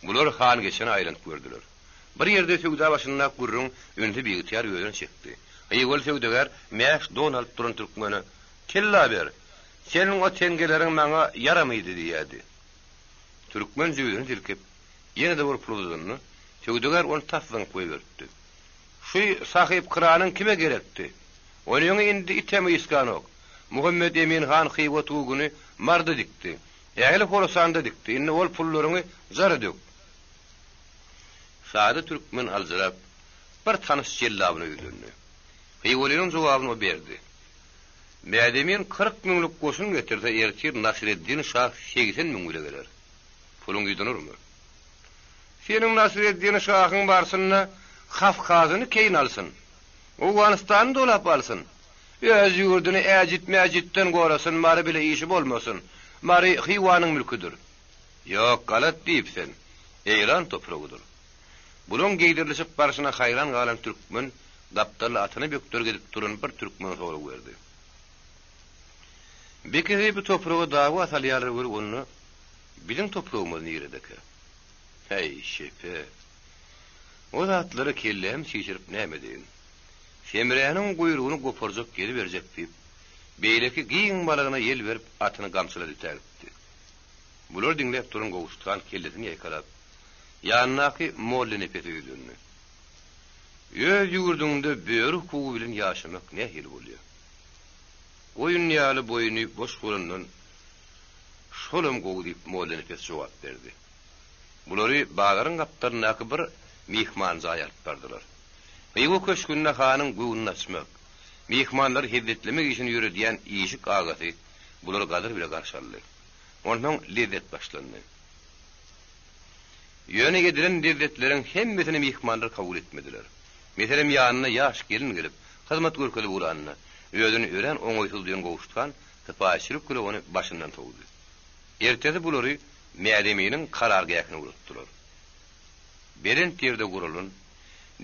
Speaker 1: Bular han geçen aýranyp gördüler. Bir ýerde şöwda başynda gurrun önde bir ýytyar ýören çekdi. Eýgol şöwdegar Mäş Donald duran türkmeni "Kella ber. Seniň o tengeleriň maňa yaramaydy" diýýärdi. Türkmen jüýürini dilkep ýene-de bir pulduny şöwdegar onu tasdyň goýberdi. Şu sahyp kıranyň kime gerekdi? Onuň indi itemi iskanok. Muhammed Emin han Hyýwa tuguny mardy dikdi. Ýaly Horasanda dikdi. Indi ol pullaryny zara dök. Sady türkmen alzyrap bir tanys jellabyny öýdündi. Heywolynyň jogabyny o berdi. Mädemin 40 miňlik goşun getirse ertir Nasreddin Şah 80 miň bile geler. Pulun gidenurmy? Senin Nasreddin Şahyň barsyna Kafkazyny keyin alsyn. Awganystany dolap alsyn. Öz ýurdüni äjit-mäjitten gorasyn, bari bile işi bolmasyn. Mari Hiwanyň mülküdür. Ýok, galat diýipsen. Eýran topragydyr. Bulun geydirilip barşyna hayran galan türkmen daptarly atyny böktür gedip duran bir türkmen sorup berdi. Bekeri bu topragy dawa asalýary bir onu bilen topragymyz niredeki. Hey şepe. O zatlary kellem şişirip nämedeň? Semräniň guyrugyny goparjak geri berjek diýip, beýleki giň balagyna ýel berip atyny gamçylady tägipdi. Bular diňläp duran gowuşdan kelletini ýaýkarap, ýanynaky mollany petýüdünni. Öz ýurdunda böwrük kugy bilen ýaşamak nähil bolýar. Oyun ýaly boyuny boş bolandan şolum gowy diýip mollany pet jogap berdi. Bulary bagaryň gapdarynaky bir mihman zaýat bardylar. Ýego köşkünde hanyň güwüni açmak, mihmanlar hiddetlemek üçin ýürediýän ýyşyk agaty bular gadyr bile garşaldy. Ondan lezzet başlandy. Ýöne gedilen lezzetleriň hemmesini mihmanlar kabul etmediler. Meselem ýanyna ýaş gelin gelip, hyzmat görkeli bolanyny, özüni ören oňoýsuzlygyň gowuşdan, tapaşyryp gülüp ony başyndan togdy. Ertesi bulary Mädeminiň karargaýakyny urutdylar. Berent ýerde gurulun,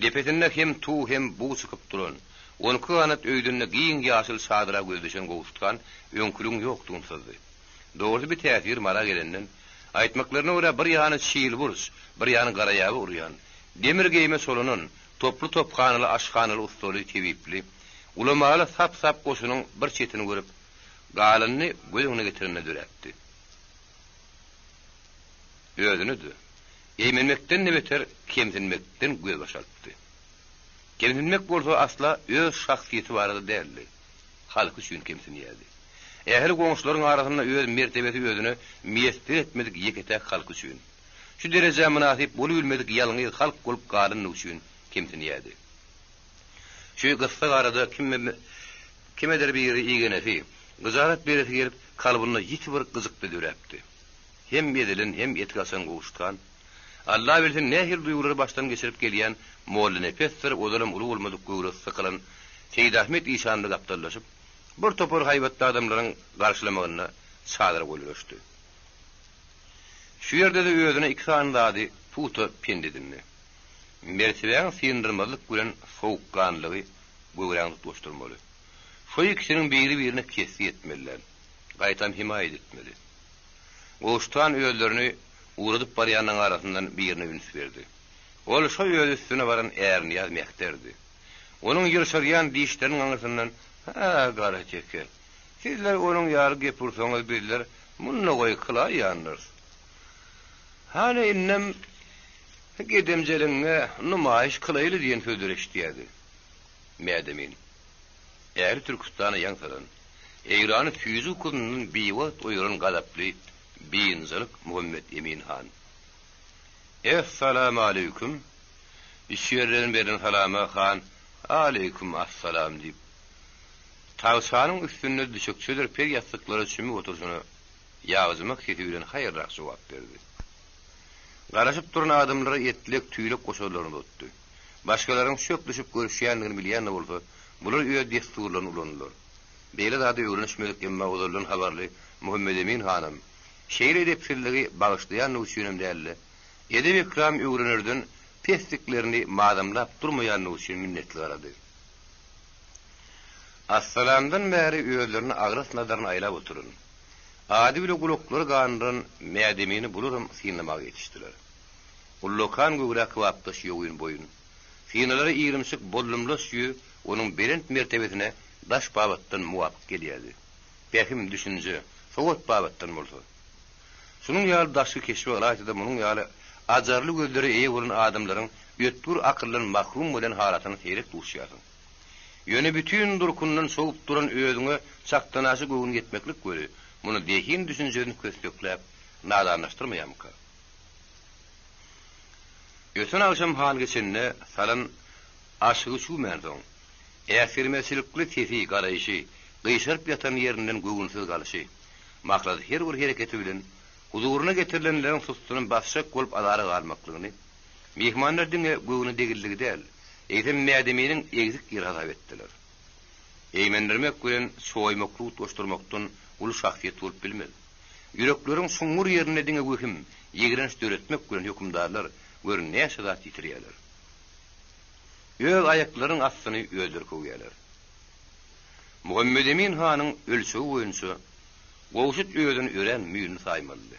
Speaker 1: lepetinde hem tu hem bu çykyp duran, 10 kanat öýdünde giň ýaşyl sadyra gözleşen gowuşdan öňkülüň ýokdugyny sözdi. Doğru bir täsir mara gelenden, aýtmaklaryna görä bir ýany şiil burus, bir ýany garaýaby urýan, demir geyme solunun, toplu topkanyly aşkanyly ustaly tebipli, ulamaly sap-sap goşunyň bir çetini görüp, galyny gözüne getirene döretdi. Özünüdü. Eýmenmekden ne beter, kemsinmekden göz başaltdy. Kemsinmek bolsa asla öz şahsiýeti barada däldi. Halk üçin kemsinýärdi. Ähli goňşularyň arasynda öz mertebeti özüne miýestir etmedik ýeketek halk üçin. Şu derejä münasip bolup bilmedik ýalňy halk bolup galyny üçin kemsinýärdi. Şu gysga arada kimeder bir ýegenesi, gyzarat beresi gelip kalbyna hiç bir gyzykdy döräpdi. Hem edilin hem etgasan gowuşdan, Allah bilsin nähil duýgulary başdan geçirip gelýän molla nefesdir, olarym uly bolmadyk göwrek sykylan Seýid Ahmet İşanly gapdalaşyp, bir topar haýbatda adamlaryň garşylamagyna sadyr bolýardy. Şu ýerde de özüne iki sandady puta pendedinni. Mertebäň synyrmalyk bilen sowukkanlygy göwräň tutuşdurmaly. Şu ikisiniň biri-birine kesip etmeliler. Gaýtam himaýet etmeli. Gowuşdan öýlerini uğradyp barýanyň arasyndan birine üns berdi. Ol şu öýle üstüne baran ärini ýazmakderdi. Onuň ýyrşarýan diýişleriniň aňyryndan "Ha, gara çeke. Sizler onuň ýary gepursaňyz bildiler, munna goý kılaýanlar. Hani innem gedemjeliňe numaýyş kılaýly diýen sözler eşitýärdi. Mädemin. Äri Türkistana ýaňsaran, Eýrany füýüzü kunynyň biwat oýuran gadaply Beyinzalyk Muhammed Emin Han. Assalamu alaykum. İşýerden beren salama han. Alaykum assalam diýip. Tawsanyň üstünde düşükçeler per ýastyklary çümi otursuny ýazymak ketýän haýyrrak jogap berdi. Garaşyp duran adamlara etlik tüýlek goşularyny tutdy. Başgalaryň şök düşüp görüşýändigini bilýän bolsa, bular öýe desturlaryny ulandylar. Beýle zady öwrenişmedik emma olardan habarly Muhammed Emin hanım şeýle edepsizligi bagyşlaýan üçin däldi. Edep ikram öwrenirden pestiklerini madamlap durmaýan üçin minnetli garady. Assalamdan bäri öýlerini agras nadaryny aýlap oturun. Ady bile guluklar gandyran Mädemini bulurum synamaga ýetişdiler. Ullokan göwrak wapdaş ýoğun boyun. Synalary ýyrimsik bollumlaşy onuň berent mertebesine daş babatdan muwafyk gelýärdi. Behim düşünje sowat babatdan bolsa. Şunun ýaly daşy keşwe alaýda munyň ýaly ajarly gözleri eýe bolan adamlaryň ýetgur akyldan mahrum bolan halatyny seyrek duşýardyň. Ýöne bütün durkundan sowup duran özüňe çaktanaşy göwün getmeklik göri, muny dehin düşünjelerini köstekläp nadanlaşdyrmaýamka. Ýösen alşam han geçenne salan aşygy şu merdan. Äsirmesilikli tefi garaýşy, gysyrp ýatan ýerinden göwünsiz galyşy. Maksat her bir hereketi bilen huzuruna getirilenlerin sustunyň başşak bolup adary galmaklygyny, mehmanlar diňe göwüni degilligi däl, eýsem mädeminiň egzik irada etdiler. Eýmendirmek bilen soýmakly goşdurmakdan ul şahsiýet bolup bilmez. Yürekleriň suňur ýerine diňe göhüm, ýegrenç döretmek bilen hökümdarlar görün näçe zat ýitirýärler. Öz aýaklaryň astyny öldürüp goýýarlar. Muhammed Emin hanyň ölçegi boýunça Goşut öýüden ören müýini saýmaly.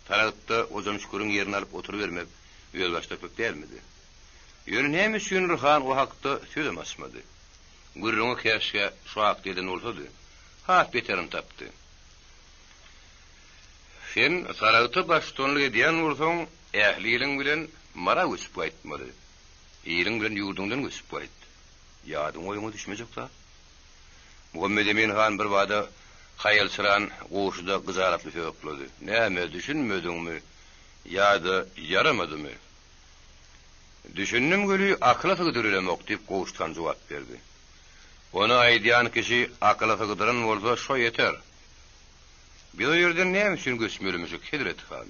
Speaker 1: Taratda ozan şükürün ýerini alyp oturup bermek öýe başlapak dälmidi. Ýöne näme üçin han o hakda söz açmady. Gürrüňe käşke şu hak deden bolsady, hat beterin tapdy. Sen Taratda baştonlyk edýän bolsaň, ähliliň bilen mara güçüp aýtmady. Ýeriň bilen ýurdundan güçüp aýt. Ýadyň oýuňa düşmejekda. Muhammed Emin han bir wada hayalçıran goşuda gyzaratly söýüpledi. Näme düşünmediňmi? Ýa-da yaramadymy? Düşündim göli akla tygdyrylamak diýip goşdan jogap berdi. Ona aýdýan kişi akla tygdyran bolsa şo ýeter. Bir o ýerden näme üçin göçmelimişik Hedret han?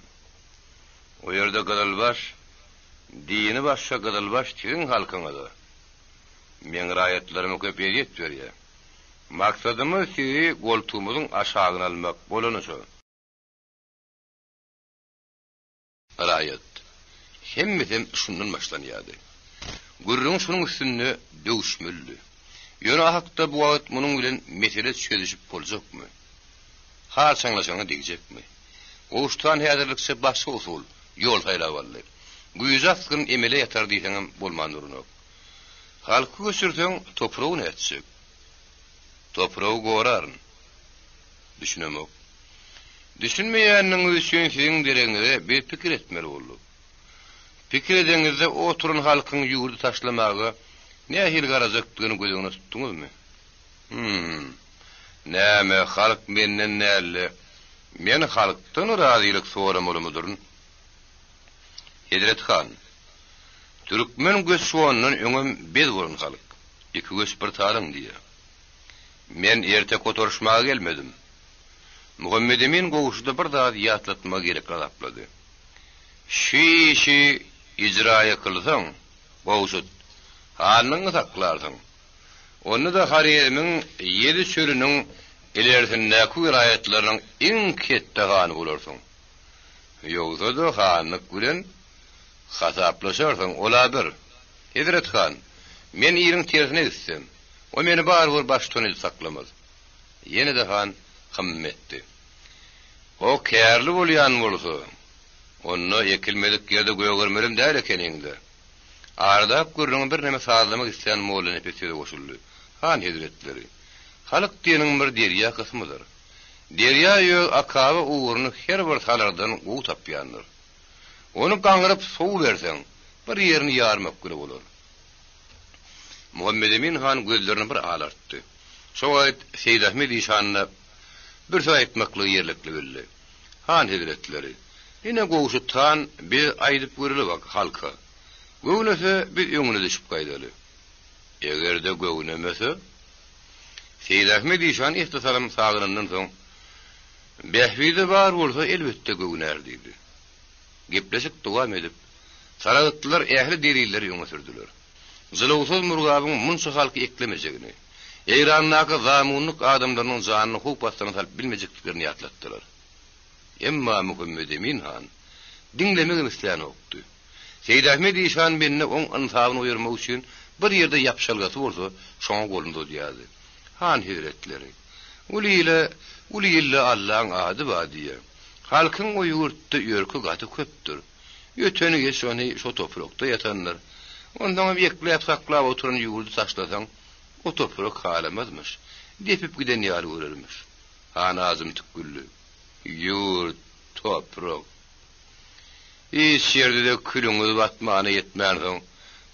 Speaker 1: O ýerde gadalbaş, dini başga gadalbaş tirin halkyňa. Men raýatlarymy köpeýet berýär. Maksadymyz sizi goltuğumuzun aşağına almak bolanışo. Raýat. Hemmizem şundan başlanýardy. Gürrüň şunyň üstünde döwüşmeli. Ýöne hakda bu wagt munyň bilen mesele çözüşip boljakmy? Har saňlaşaňa degijekmi? Oştan häzirlikse başga usul, ýol taýlawaly. Güýjatgyň emele ýatar diýseňem bolmandyryny. Halky göçürseň topragyny etsek. Toprağı gorarın. Düşünemek. Düşünmeýänniň üçin siziň direňize bir pikir etmeli boldy. Pikir edeňizde oturun halkyň ýurdu taşlamagy nähil garajakdygyny gözüňe tutduňuzmy? Näme halk menden näle? Men halkdan razylyk soramolumydyryn? Hedret han. Türkmen göçüňiň öňüm bez bolun halk. Iki göç bir taryň diýär. Men erte kotoruşmaga gelmedim. Muhammed Emin goşuda bir daha ýatlatma gerek alaplady. Şi icraýa kılsaň, goşut hanyň saklarsyň. Onu da hariyemiň 7 sürüniň ilerisindäki raýatlarynyň iň ketde hany bolarsyň. Ýogsa da hanyk bilen hasaplaşarsyň, ola bir. Hedret han, men ýeriň tersine gitsem, o meni barwar başdan el saklamaz. Ýene de han hymmetdi. O kärli bolýan bolsa, onu ekilmedik ýerde göýgürmelim däl ekeniňde. Ardap gürrüň bir näme sazlamak isleýän mollany pesede goşuldy. Han hedretleri. Halk diýeniň bir derýa kysmydyr. Derýa ýög akaby uğurny her bir salardan gowy tapýandyr. Onu gaňryp sow berseň, bir ýerini ýarmak güle bolar. Muhammed Emin han gözlerini bir alartdy. Şoňa Seýid Ahmed işanyna bir söz etmekli ýerlikli bildi. Han hedretleri. Ine goşutdan bir aýdyp görüle bak halka. Göwnese bir öňüne düşüp gaýdaly. Egerde göwnemese Seýid Ahmed işan ihtisalam sagyryndan soň behwide bar bolsa elbetde göwner diýdi. Gepleşik dowam edip Saragatlylar ähli derileri ýöne sürdüler. Zylawsuz murgabyň munça halky eklemejegini, Eýrandaky zamunlyk adamlarynyň janyny hup bastyryny salyp bilmejekliklerini ýatlatdylar. Emma Muhammed Emin han dinlemegi isleýän okdy. Seýid Ahmed işan benne oň ansabyny uýurmak üçin bir ýerde ýapşalgasy bolsa, şoňa golundy diýdi. Han hedretleri. Uliyle Allah'ın adı badiye. Halkın o yurtta ýörki gaty köpdür. Ýöteni geçoni şo toprakda yatanlar. Ondan ýeklep saklap oturan ýurdu taşlasaň, o toprak halamazmış. Depip giden ýaly görermiş. Han azym tükgüllü. Yurt, toprak. Hiç ýerde de külüňiz batmany ýetmärdiň.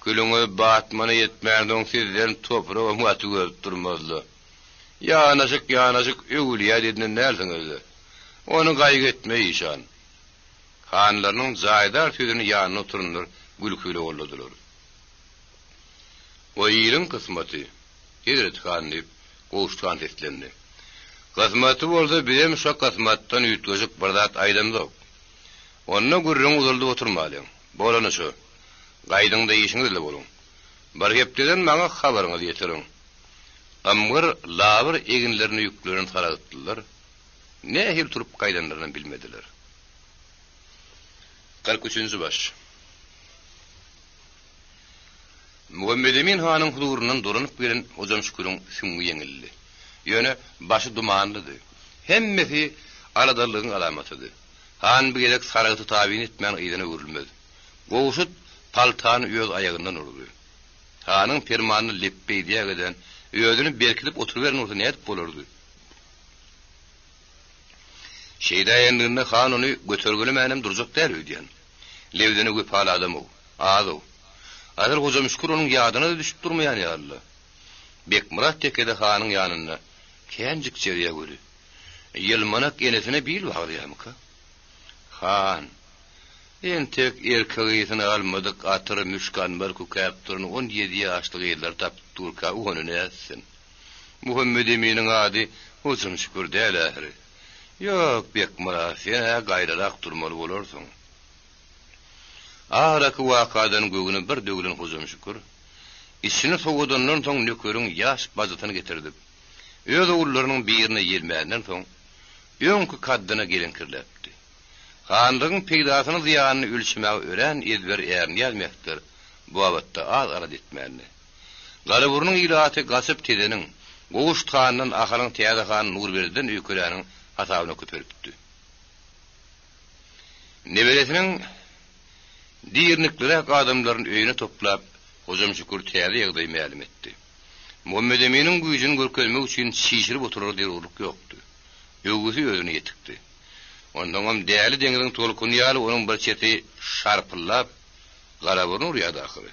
Speaker 1: Külüňiz batmany ýetmärdiň, sizden toprak maty görüp durmazlar. Yanaşık öwliýa dediň näsiňizdi? Onu gaýg etmeý işan. Hanlarynyň zaýdar sözüni ýanyna oturunlar, gülküle bolladylar. O ýylyň kysmaty. Hidret han diýip goşdan teslendi. Kysmaty bolsa bizim şu kysmatdan ýetgejek bir zat aýdamdyk. Onda gürrüň uzaldy oturmalyň. Bolany şu. Gaýdyňda ýeşiňizle boluň. Bir gepden maňa habaryňyzy ýetirin. Amgyr lawr eginlerini ýüklerini taradylar. Ne hil turup gaýdanlaryny bilmediler. 43-nji baş. Muhammed Emin hanyň huzurundan duranyp gelen Hocam Şükürüň süňňi ýeňildi. Ýöne başy dumanlydy. Hemmesi aladalygyň alamatydy. Han bilerek saragy tabyn etmän ýygyna öwrülmedi. Gowşut paltany öz ayagyndan urdy. Hanyň fermanyny leppeý diýerden özüni berkilip oturuveren orta nädip bolardy. Şeýda ýendiginde han ony götergeli mänem durjak däl öýdýän. Lewdeni göp hal adam o. Azo. Azar Hocam Şükür onun ýadyna da düşüp durmaýan ýaly. Bekmurat tekede hanyň ýanyna kenjik çeriýe göri. Ýylmanak enesine bil bagdýamyka. Han entek erkegiýetini almadyk atyry müşkan bir kökäpdirin 17 ýaşlyk ýyllar tapyp durka onu näsin. Muhammed Eminiň ady Hocam Şükür däl ähri. Ýok Bekmurat sen gaýrarak durmaly bolarsyň. Araky wakadan gögüne bir döwlen Hocam Şükür. İçini soğudandan soň nökeriň ýaş bazatyny getirdi. Öz oğullarynyň birine ýelmänden soň öňkü kaddyna gelenkirlepdi. Handygyň peýdasyny zyanyny ölçmäge ören ezber ärini ýazmakdyr. Bu wagtda az arad etmäni. Garaburnyň ilaty gasyp tedeniň gowuştanyň ahalyň täze Nurberden öýkeläniň hasabyna köperipdi. Neberesiniň diýernikleri adamlaryň öýüne toplap Hocam Şükür täze ýagdaý ma'lum etdi. Muhammed Eminiň güýjüni görkezmek üçin şişirip oturar derurluk ýokdy. Öwgüsi özüne ýetikdi. Ondan hem däli deňiziň tolkuny ýaly onuň bir çeti şarpyllap garabyny urýady ahyry.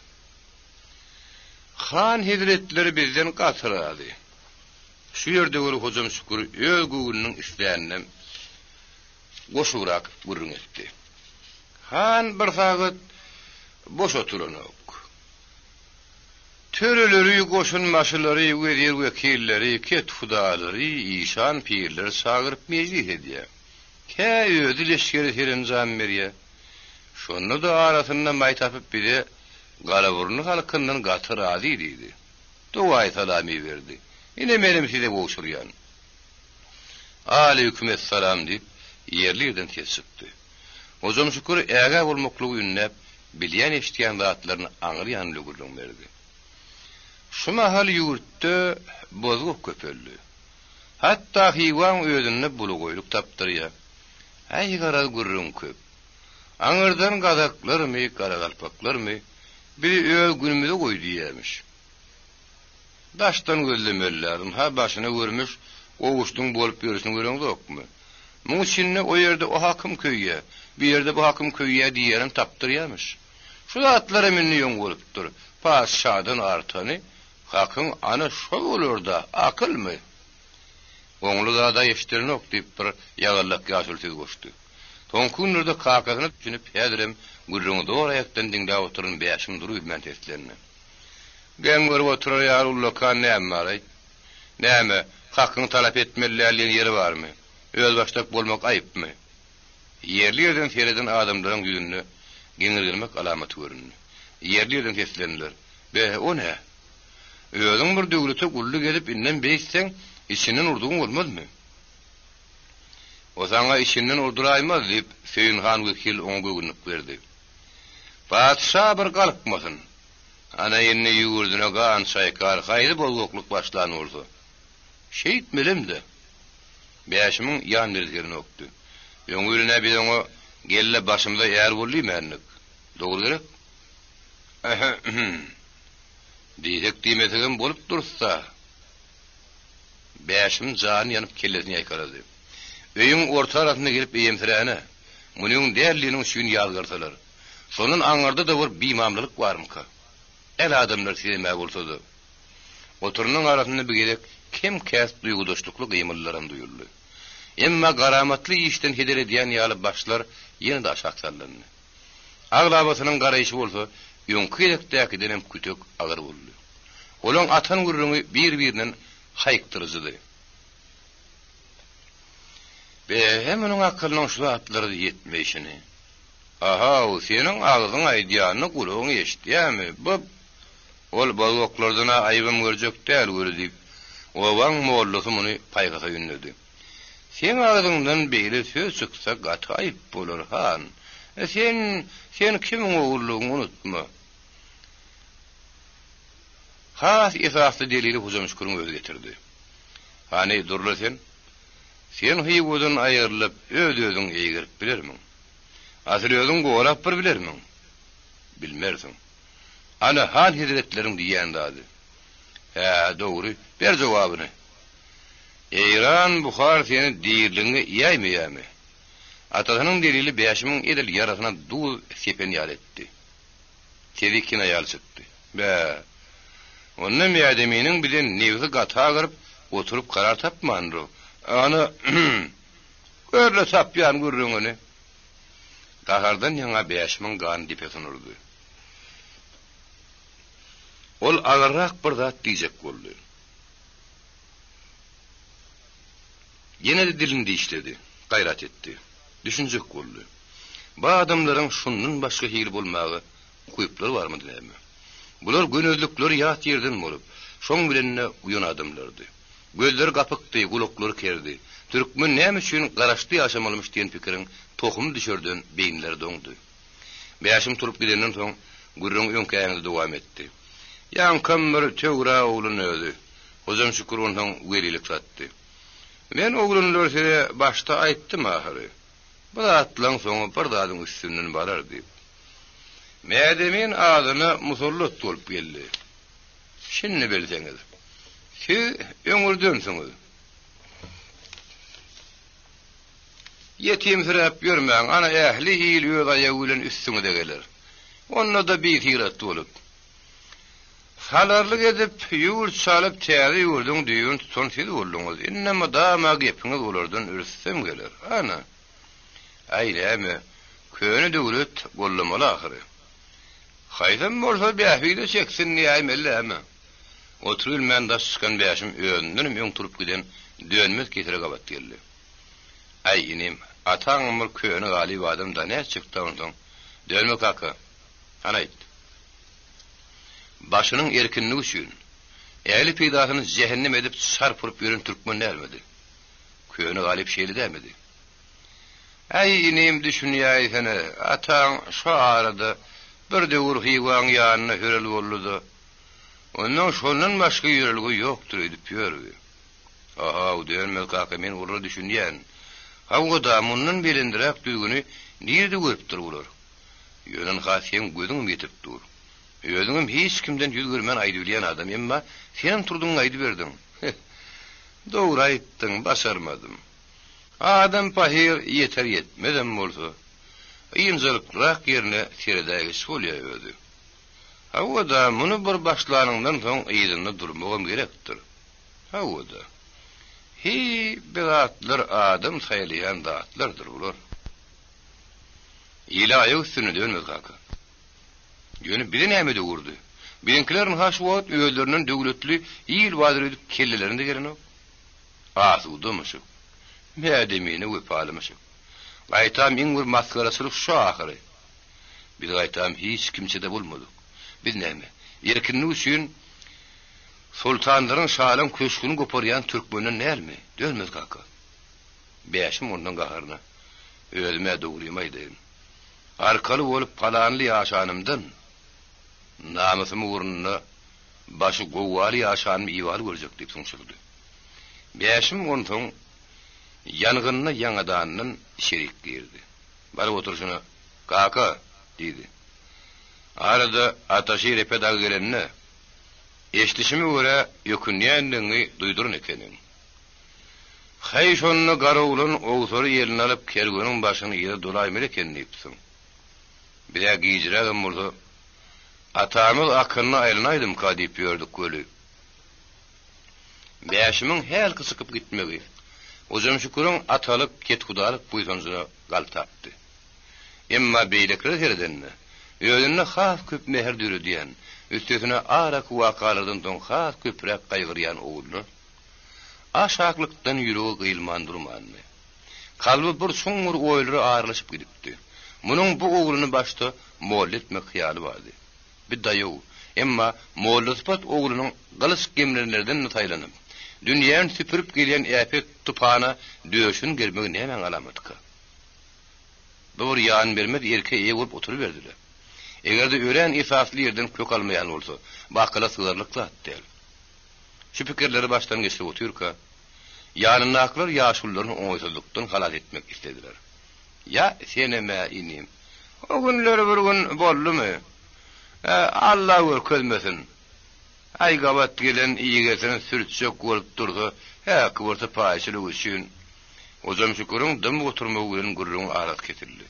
Speaker 1: Han Hidretleri bizden gatyrady. Şu ýerde görüp Hocam Şükür öz güýjüniň isleýäninden goşurak gürrüň etdi. Han bir sagat boş oturanyk. Töreleri, goşunmaşylary, wezir wekilleri, ketfudalary, işan pirler sagyryp mejlis edýär. Käýödi leşkeri herenjam berýär. Şonu da arasyndan maýtapyp biri galaburny halkyndan gatyrady diýdi. Duwaý salamy berdi. Ine menim size goşurýan. Aleyküm esselam diýip ýerlerden kesipdi. Hocam Şükür äge bolmaklygy ünnäp bilýän eşitýän zatlaryny aňyrýan lügürlüň berdi. Şu mahal ýurtda bozguk köpeldi. Hatta hiwan özüne bulugoýluk tapdyrýar. Aý garal gurrun köp. Aňyrdan gazaklarmy, garagalpaklarmy biri öz günümize goýdy ýermiş. Daşdan gözlemellärin ha başyna görmüş, gowuşdyň bolup ýörüşini göreňdokmy? Muň üçin o ýerde o hakym köýýär, bir ýerde bu hakym köýýär diýerin tapdyrýarmyş. Şu zatlara minni ýoň bolupdyr. Paşadan artany hakym ana şo bolarda akylmy? Oňluda da ýeşdirnok diýip bir ýagallak ýaşulsy goşdy. Toňkunlarda kakasyny düşünüp häzirem gurrun dora ýakdan diňde oturun beýaşym durup men teslenme. Ben görüp oturar ýar ullakan näme? Näme? Hakyny talap etmellerliň ýeri barmy? Öz başdak bolmak aýypmy? Ýerlerden sereden adamlaryň ýüzüne geňirgelmek alamaty görünýär. Ýerlerden teslendiler. Be o ne? Özüň bir döwlete gully gelip inden beýsen, içinden urdugyň bolmazmy? O saňa içinden urduraýmaz diýip Söýün han wekil oňa göwnüp berdi. Padşa bir galpmasyn. Ana ýene ýurduna gan şaýkar gaýry bolgukluk başlanýardy. Şeýit melemde. Beýaşymyň ýan berdirini okdy. Ýöňüne bir oňa gelle başymda ýer boldy menlik. Dogry gerek? Diýek diýmetigen bolup dursa. Beýaşym jany ýanyp kellesini ýaýkarady. Öýüň orta arasyna gelip eýemsiräne. Munyň dälliginiň şüň ýazgyrsalar. Şonun aňarda da bir bimamlyk barmyka? El adamlar silme bolsady. Oturunyň arasynda bir gerek kim käs duýgudaşlykly gymyllaryň duýuldy. Emma garamatly işden heder edýän ýaly başlar ýene de aşaksallandy. Aglabasynyň garaýşy bolsa, ýöňki elekdäki denem kütük agyr boldy. Olan atan gurrunu bir-birinin haykdırızydy. Be hem onun akılına şu atları yetmeşini. Aha, o senin ağzın aydiyanı kulağın eşdiyemi. Bu ol baloklardan ayıbım görecek değil görüdüp. Ovan moğollusu bunu paykasa yünledi. Sen ağzından beyli söz çıksa gatayıp bulur han. Sen kimin oğulluğunu unutma. Has esaslı delili Huzamşkur'un öz getirdi. Hani durla sen hıyvudun ayırılıp öz-özün eğirip bilirmin. Asıl özün goğlap bir bilirmin. Bilmersin. Ana han hizretlerin diyen dadı. Doğru, ver cevabını. İran Bukhar seni değirliğini yaymayami. Atasının delili beşimin edil yarasına dul sepen yal etti. Tedikine yal çıktı. Onun miyademinin bilen nevzi gata kırıp oturup karar tapmandı. Ana öyle tapyan gurrunu. Dahardan yana beşimin gan dipesin urdu. Ol ağırrak bir zat diyecek oldu. Yine de dilinde işledi, gayret etti, düşünecek oldu. Bu adamların şunun başka hil bulmağı, kuyupları var mı diyeyim mi? Bular gönüllükleri yat yerden olup, şon bilenine uyan adamlardı. Gözleri kapıktı, kulakları kerdi. Türkmen ne için karaştı yaşamalıymış diyen fikrin tohumu düşürdüğün beyinleri dondu. Beşim turup gidenden son gurrun önkayağını devam etti. Yan kammır tövra oğlun öldü. Huzamşkur ondan velilik sattı. Men oğlunlar sene başta ayttım ahırı. Bu da atlan sonu bir dadın üstünden barar deyip. Medemin adına musallat olup geldi. Şimdi bilseniz. Siz öngürdünsünüz. Yetim sırap görmeyen ana ehli iyiliyor da yavulun üstüne de gelir. Onunla da bir hirat olup. Salarlık edip, yurt salıp teyze yurdun düğün tutun siz oldunuz. İnnema dama gepiniz olurdan ürüssem gelir. Ana. Aylemi, köyünü devlet gollamalı ahırı. Hayzam olsa behvide çeksin niyayim elle ama. Oturul men da sıkan beşim öğündünüm yön turup giden dönmez getire kabat geldi. Ay inim, atan amur köyünü galib adam da ne çıktı ondan. Dönme kaka. Anayt. Başının erkinliği üçün, ehli peydasını cehennem edip sarpırıp yürün Türkmen ermedi. Köyünü galip şeyli demedi. Ay inim düşünüyay seni, atan şu arada bir de hıyvan yanına hürel oldu. Ondan şonun başka yürelgi yoktur edip yürüdü. Aha, o dönme kaka men orada düşünüyen. Havga da munun belindirak düğünü nerede görüp durulur? Yönün hasiyen gözün yetip dur. Özüňem hiç kimden yüz görmen aýdy bilen adam emma sen turduň aýdy berdin. Dogry aýtdyň, başarmadym. Adam pahir yeter yetmedem bolsa. Ýynjylykrak ýerine seredägi şolya öýdi. Hawada muny bir başlanyndan soň ýygyny durmagam gerekdir. Hawada. Hi bilatlar adam saýlayan datlardyr bular. Ilaýy üstüne dönmez kaka. Yönü bilen ämede urdu. Bilenkilerin haş wagt öýleriniň döwletli ýyl wadyr edip kellelerinde gelen ok. Asudamışyk. Medemini wepalymışyk. Gaýtam iň bir maskaraçylyk şu ahyry. Biz gaýtam hiç kimsede bolmadyk. Biz näme? Erkinlik üçin sultanlaryň şalan köşküni goparýan türkmenden näme? Dönmez kaka. Beşim ondan gaharna. Özüme dogrymaýdym. Arkaly bolup palanly ýaşanymdan namusymy urunna başı gowwaly ýaşanymy ýywal görjek diýip soňşuldy. Beşim ondan ýangynyna ýaňadanyň şerik girdi. Bar oturşuny kaka diýdi. Arada ataşy repeda gelenine eşdişimi göre ýökünýändiňi duýdurun ekeniň. Hay şonu garawlun ogsory ýeline alyp kergeniň başyny ýere dolaýmyr eken diýipsiň. Bire giyjiragym bolsa, atamyl akyny aýlynaýdym ka diýip ýördük göli. Beşimiň her kysykyp gitmegi. Huzamşukuryň atalyp ket hudalyk buýsanjyna galtapdy. Emma beýlekler herdenni Özüne has köp mehr dürü diyen, üstesine arak wakalardan ton has köprek gaýgyrýan oğulny. Aşaklıktan yüreği gıylman durmanmy. Kalby bir soňur oýlary aýrylyşyp gidipdi. Munyň bu oğluny başda moll etmek hyýaly bardy. Bir daýaw, emma mollaspat oğlunyň gylys gemlerlerden taýlanyp, dünýäni süpürüp gelýän äpek tupana döşün gelmegi näme alamatky? Doğru ýan bermez erke eýe bolup oturuberdiler. Egerde ören esasly ýerden kök almaýan bolsa, bakala sığarlyk zat del. Şu pikirleri baştan geçirip oturka, ýanyndakylar ýaşullaryny oňaýsızlykdan halat etmek istediler. Ya seneme inim. O günleri bir gün boldumy? Allah görkezmesin. Ay gabat gelen iyi gelen sürtçek bolup durdy. Häk bolsa paýçylyk üçin. Ozam şükürün dım oturmagy bilen gurrun arat ketildi.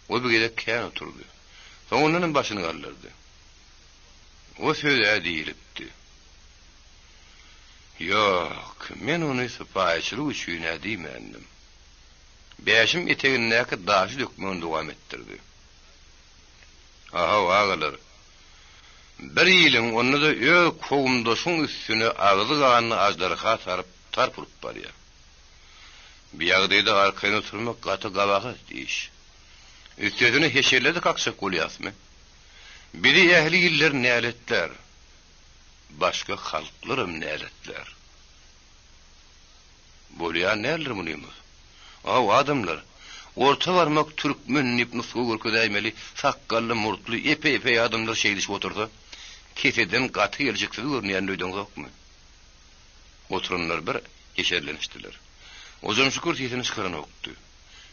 Speaker 1: O bir gede kän oturdy. Soňundan başyny galdyrdy. O söýde diýilipdi. Yok, men onu paýçylyk üçin diýmendim. Beşim eteginäki daşy dökmegini dowam etdirdi. Aha, wagalar. Bir ýylyň onu da öz kowumdaşyň üstüne agzy ganyny ajdarha tarpyp barýar. Bir ýagdaýda arkaýna oturmak gaty gabaga diýiş. Üstüne heşerledi kakşak bolýasmy? Biri ähli ýyllar näletler, başga halklarym näletler. Bolýan näler munymyz? O adamlar, orta barmak türkmen nipnusgu görkezäýmeli, sakkally, murtly, epe adamlar şeýdişip oturdy. Keseden gaty geljekdi görnýän öýden zokmy? Oturanlar bir heşerlenişdiler. Ozam şükür sesini çıkaran okdy.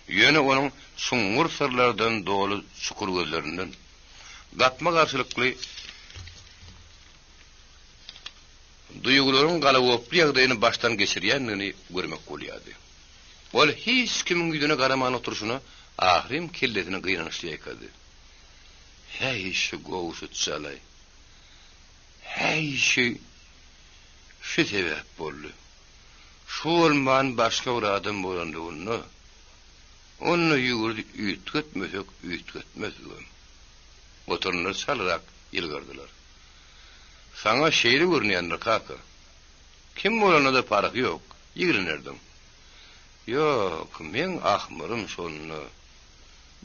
Speaker 1: Ýöne onuň suňgur sırlardan dolu çukur gözlerinden gatma garşylykly duýgularyň galawyply ýagdaýyny baştan geçirýändigini görmek bolýardy. Ol hiç kimin ýüzüne garaman oturuşuna ahrim kelletini gynanyşly ýekadi. Hey şu gowşut çalay. Hey şu sebäp boldy. Şu olman başga bir adam bolandygyny onu ýugurdy üýtgetmezdi. Oturunlar çalarak ýylgyrdylar. Saňa şeýle görnýändir kaka. Kim bolana da parak ýok, ýigrinerdim. Yok, men ahmyrym şonu.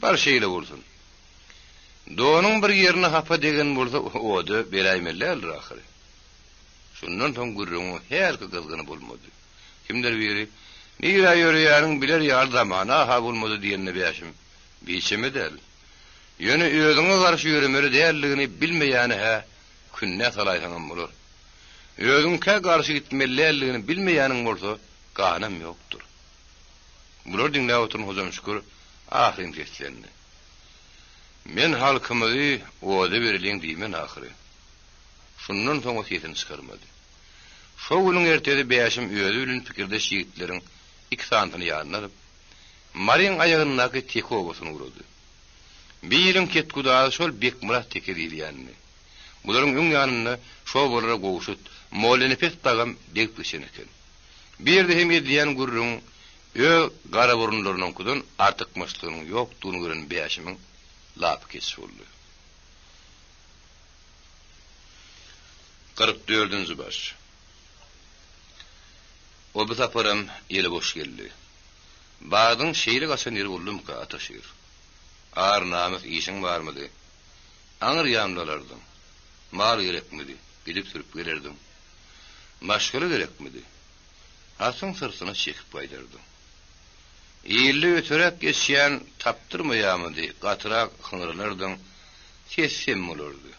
Speaker 1: Bar şeýle bolsun. Doňyň bir ýerine hapa degen bolsa, ody beräýmeler ahyry. Şundan soň gurrun her kızgyny bolmady. Kimler biri, "Nira ýörýäriň biler ýardamana ha bolmady" diýende beýşim. Biçime del. Ýöne özüňe garşy ýöremeli däldigini bilmeýäni ha künne salaýsaňam bolar. Özüňe garşy gitmelligini bilmeýäniň bolsa, ganam ýokdur. Bular diňle oturun hozam şükür, ahirin keslendi. Men halkymyzy oda berilen diýmen ahyry. Şundan soň o sesini çykarmady. Şo günüň ertesi beýşim öýde bilen pikirdeş ýigitleriň iki santyny ýanyp, Maryň aýagyndaky teki obasyny urdy. Bir ýylyň ketgudagy şol Bekmurat teki diýilýänmi? Bularyň öň ýanyna şo bolara gowşut, mollany pes dagam dek düşen eken. Bir ýerde hem ýediýän gurrun gara burunlarynyň kudan artykmaçlygynyň ýokdugyny gören beýşimiň lap kesip boldy. 44-nji baş. O bir taparam ýeli boş geldi. Bagyň şeýle gaçan ýeri boldum ka ataşyr. Ar namys işiň barmydy? Aňyr ýamlalardyň. Mar gerekmidi? Gidip sürüp gelerdim. Başgaly gerekmidi? Asyň sırsyna çekip gaýdardyň. Ýyly öterek geçýän tapdyrmaýamydy? Gatyrak hıngyrlardyň. Sessem bolardy.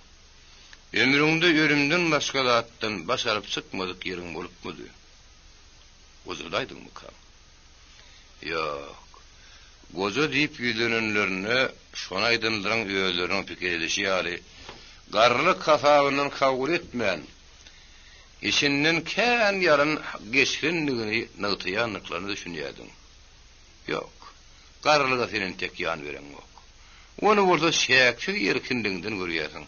Speaker 1: Ömrüňde ýörümden başga zatdan başaryp çykmadyk ýeriň bolupmydy? Gozadyňmy ka? Ýok. Goza diýip ýülenenlerine şona aýdynlaryň öýlerini pikir edişi ýaly garlyk kafabynyň kabul etmän, işinden kän ýaryn geçirenligini nagtyýanlyklaryny düşünýärdiň. Ýok. Garlyga senen tek ýan beren ýok. Onu bolsa şäksiz ýerkindigden görýärsiň.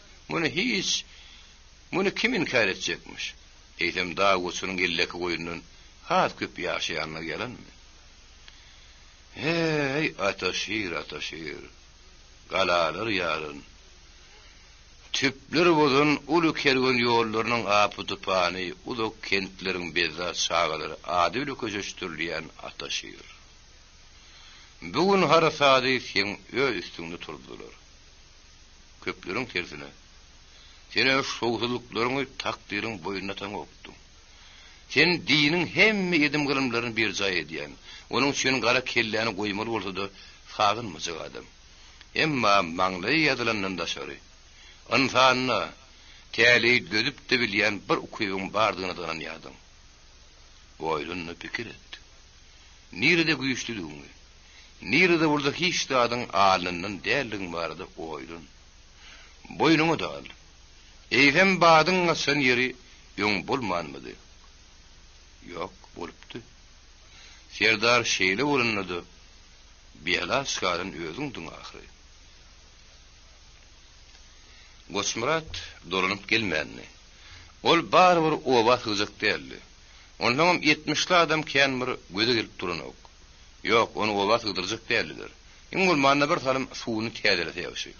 Speaker 1: Muny kim inkar etjekmiş? Eýsem daha goçunyň elleki goýundan hat köp ýaşaýanyna gelenmi? Hey ataşyr, galalar ýaryn. tüpler bolun ulu kergen ýollarynyň apy-tupany, uluk kentleriň beza çağalary ady bilen köşeşdirýän ataşyr. Bugün har sady sen öz üstüňde turdular. Köpleriň tersine. Sen öz şowsuzlyklaryňy takdyryň boýuna taň okdy. Sen diniň hemme edim gyrymlaryny bir jaý edýän, onuň üçin gara kelläni goýmaly bolsa-da sagynmajak adam. Emma maňlaý ýazylandan daşary. Anfanyna täli gözüp de bilýän bir ukybyň bardygyny danan ýadyň. Boýluny pikir etdi. Nirede güýçlüdiňi? Nirede burada hiç dadyň alnyndan däldiň bardy oýlun. Boýnuňy da al. Eýlem badyň asan ýeri ýoň bolmanmydy? Ýok, bolupdy. Serdar şeýle bolundy. Biýala şaryn özüňdiň ahyry. Goçmurat dolanyp gelmänni. Ol barbyr oba hyjak däldi. Ondan 70 adam känmir göze gelip duranok. Ýok, onu oba hyjdyrjak däldiler. Iňol manna bir salym suwuny täzelete ýaşy.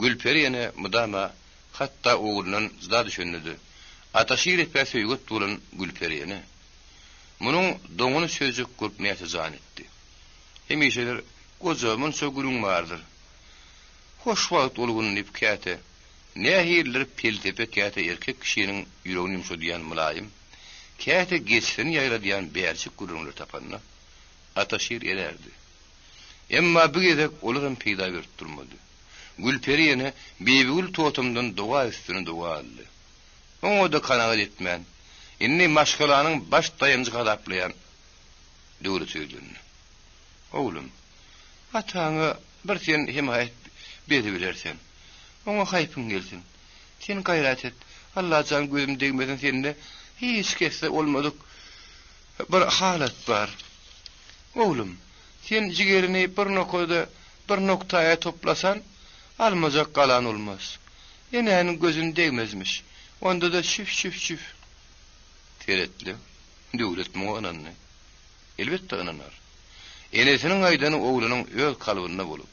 Speaker 1: Gülperi ýene mudama hatda oğlundan zda düşündi. Ataşyr etpäs ýüget bolan Gülperi ýene. Munyň doňuny sözük gurpmaýasy zanetdi. Hemişeler gozamyn sögülüň bardyr. Hoş wagt olgun dip käte. Nähirler peltepe käte erkek kişiniň ýüregini ýumşadýan mulaýym. Käte geçsin ýaýradýan bärçik gurulňlar tapanna. Ataşyr ererdi. Emma bu gezek olurun peýda berip durmady. Gülperi ýene bebigül totumdan doga üstüne doga aldy. Oňa da kanagat etmän. Inni maşgalanyň baş dayanjyga adaplayan döwlet söýlendi. Oğlum, ataňa bir sen himayet beri bilersen, oňa haýpyň gelsin. Sen gaýrat et. Allah jan gözüm degmeden sende hiç kesse olmadyk bir halat bar. Oğlum, sen jigerini bir noktaya toplasan, almazak galan olmaz. Enenin gözün degmezmiş. Onda da şif. Teretli, döwlet muğananny. Elbetde ananar. Enesiniň aýdany oğlunyň öz kalbyna bolup,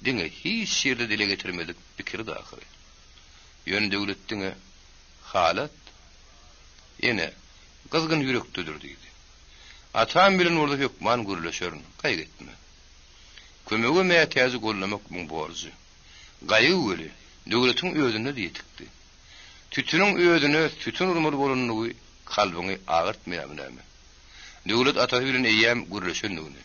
Speaker 1: diňe hiç ýerde dile getirmedik pikir dahyry. Ýön döwletdiňe halat ene gızgın ýürekdedir diýdi. Atam bilen orda hökman gürleşerin, gaýgetme. Kömegi mätäzi gollamak bu borjy. Gaýy öli, döwletiň özüne diýtikdi. Tütüniň özüne tütün urmaly bolanlygy kalbyny agyrtmaýarmy? Döwlet atasy bilen eýäm gürleşendigini.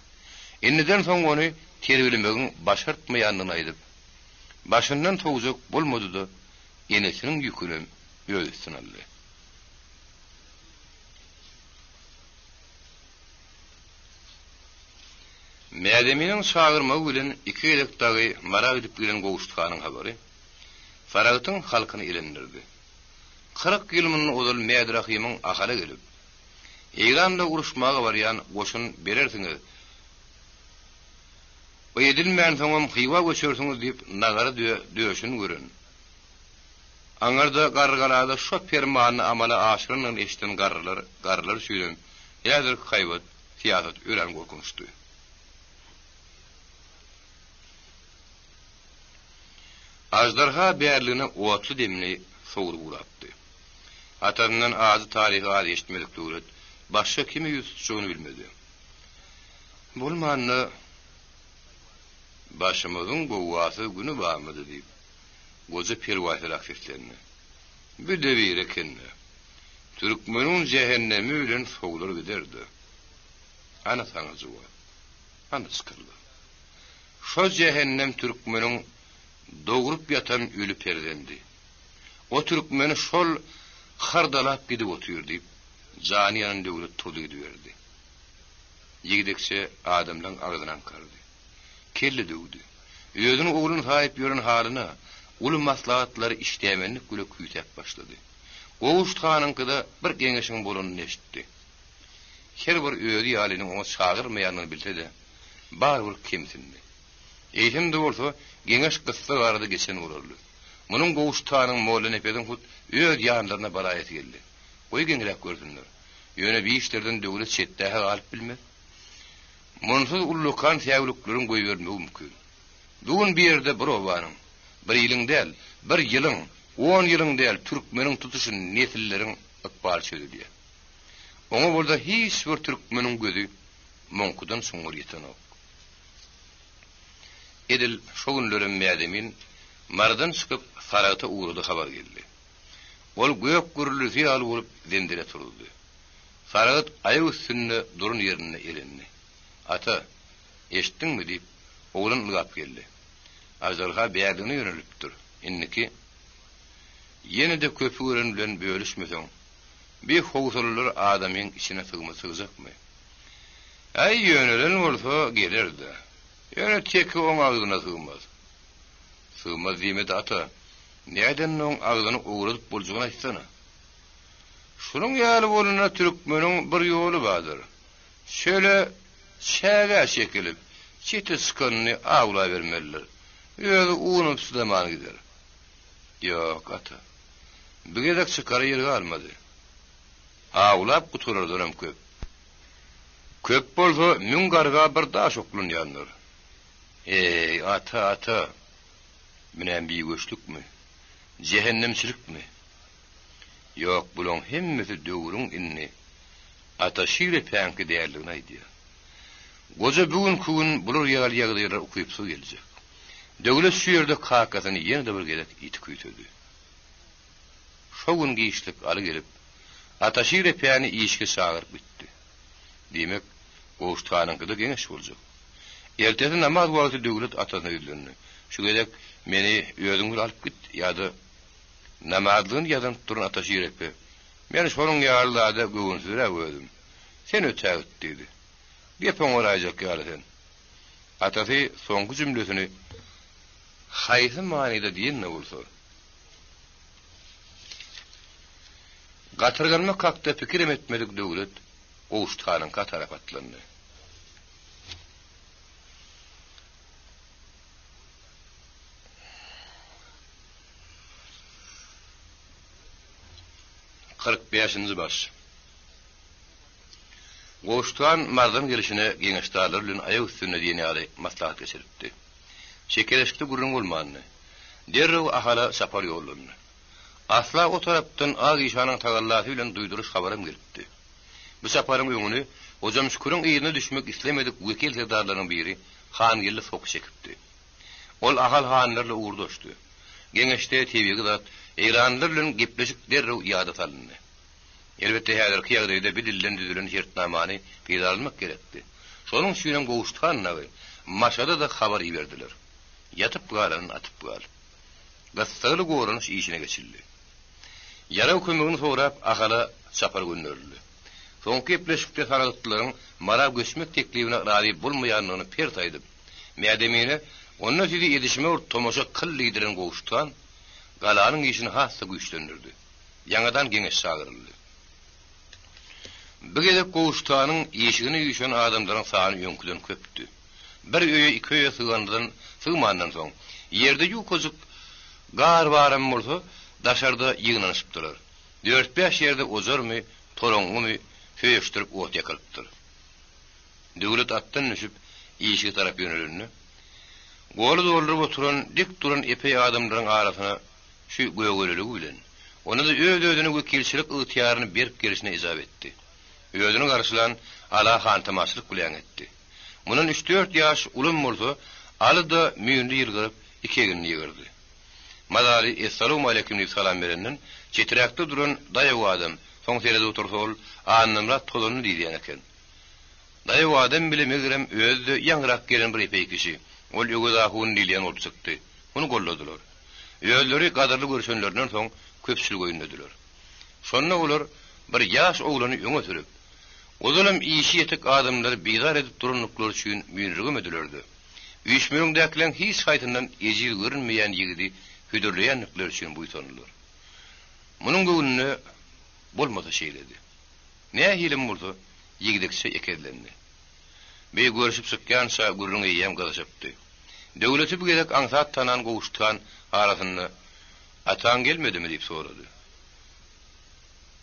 Speaker 1: Enniden soň ony terbilemegin başartmaýanlygyny aýdyp, başyndan toguzak bolmady-da enesiniň ýüküni öz üstüne aldy. Mädeminiň çağırmagy bilen iki elekdagy marag edip gelen gowuştkanyň habary Faragytyň halkyny elendirdi. 40 ýyl odal Mädrahymyň ahara gelip, Eýranda uruşmaga barýan goşun berersiňiz. O edilmän soňam hywa göçersiňiz diýip nagara döşün görün. Aňarda gargalada şo fermany amala aşyrynyň eşiten garlar süýlen. Ýazyr haýwat siýasat ören gorkunçdy. Ajdarha bärligine otly demli soğur uğratdı. Atandan ağzı tarihi ağzı eşitmedik döwlet, başka kimi yüz tutuşuğunu bilmedi. Bulmanlı başımızın govası günü bağmadı deyip, goza pervahir akfetlerini. Bir de bir ekenni. Türkmenun cehennemi ülen soğular giderdi. Ana sana zuva, ana sıkırlı. Şo cehennem Türkmenun doğurup yatan ölü perdendi. O Türkmeni şol hardalap gidip otuyor deyip, caniyanın döwlet tolu gidiverdi. Yigidekse adamdan ağzından kardı. Kelli döwdü. Özünü oğlunu sahip ýören halyna, ulu maslahatlary işleýmenlik güle küýtep başlady. Gowuştkanyňkyda bir geňeşiň bolanyny eşitdi. Her bir öýdi ýalynyň oňa çagyrmaýanyny bilse-de, barbyr kimsindi. Eýhimde bolsa, geňeş kıssa garda geçen urarly. Munyň gowuştkanyň mollany epeden hut öýd ýanlaryna balaýat geldi. Oý geňrek gördüler. Ýöne bir işlerden döwlet çetdähe galyp bilmez. Munsuz ullukan täwlükleriň goýbermegi mümkin. Bugün bir ýerde bir obanyň
Speaker 2: bir ýylyň däl, bir ýylyň, 10 ýylyň däl türkmeniň tutuşyn nesilleriň ykbal çözi diýer. Oňa bolda hiç bir türkmeniň gözi monkudan soňur ýetenok. Edil şo günlerim mädemin mardan çykyp Saragata uğradı habar geldi. Ol gök gürülüsi aly bolup zendire turuldy. Saragat aýagy üstünde durun ýerine elendi. Ata, eşitdiňmi diýip oğlan ılgap geldi. Azalha bäýdigine ýönelipdir. Inniki ýene-de köpü gören bilen bölüşmeseň, bir howsalylar adamyň içine sygmakmy? Ay ýönelen bolsa gelerdi. Ýöne teki oň agyna sygmaz. Sygmaz diýmedi ata. Näden oň agyny uğradyp boljagyny aýtsana. Şunun ýaly bolana türkmeniň bir ýoly bardyr. Şöyle şäge şekilip, çiti sıkanyny agla bermeliler. Ýöne unup sudaman gider. Ýok ata. Bugedek çykary ýerge almady. Aglap guturardyram köp. Köp bolsa müň garga bir daş oklunýandyr. Ey ata. Menen bir göçlükmü? Cehennemçilikmi? Yok, bulun hemmeti döwrüň inni. Ataşyre pänki däerligini aýdýar. Goja bugün kugün bulur ýaly ýagdaýlar ukyp su geljek. Döwlet şu ýerde kakasyny ýene-de bir gelek ýitip küýtedi. Şo gün giýişlik aly gelip, ataşyre päni işke çagyryp bitdi. Demek, goştanyňkyda geňeş boljak. Ertesi namaz wagty döwlet atasyna ýüzlendi. Şu gelek meni ýödüňe alyp git, ýa-da namazlygyň ýadan turun ataşyrepe. Men şonuň ýarlarda göwünsüre gördüm. Sen ötägit dedi. Gepeň orajak ýalysen. Atasy soňky jümlesini haýsy manyda diýenne bolsa. Gatyrganma kakda pikir etmedik döwlet Oğuştanyň katara patlandy. Kırk beşinci baş. Goştan mardan gelişine geňeşdarlar bilen aýak üstüne diýeni maslahat geçiripdi. Şekereşikde gurrun bolmanyny. Derrew ahala sapar ýollandy. Asla o tarapdan Agyşanyň tagallasy bilen duýduruş habarym gelipdi. Bu saparyň öňüne hojam Şükürüň ýerine düşmek islemedik wekil serdarlaryň biri Hangilli sok çekipdi. Ol ahal hanlarla uğurdoşdy. Geňeşde tebigi zat Eýranlar bilen gepleşip derrew ýada salyndy. Elbette häzirki ýagdaýda bir dilden düzülen şertnamany peýdalmak gerekdi. Şonuň üçin Goştanyň maşada da habar berdiler. Yatyp galan atyp gal. Gastaly goranyş işine geçildi. Yara kömegini sorap ahala çapar gönderildi. Soňky gepleşikde saragatlaryň mara göçmek teklibine razy bolmaýanlygyny pert aýdyp, mädemine onda sizi ýetişme tomoşa kyllydyran Goştan galanyň işini hassa güýçlendirdi. Ýangadan geňeş çagyryldy. Bu gede Goştanyň ýeşigini ýüşen adamlaryň sany ýönküden köpdi. Bir öýe iki öýe sygmandan soň ýerde ýukojuk gar baram bolsa daşarda ýygnanyşypdylar. 4-5 ýerde ozarmy, toraňmy höýüşdirip ot ýakylypdyr. Döwlet atdan düşüp ýeşigi tarap ýönelendi. Goly dolduryp oturan dik duran epey adamlaryň arasyna şu göýgöleligi bilen ona da öýdödüni wekilçilik ýytyýaryny berip gelişine izap etdi. Öýdüni garşylan ala hantamaçlyk bilen etdi. Munun 3-4 ýaş ulum bolsa, aly da müýünde ýylgyryp ikigini ýygyrdy. Madary "Assalamu alaykum" diýip salam berenden çetirakda duran daýaw adam soň serede otursol anlamla tolunu diýýän eken. Daýaw adam bilen megrem özde ýangyrak gelen bir epey kişi. Ol ýögeda hun diýýän bolup çykdy. Onu golladylar. Öýleri gadarly görüşenlerden soň köpçülik oýunladylar. Şonda olar bir ýaş oglany öňe sürüp, ozalam işi ýetek adamlary beýdar edip durunluklar üçin müýnrigi edilerdi. Üýşmeňdekilen hiç haýtyndan ejir görünmeýän ýigidi hüdürleýänlikler üçin buýtandylar. Munyň göwnüne bolmasa şeýledi. Näme hilim bolsa, ýigidekçe ekedlendi. Beý görüşip çykýança gurrun ýem galaşypdy. Döwleti bu gerek aňsat tanan Goştan arasyny "Atan gelmedimi?" diýip sorady.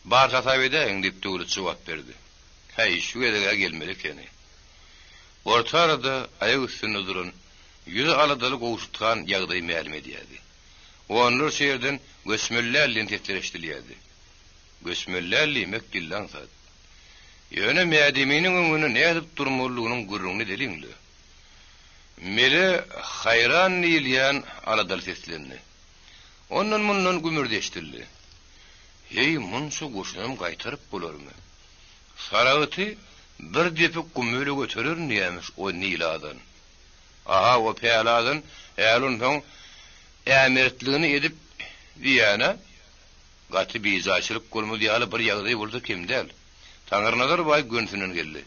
Speaker 2: "Bar tasawede" diýip döwlet jogap berdi. "Hey, şu gerege gelmeli keni." Orta arada aýak üstünde duran ýüze aladaly Goştan ýagdaý ma'lum edýärdi. Onlar şeýerden gösmellärli tetleşdirýärdi. Gösmellärli mekdillan zat. Ýöne mädeminiň öňüne nädip durmalygynyň gurruny deliňli. Mele hayran diýilýän aladal seslendi. Ondan mundan gümürdeşdirdi. Hey, munşa goşunam gaýtaryp bolarmy? Saragy bir depik gümüle göterir niýemiş o niladan. Aha, o peýaladan ýalun soň ämirtligini edip diýene gaty bizaçylyk golmy diýaly bir ýagdaý boldy kimdel. Taňyrnazar baý gönünden geldi.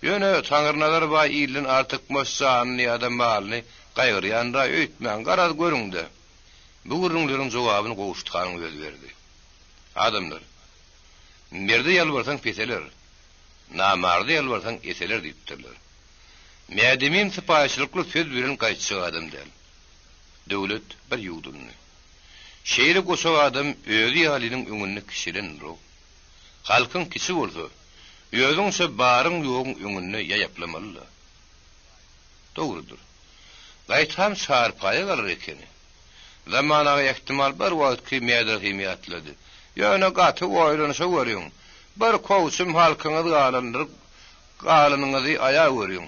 Speaker 2: Ýöne Taňyrnazar baý ýylyn artyk moşsany ýa-da malyny gaýgyrýanda öýtmän garaz görüňde. Bu gurrunlaryň jogabyny gowuşdurany berdi. Adamlar, merde ýalbarsaň peseler, namardy ýalbarsaň eseler diýipdirler. Mädemin sypaýçylykly söz bilen gaýtjak adam däl. Döwlet bir ýugdunny. Şeýle goşak adam öýdi ýalynyň öňünde kişilendir. Halkyň kişi bolsa, özüňse baryň ýogyň öňünde ýaýaplamaly. Dogrudur. Gaýtam şarpaýa galar ekeni. Zamanaga ihtimal bar wagtky mäder himiýatlady. Ýöne gaty oýlanyşa görüň. Bir kowsum halkyňyzy galandyryp, galanyňyzy aýa görüň.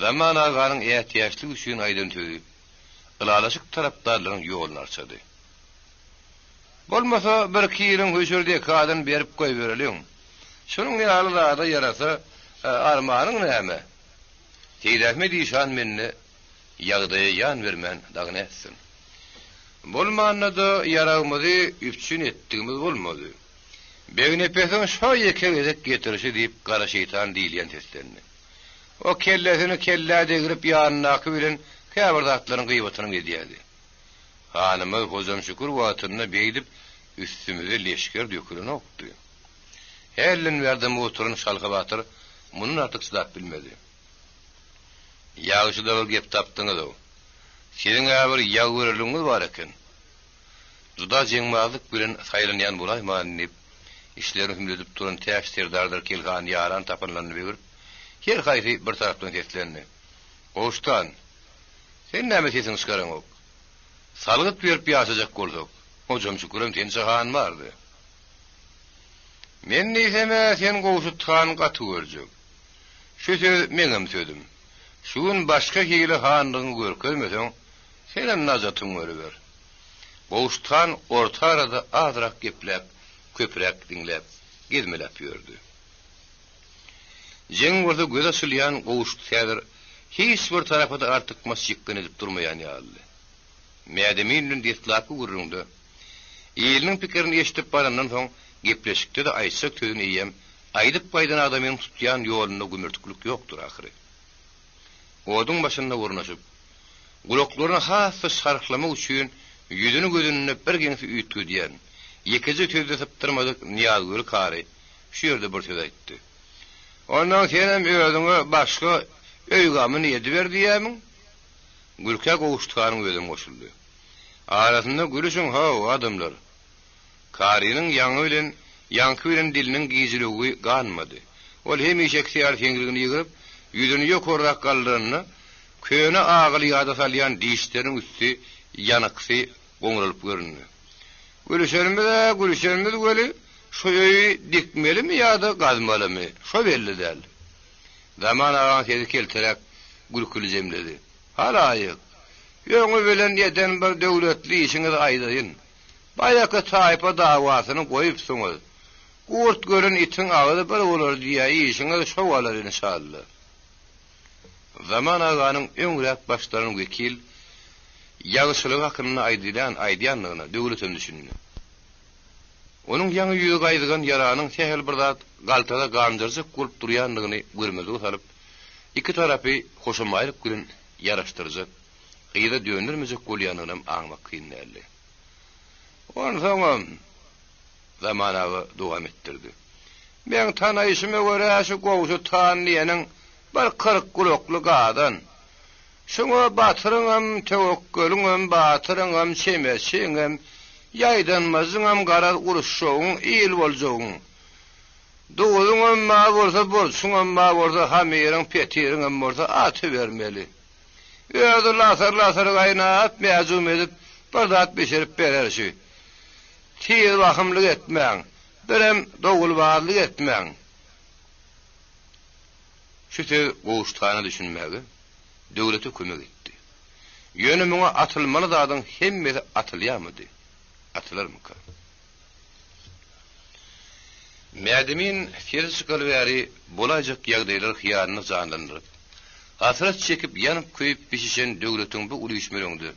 Speaker 2: Zamanagaň ähtiýaçlyk üçin aýdan töýüp, ılalaşyk tarapdarlaryň ýoluny açady. Bolmasa bir kiýirin höşürde kadan berip goý bereliň. Şonuň ýalyda ýarasa armanyň näme? Teýdähme diýşan menne ýagdaýa ýan bermän dagyny etsin. Bolmanda ýaragmyzy üpçün etdigimiz bolmady. Begnepesiň şo ýeke gezek getirişi diýip gara şeytan diýilýän teslerini. O kellesini kellede girip ýanynaky bilen käbirdatlaryň gıybatyny edýärdi. Hanymyz hozam şükür watyny beýdip üstümize leşker dökülen okdy. Hellin berdim oturun şalga batyr, munun artyk syzap bilmedi. Ýagşyda bol gep tapdyňyz o. Senin bir ýagwyrlygyňyz bar eken. Juda jeňmazlyk bilen saýlanýan bolaýman diýip, işleri hümledip duran täşdirdarlar kelgan ýaran tapynlanyp berip, her haýry bir tarapdan teslendi. Goştan, sen näme sesiň çykaraň ok? Salgyt berip ýaşajak bolsak, hojam şükürem sen çygan bardy. Men näme sen goşutgan gaty görjek. Şu söz meňem sözüm. Şuň başga hili handyň görkezmeseň, senem nazatyň görüber. Goşutgan orta arada azrak gepläp, köprek dinläp, gezmelep ýördi. Jeň bolsa göz açylýan gowuşt säder hiç bir tarapda artyk masjykyn edip durmaýan ýaly. Mädeminiň detlapy gurrundy. Ýylyň pikirini eşitip barandan soň gepleşikde de aýsak töýün eýem, aýdyp baýdan adamyň tutýan ýoluna gümürtüklik ýokdur ahyry. Oduň başynda urnaşyp, gulaklaryny hasy şarklamak üçin ýüzüni gözüne bir geňsi üýtgüdýän, ýekiji tözde sypdyrmadyk Niýazgül kary şu ýerde bir söz aýtdy. Ondan senem özüňe başga öýgamy ediber diýämiň? Gülkä gowuşduganyň özüň goşuldy. Arasynda gülüşüň ha adamlar. Karynyň ýanky bilen diliniň gizligi ganmady. Ol hemişe ýar fengligini ýygyrip, ýüzüni ýokarrak galdyryny, köne agyly ýada salýan diýişleriň üstü ýanaksy goňralyp görünýär. Gülüşerimiz göli, şu öýü dikmelimi ýa-da gazmalymy? Şo belli däl. Zaman agan sesi kelterek gülküli jemledi. Halaýyk. Ýöňü bilen ýeden bir döwletli işiňiz aýdyn. Baýaky taýpa dawasyny goýup soňuz. Gurt görün itiň agydy bir bolar diýä işiňiz şo bolar inşallah. Zaman aganyň öňrek başlaryny wekil ýagşylyk hakyny aýdýanlygyna döwletem düşündi. Onun ýaňy ýüze gaýdygan ýaranyň sehel bir zat galtada gandyrjyk bolup durýanlygyny görmezge salyp, iki tarapy hoşamaýlyk bilen ýaraşdyrjak, gyýda döndürmejek bolýanyny aňmak kynly. Ondan zamanaga dowam etdirdi. Men tanaýyşyma görä şu gowşu tanýanyň bir 40 gulokly gadan. Şoňa batyryňam, tewekkülüňem, batyryňam, şemeşiňem, ýaýdanmazyňam garaz uruşşoň, ýyl boljagyň. Dowluňam ma bolsa bolsuňam ma bolsa hamyryň, petiriňam bolsa aty bermeli. Ýa-da lasar gaýnap, mäzum edip, Bir zat beşerip bererşi. Tiýiz bakymlyk etmäň, berem dogulbarlyk etmäň. Şüte goştana düşünmäge döwlete kömek etdi. Ýöne muňa atylmaly zadyň hemmesi atylýarmydy? Atylarmyka? Mädemin fizikal wäri bolajak ýagdaýlar hyýanyny zanlandyryp, hasrat çekip ýanyp köýüp pişişen döwletiň bu uluşmaryňdy.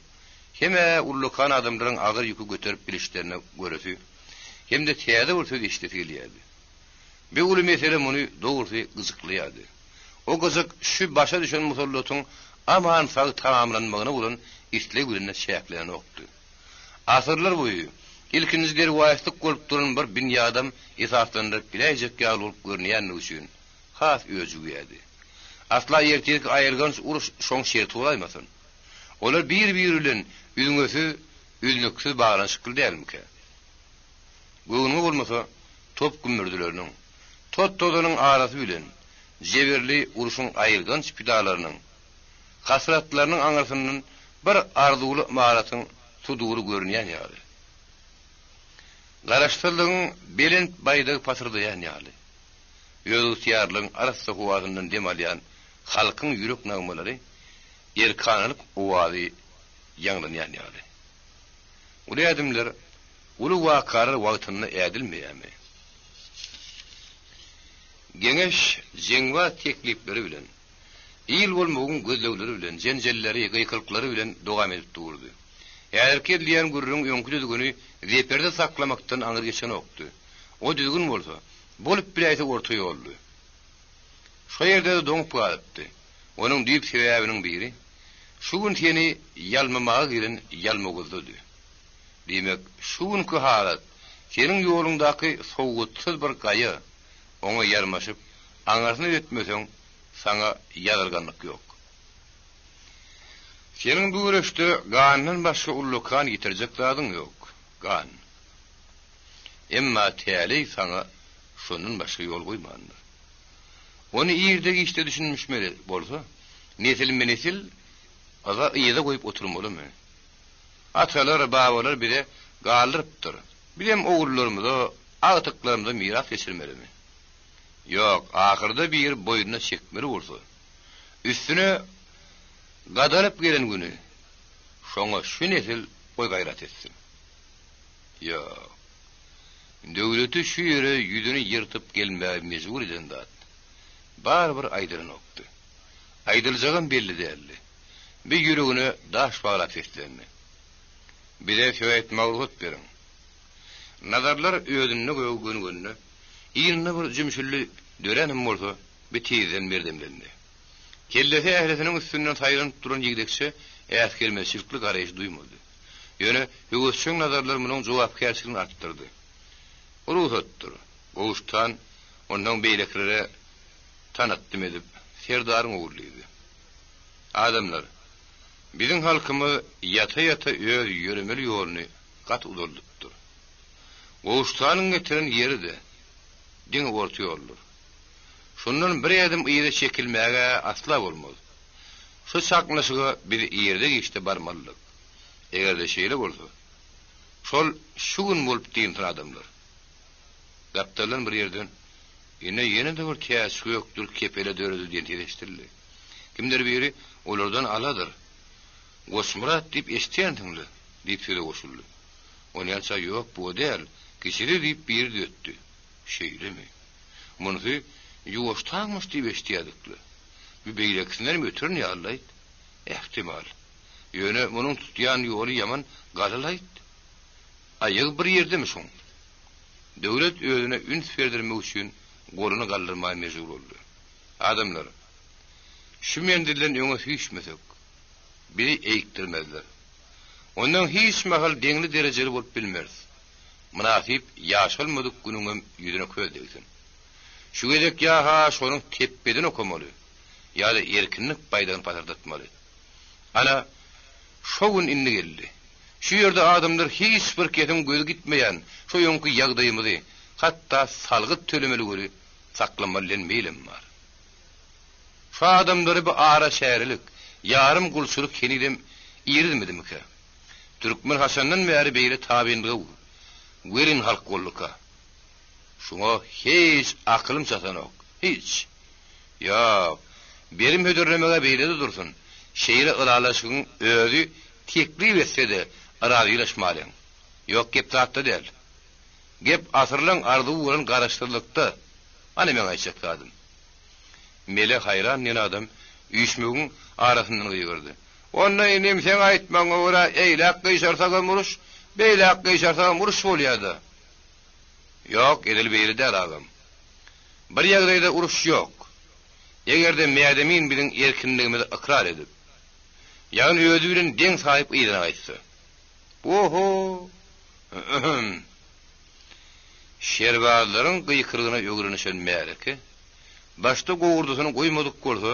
Speaker 2: Heme ullukan adamlaryň agyr ýükü göterip bilişlerine göresi, hem de täze bolsa işletilýärdi. Bu uly mesele muny dogry gyzyklyýardy. O gyzyk şu başa düşen musallatyň aman sag tamamlanmagyny bolan isleg bilen şäklen okdy. Asyrlar boyu ilkinizler waýatlyk bolup duran bir binýadam esaslandyryp bilejek ýaly bolup görnýän üçin has özüýärdi. Asla ýertilik aýyrgan uruş şoň şert bolaýmasyn. Olar bir-biri bilen üzünüksiz baglanşykly dälmike? Göňüň bolmasa top gümürdileriniň, tot-todanyň arasy bilen jeberli uruşun aýyrgan spidalarynyň, hasratlarynyň aňarsynyň bir arzuly maratyň sudury görnýän ýaly. Garaşdyrlygyň belin baýdagy pasyrdaýan ýaly. Ýöldüýärliň arasy howazyndan dem alýan halkyň ýürek nagmalary erkanalyk owazy ýanglanýan ýaly. Uly adamlar uly wakary wagtyny ädilmeýärmi? Geňeş jeňwa teklipleri bilen, ýyl bolmagyň gözlegleri bilen, jenjelleri, gyýkylykları bilen dogam edip durdy. Ýerke diýen gurrun öňkü düzgüni zeperde saklamakdan aňyr geçen okdy. O düzgün bolsa, bolup bileýse orta ýoldy. Şo ýerde doňup galypdy. Onuň diýip sebäbiniň biri, şu gün seni ýalmamaga giren ýalmagozdy. Demek, şu günkü halat, senin ýolundaky sowgutsyz bir gaýa, oňa ýarmaşyp, aňarsyn etmeseň, saňa ýadyrganlyk ýok. Senin bu görüşde gandan başga ullukan ýitirjek zadyň ýok. Gan. Emma täli saňa şonun başga ýol goýmandyr. Onu ýerde işte düşünmüşmeli bolsa, nesil aza ýerde goýup oturmalymy? Atalar, babalar bile galyrypdyr. Bilem oğullarymyza, agtyklarymyza miras geçirmelimi? Yok, ahyrda bir boyuna çekmeli bolsa, üstüne gadalyp gelen güni, şoňa şu nesil boy gayrat etsin. Yok, döwleti şu ýere ýüzüni ýyrtyp gelmäge mejbur eden zat. Barbyr aýdyryn okdy. Aýdyljagan belli däldi. Bir ýüregine daş baglap etdilermi? Bir de şöýet mawlud berin. Nazarlar öýdünni göwgün-günni, ýyny bir jümşülli dörenim bolsa, bir tiýden berdemlendi. Kellesi ählisiniň üstünden taýrynyp duran ýigdekçe äs gelmezçilikli garaýyş duýmady. Ýöne höwüsçüň nazarlar munyň jogapkärçiligini artdyrdy. Ruhatdyr. Goştan ondan beýleklere tanatdym edip, serdaryň ogurlydy. Adamlar, bizim halkymy ýata-ýata öz ýöremeli ýoluny gat udurdypdyr. Goştanyň getiren ýeri de diň orta ýoldur. Şondan bir edim ýere çekilmäge asla bolmaz. Şu saklaşyga bir ýerde geçdi barmalyk. Egerde şeýle bolsa, şol şu gün bolup diýen adamlar. Gapdalan bir ýerden ýene de bir täs ýokdur, kepele döredi diýen tereşdirli. Kimdir biri olardan aladyr. Goşmurat diýip eşitýändiňli, diýip söýle goşuldy. Onu ýalsa ýok, bu däl, kişiri diýip bir dötdi. Şeýlemi? Muny ýoştanmyş diýip eşitýärdi. Bir beýleksinler mi ötürni ýallaýt? Ähtimal. Ýöne munyň tutýan ýoly ýaman galalayt. Aýyg bir ýerdemi şoň? Döwlet özüne üns berdirmek üçin goluny galdyrmagy mejbur boldy. Adamlar şu mendilden öňe hiçmesek, biri eýikdirmezler. Ondan hiç mahal deňli derejeli bolup bilmez. Münasip ýaşalmadyk günüňem ýüzüne köz degsin. Şu gedek ýa-ha şonuň tepeden okamaly, ýa-da erkinlik paýdagyny patardatmaly. Ana şu gün indi geldi. Şu ýerde adamlar hiç bir kesim göz gitmeýän şu ýoňky ýagdaýymyzy, hatda salgyt tölemeli göri saklamaly meýlim bar. Şu adamları bir ara şäherlik, yarım gulçuluk kenidem ýerdimidimki? Türkmen Hasan'dan beri beýle tabindiği werin halk golluka. Şuňa hiç aklym çatanok, hiç. Ýok, berim hödürlemege beýle dursun. Şeýle ılalaşygyň özü teklip etse-de arazylaşmalyň. Ýok gep zatda däl. Gep asyrlaň arzuw bolan garaşdyrlykda. Ana men aýtjak adam. Mele hayran ýene adam üýşmegiň arasyndan gyýgyrdy. Onda inim sen aýtmaň ora eýlek gyşarsaga muruş, beýlek gyşarsaga muruş bolýardy. Ýok, edil beýle däl adam. Bir ýagdaýda uruş ýok. Egerde mädemin bilen erkinligimi ikrar edip, ýagny özü bilen deň sahyp ýylan aýtsa. Oho! Şerbazlaryň gyýkyrgyna ýögrenişen mäliki, başda gowurdusyny goýmadyk bolsa,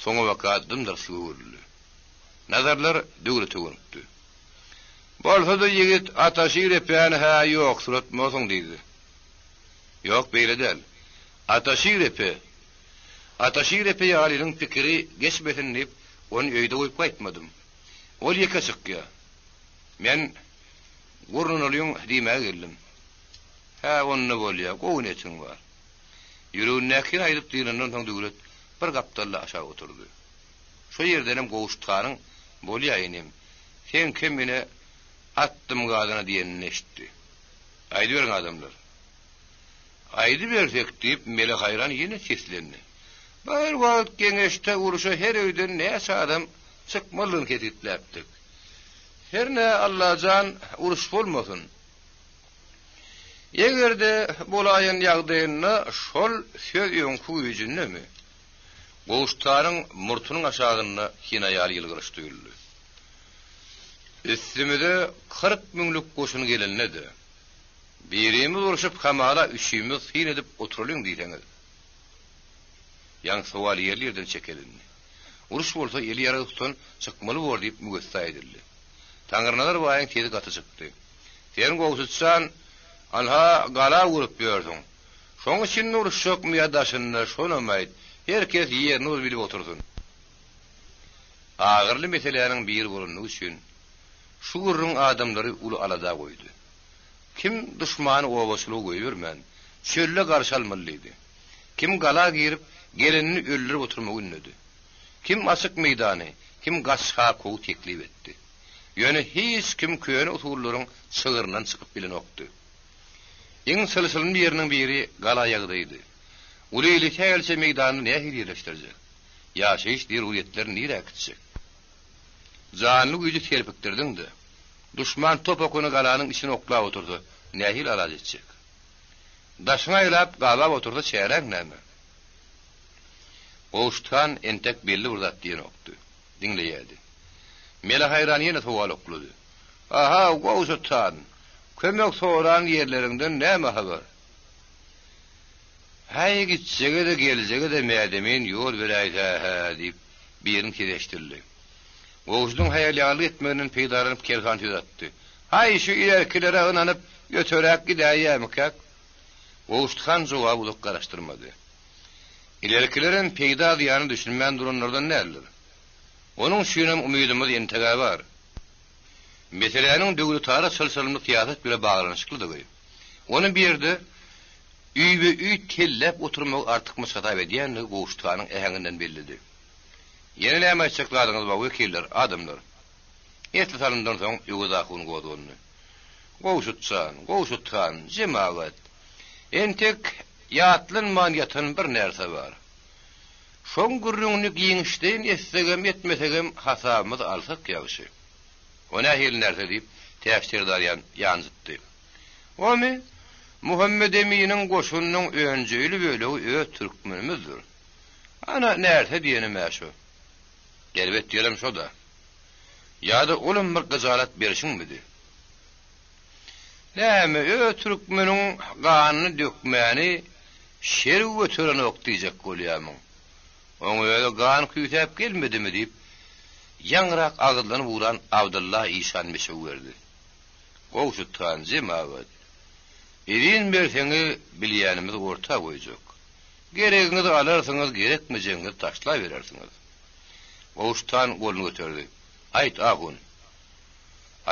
Speaker 2: soňa wakat dymdyr sugurly. Nazarlar döwre tögünipdi. Bolsa-da ýigit ataşyr epen ha ýok suratmasyň diýdi. Ýok beýle däl. Ataşyr epe ýalynyň pikiri geçmesin diýip, onu öýde goýup gaýtmadym. Ol ýeke çykýa. Men gurrun olyň diýmäge geldim. Ha, onna bolýar, gowy neçin bar. Ýüregine aýdyp diýenden soň döwlet bir gapdalla aşağı oturdy. Şo ýerdenem gowuştkanyň bolýaýynym. Sen kim meni attym gadyna diýenini eşitdi. Aýdy beriň adamlar. Aýdy bersek diýip mele hayran ýene seslendi. Bir wagt geňeşde uruşa her öýden näçe adam çykmalygyny ketipläpdik. Herne Allahjan uruş bolmasyn. Egerde bolaýan ýagdaýyna şol söz ýöňkü güýjünmi? Gowuştaryň murtunyň aşagyna hinaýal ýylgyryş duýuldy. Üstümide 40 000lik goşun gelenledi. Birimiz uruşup hamala üçimiz fin edip oturulyň diýleňiz. Ýa-ni sowal ýerlerden çekelindi. Uruş bolsa eli ýaragykdan çykmaly bol diýip mügessa edildi. Taňrynalar baýan tezi gaty çykdy. Sen gowuşsan alha gala gurup ýördiň. Şoň üçin uruş şokmy ýadaşyny şonamaýt. Herkes ýerini bilip otursun. Agyrly meseleleriň bir boruny üçin şu gurrun adamlary uly alada goýdy. Kim düşmany owaşlyk goýbermän, çölle garşy almalydy. Kim gala girip gelenini öldürüp oturmagy ünnedi. Kim açyk meýdany, kim gaçha kow teklip etdi. Ýöne hiç kim köýeni usullaryň çygyryndan çykyp bilen okdy. Iň sylsylyň ýeriniň biri gala ýagdaýdy. Ulyly tägelse meýdanyny nähir ýerleşdirjek? Ýaşaýyş dirwetler nirä gitjek? Janly güýji terpikdirdiňdi. Düşman top okuny galanyň içine oklap oturdy. Nähir alaz etjek? Daşyna ýylap galap oturdy çärak näme? Gowuştan entek belli urdat diýen okdy. Dinleýärdi. Mele hayran ýene sowal oklady. Aha, gowuştan. Kömek soran ýerlerinden näme habar? Haýy gitjege de geljege de mädemin ýol beräýär diýip birini kereşdirdi. Gowuşdyň haýalyaly etmeginin peýdaranyp kelgan tüzatdy. Haýy şu ilerkilere ynanyp götürek gidäýärmikak? Gowuştgan jogap ulyk garaşdyrmady. İlerkilerin peýda diýany düşünmän duranlardan näler? Onun şünem umydymyz ýentege bar. Meseleniň döwletara sylsylyny siýasat bilen baglanyşyklydygy. Onu bir ýerde üýbe tellep oturmak artyk mysata edýänligi gowuştganyň äheňinden bellidi. Ýene näme aýtjaklaryňyz bar wekiller, adamlar? Etli salyndan soň ýuwdakyny goýduny. Gowuşutsan, jemaat. Entek ýatlynman ýatan bir nerse bar. Şoň gurrunny giňişden essegem etmesegem hasabymyz alsak ýagşy. Ona hil nerse diýip täfsirdaryan ýanjytdy. Omy Muhammed Emin'in goşunyň öňjeli bölegi türkmenimizdir. Ana nerse diýenim şo. Elbet diýerim şo da. Ýa-da olum bir gyzalat berişiňmidi? Näme türkmeniň ganyny dökmäni şer götüren ok diýjek bolýarmyň. Oňa öýle gan küýtäp gelmedimi diýip ýanrak agyldan buran Abdullah İşan meşe berdi. Gowuşutgan jemaat. Edin berseňi bilýänimiz orta goýjak. Geregiňizi alarsyňyz, gerekmejeňiz taşlap berersiňiz. Gowuştan golunu götürdi. Aýt agun.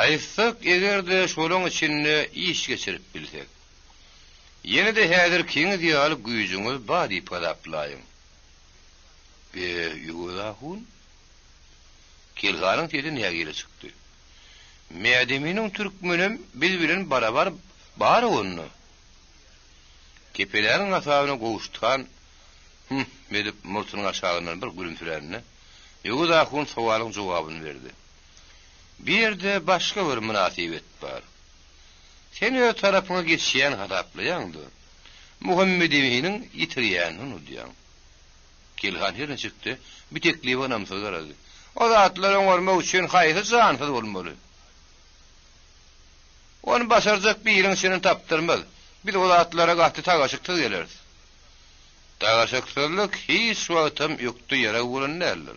Speaker 2: Aýsak egerde şolaň içinde iş geçirip bilsek. Yine de häzir kiňi diýalyp güýjüňiz bar diýip gadaplaýyn. Ýuga hun Kilganyň tedi näge gele çykdy. Mädeminiň türkmenim biz bilen barabar bar onu. Kepeleriň asabyna gowuşdan medip murtunyň aşagyndan bir gülümsüräni. Ýuga hun sowalyň jogabyny berdi. Bir yerde başka bir münasibet bar. Sen ö tarapyna geçýän hadaplaýandy. Muhammed Emin'in ýitirýänini diýän. Kilgan ýerine çykdy, bir teklibi namsy garady. O zatlaryň görmek üçin haýsy zanysyz bolmaly. Onu başarjak bir ýeriň seni tapdyrmaz. Biz o zatlara gahty tagaşykdy geleriz. Tagaşyklyk hiç wagtym ýokdy ýere bolanlar.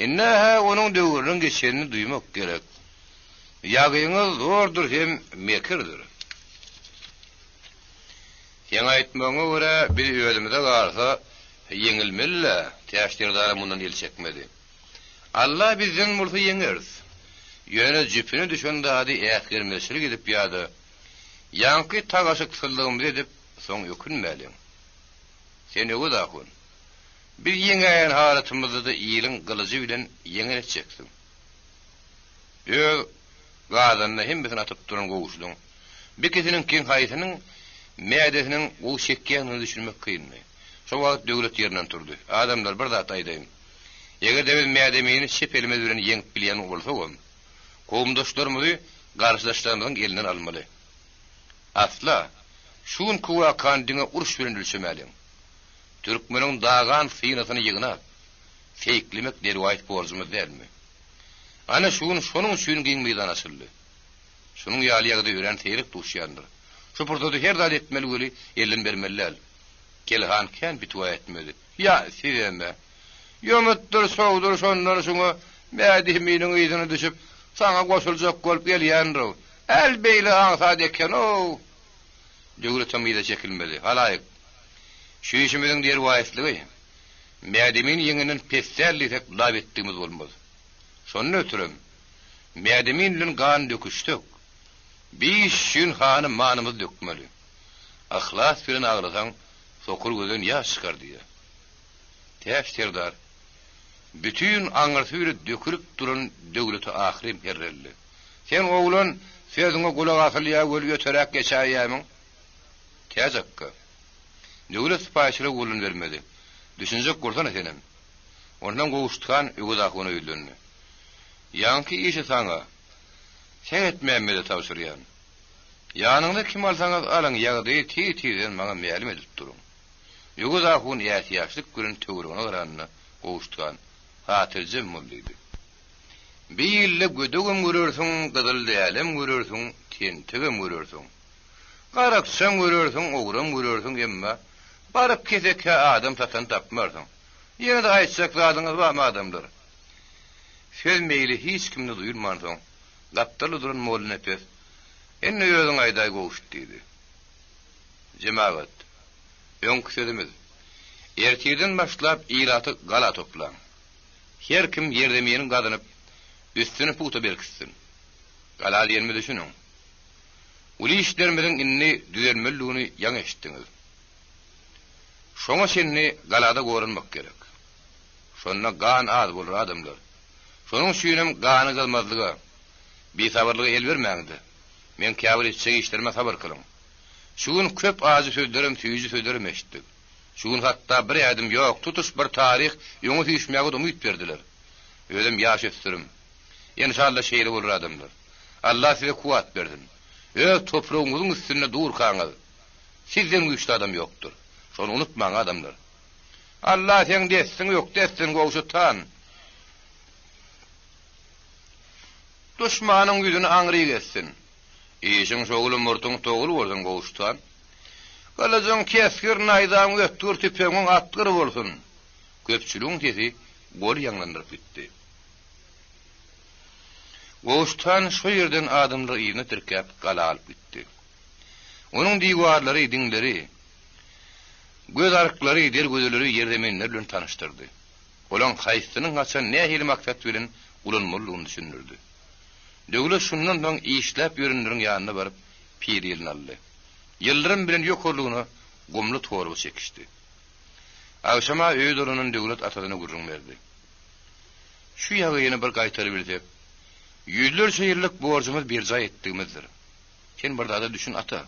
Speaker 2: Innaha onuň döwrüniň geçenini duymak gerek. Ýagyňyz zordur hem mekirdir. Sen aýtmagyňa görä biz özümize garsa yeňilmelle, täşdirdara mundan el çekmedi. Allah bizden bolsa yeňeriz. Ýöne jipini düşende adi ähir mesele gidip ýady. Ýanky tagaşyklygymy edip soň ýökünmäliň. Sen ýoga dahun. Bir yeňäýän halatymyzda da ýylyň gylyjy bilen yeňeletjeksin. Gazanna hem bitin atıp duran gowuşluň. Bir kesiniň kiň haýsynyň mädesiniň o şekýäni düşünmek kynmy. Şo wagt döwlet ýerinden turdy. Adamlar bir zat aýdaýyn. Eger de biz mädemini şepelime bilen ýeňip bilýän bolsa, gowumdaşlarymyzy garşydaşlarymyzyň elinden almaly. Asla şuň kuwakan diňe uruş bilen ölçemeli. Türkmeniň dagan synasyny ýygnap, feýklemek derwayt borjumyz dälmi? Ana şonuň üçin giň meýdan açyldy. Şonuň ýalyagda ören teýrik duşýandyr. Şu purtady her zat etmeli weli elin bermeliler. Kelhan kän bitwa etmeli. Ya sizeme. Ýömetdir sowdur şonlar şoňa mädeminiň ýygyny düşüp saňa goşuljak bolup gelýändir. Elbeýle aňsa deken o. Döwletem ýyda çekilmeli. Halaýyk. Şu işimiziň derwaytligi mädemin ýeňinin pessellik lab etdigimiz bolmaz. Şonu ötürüm, mädemin bilen gan döküşdik. Beş gün hany manymyz dökmeli. Ahlas bilen aglasaň, sokur gözden ýaş çykar diýe. Täşdirdar, bütün aňyrsyry dökülüp duran döwleti ahyry herrelli. Sen oglan sözüňe gulak asylýa göl göterek geçäýämiň? Täzekkä. Döwlet spaýçylyk bolun bermedi. Düşünjek bolsana senem. Ondan gowuşdan ýugudakyny öýlendi. Ýanky işe saňa sen etmämeli tawsyrýan. Ýanyňda kim alsaňyz alaň ýagdy tiýden maňa mälim edip duruň. Ýugudakyn ýaşlyk günün töwrüne garanyna gowuşdan hatyrjym boldy. Bir ýylle gödegem görürsiň, gyzyl dälim görürsiň, tentigem görürsiň. Garakçan görürsiň, ogram görürsiň emma baryp keseke adam satan tapmarsyň. Ýene de aýtsak zadyňyz barmy adamlar. Söz meýli hiç kimni duýulmansyň. Gapdaly duran moly nepes. Enne ýöňiň aýdaý gowuşdy diýdi. Jemaat. Öňkü sözümiz. Ertirden başlap ýylaty gala toplan. Her kim ýerdemýäni gadynyp üstüni puta berkitsin. Gala diýenmi düşünüň. Uly işlerimiziň inni düzelmeliligini ýaňy eşitdiňiz. Şoňa seni galada görünmek gerek. Şonda gan az bolur adamlar. Şonuň üçin gany galmazlyga, bisabarlyga el bermäňdi. Men käbir etjek işlerime sabar kılıň. Şuň köp azy sözlerim, tüýüji sözlerim eşitdim. Şuň hatda bir ýadym ýok, tutuş bir taryh, ýöňe tüýüşmäge de umyt berdiler. Özüm ýaş etdirim. İnşallah şeýle bolur adamlar. Allah size kuwat berdin. Öz topragyňyzyň üstüne dur kaňyz. Sizden güýçli adam ýokdur. Şonu unutmaň adamlar. Allah sen destin ýok, destin gowşutan. Düşmanyň ýüzüne aňry geçsin. Işiň şogulum murtuň togul bolsun gowuşdan. Galajaň keskir naýdam götür tüpeňiň atgyry bolsun. Köpçüliň tesi gol ýanglandyryp gitdi. Gowuşdan şu ýerden adamlar ýygyny tirkäp gala alyp gitdi. Onuň diýwarlary, diňleri, göz arklary, der gözleri ýerdemenler bilen tanıştyrdy. Olan haýsynyň haçan nähili maksat bilen ulanmalygyny düşündirdi. Döwlet şundan soň işläp ýörenleriň ýanyna baryp pir ýelini aldy. Ýyldyrym bilen ýok boldugyny gumly torby çekişdi. Agşama öýdürünün döwlet atadyny gurrun berdi. Şu ýagy ýene bir gaýtaryp bilsek, ýüzlerçe ýyllyk borjumyz berjay etdigimizdir. Sen bir da düşün ata.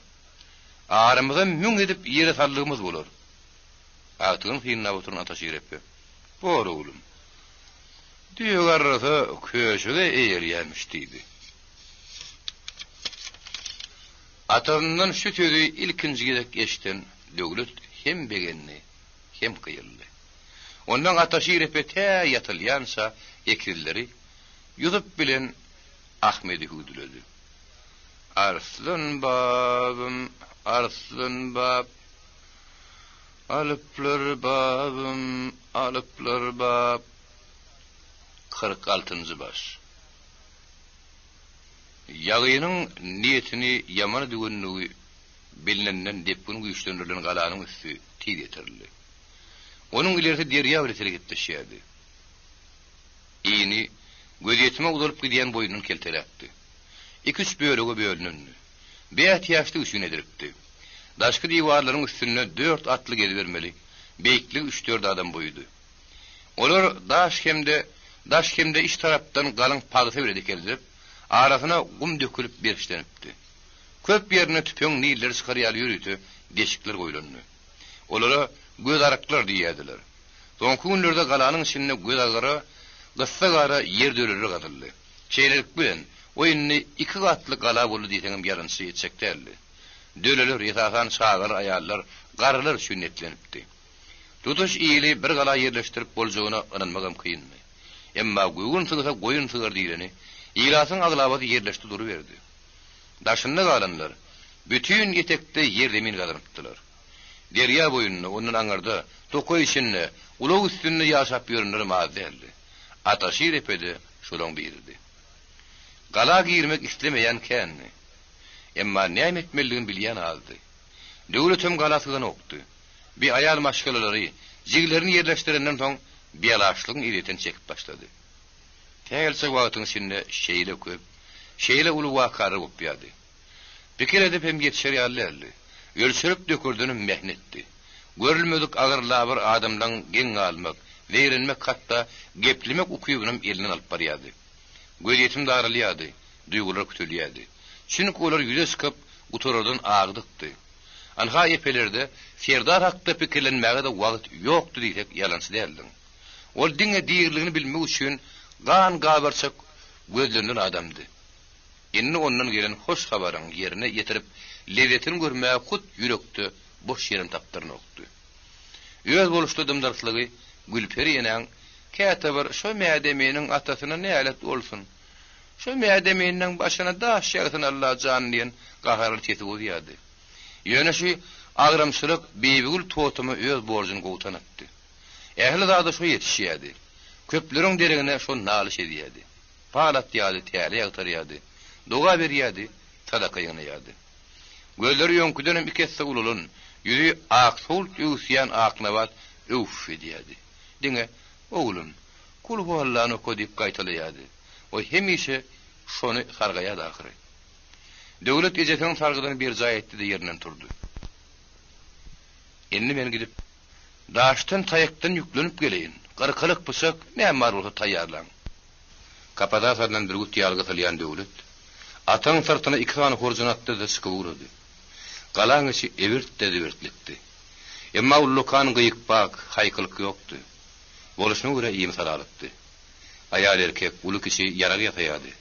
Speaker 2: Arymyza müň edip ýere saldygymyz bolar. Atyň hinna oturun ata şeýrepe. Bor oglum. Diýgarrasa köşege eýerýärmiş diýdi. Atandan şu sözi ilkinji gezek geçten döwlet hem begenni hem kıyıldı. Ondan ata şeýrepe tä ýatylýansa ekilleri ýuzup bilen Ahmedi hudulady. Arslan babam, arslan bab, alıplar babam, alıplar bab. 46-njy baş. Ýagynyň niýetini ýaman düýünlügi bilinenden depkün güýçlendirilen galanyň üstü tiz getirildi. Onuň ileride derýa bilen gitmişýärdi. Iňi gözetime uzalyp gidýän boýunyň kelteräpdi. 2-3 bölege bölünýändi. Beýat ýaşly üçin ediripdi. Daşky diýwarlaryň üstüne 4 atly geli bermeli. Beýikli 3-4 adam boýudy. Olar daş hemde iç tarapdan galyň pagyty berdi kelip, arasyna gum dökülip berişlenipdi. Köp ýerine tüpeň niller çykarýaly ýürüti, deşikler goýlandy. Olara göz araklar diýýärdiler. Soňky günlerde galanyň içinde göz agara, gysagara ýer döleri gadyldy. Çeýlerik bilen oýunny 2 gatly gala bolu diýsem ýarynçy etsekderdi. Döleler, ýetagan çağlar, aýallar, garlar sünnetlenipdi. Tutuş ýyly bir gala ýerleşdirip boljagyna inanmagam kynmy. Emma goýun sığsa goýun sığar diýileni, ýylasyň aglabaty ýerleşdi duruberdi. Daşynda galanlar bütün ýetekde ýerlemin galanypdylar. Derýa boýunyna onuň aňarda tokoy içinde ulag üstünde ýaşap ýörenler mazerdi. Ataşy repede şolaň birdi. Gala girmek islemeýän kenni. Emma näme etmeligini bilýän aldy. Döwletem galasyny okdy. Bir aýal maşgalalary jiglerini ýerleşdirenden soň biýalaşlygyň ireten çekip başlady. Tägelse wagtyň içinde şeýle köp, şeýle uly wakary bolup ýady. Pikir edip hem ýetişýärlerdi. Ölçürüp dökürdünim mehnetdi. Görülmedik agyrla bir adamdan geň almak, verilmek hatda geplimek ukuyugnam elinden alyp barýady. Gözetim darylýady, duýgular kütülýärdi. Çünki olar ýüze sıkıp uturardan ağdypdy. Anha epelerde Serdar hakda pikirlenmäge de wagt ýokdy diýsek ýalansy däldi. Ol diňe diýerligini bilmek üçin gan gabarçak gözlerinden adamdy. Indi ondan gelen hoş habaryň ýerine ýetirip lezzetini görmäge hut ýürekde boş ýerin tapdyryn okdy. Öz boluşdy dymdarçlygy Gülperiýanyň käte bir şo mädeminiň atasyna nälet bolsun. Şo mädeminiň başyna daş ýagtyn Allah jan diýen gaharly tetip ýady. Ýöne şu agramçylyk beýbigül totumy öz borjyny gowtanatdy. Ähli zada şo ýetişýärdi. Köpleriň deregine şo nalyş edýärdi. Palat ýady, täle ýagtarýady. Doga berýärdi, sadaka ýanyýardy. Gözleri ýönküden hem ikesse ululun, ýüzi aqsul ýüsýän aqnabat üf edýärdi. Diňe, oglum, kul huwallany kodip gaýtalýardy. O hemişe şonu sargaýardy ahyry. Döwlet ejetiň sargydan bir jaý etdi de ýerinden turdy. Endi men gidip daşdan taýakdan ýüklenip geleýin. Garkalyk pysak, näme ruhy taýýarlaň. Kapadasadan bir gut ýalgy salýan döwlet. Ataň sırtyna 2 tane horjun atdy da çykyp urdy. Galaň içi evirtdi. Emma ullukan gyýykpak, haýkylyk ýokdy. Boluşyna görä ýym saralypdy. Aýal erkek ulu kişi ýarag ýataýady.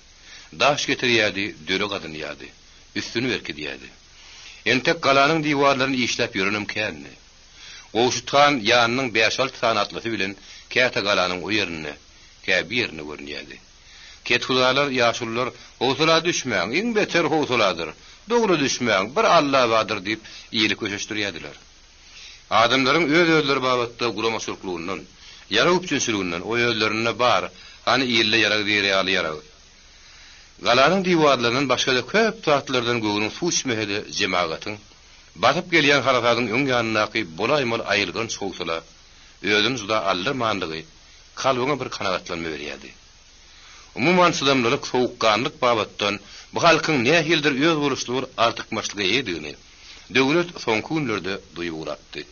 Speaker 2: Daş getirýärdi, döre gadynýardy. Üstüni berkidýärdi. Entek galanyň diýwarlaryny işläp ýörenim kenni. Goşutgan ýanynyň 5-6 tane atlysy bilen käte galanyň o ýerine, käbi ýerine görünýärdi. Kethudalar, ýaşullar, howsala düşmäň, iň beter howsaladyr. Dogry düşmäň, bir Allah badyr diýip iýlik köşeşdirýärdiler. Adamlaryň öz-özleri babatda gurama surklugyndan, ýara üçinçiliginden o ýerlerine bar, hani iýille ýarag diýýärli ýarag. Galanyň diýwarlarynyň başga-da köp taatlardan göwüniň suw içmehede jemaatyň batyp gelýän harasatyň öň ýanynaky bolaýmal aýylgan howsala özüm juda aldermandygy kalbyňa bir kanagatlanma berýärdi. Umuman sızamlılık, soğukkanlık babatdan bu halkın ne hildir öz boluşdygy artykmaçlygy edýäni döwlet soňky günlerde duýup uratdy.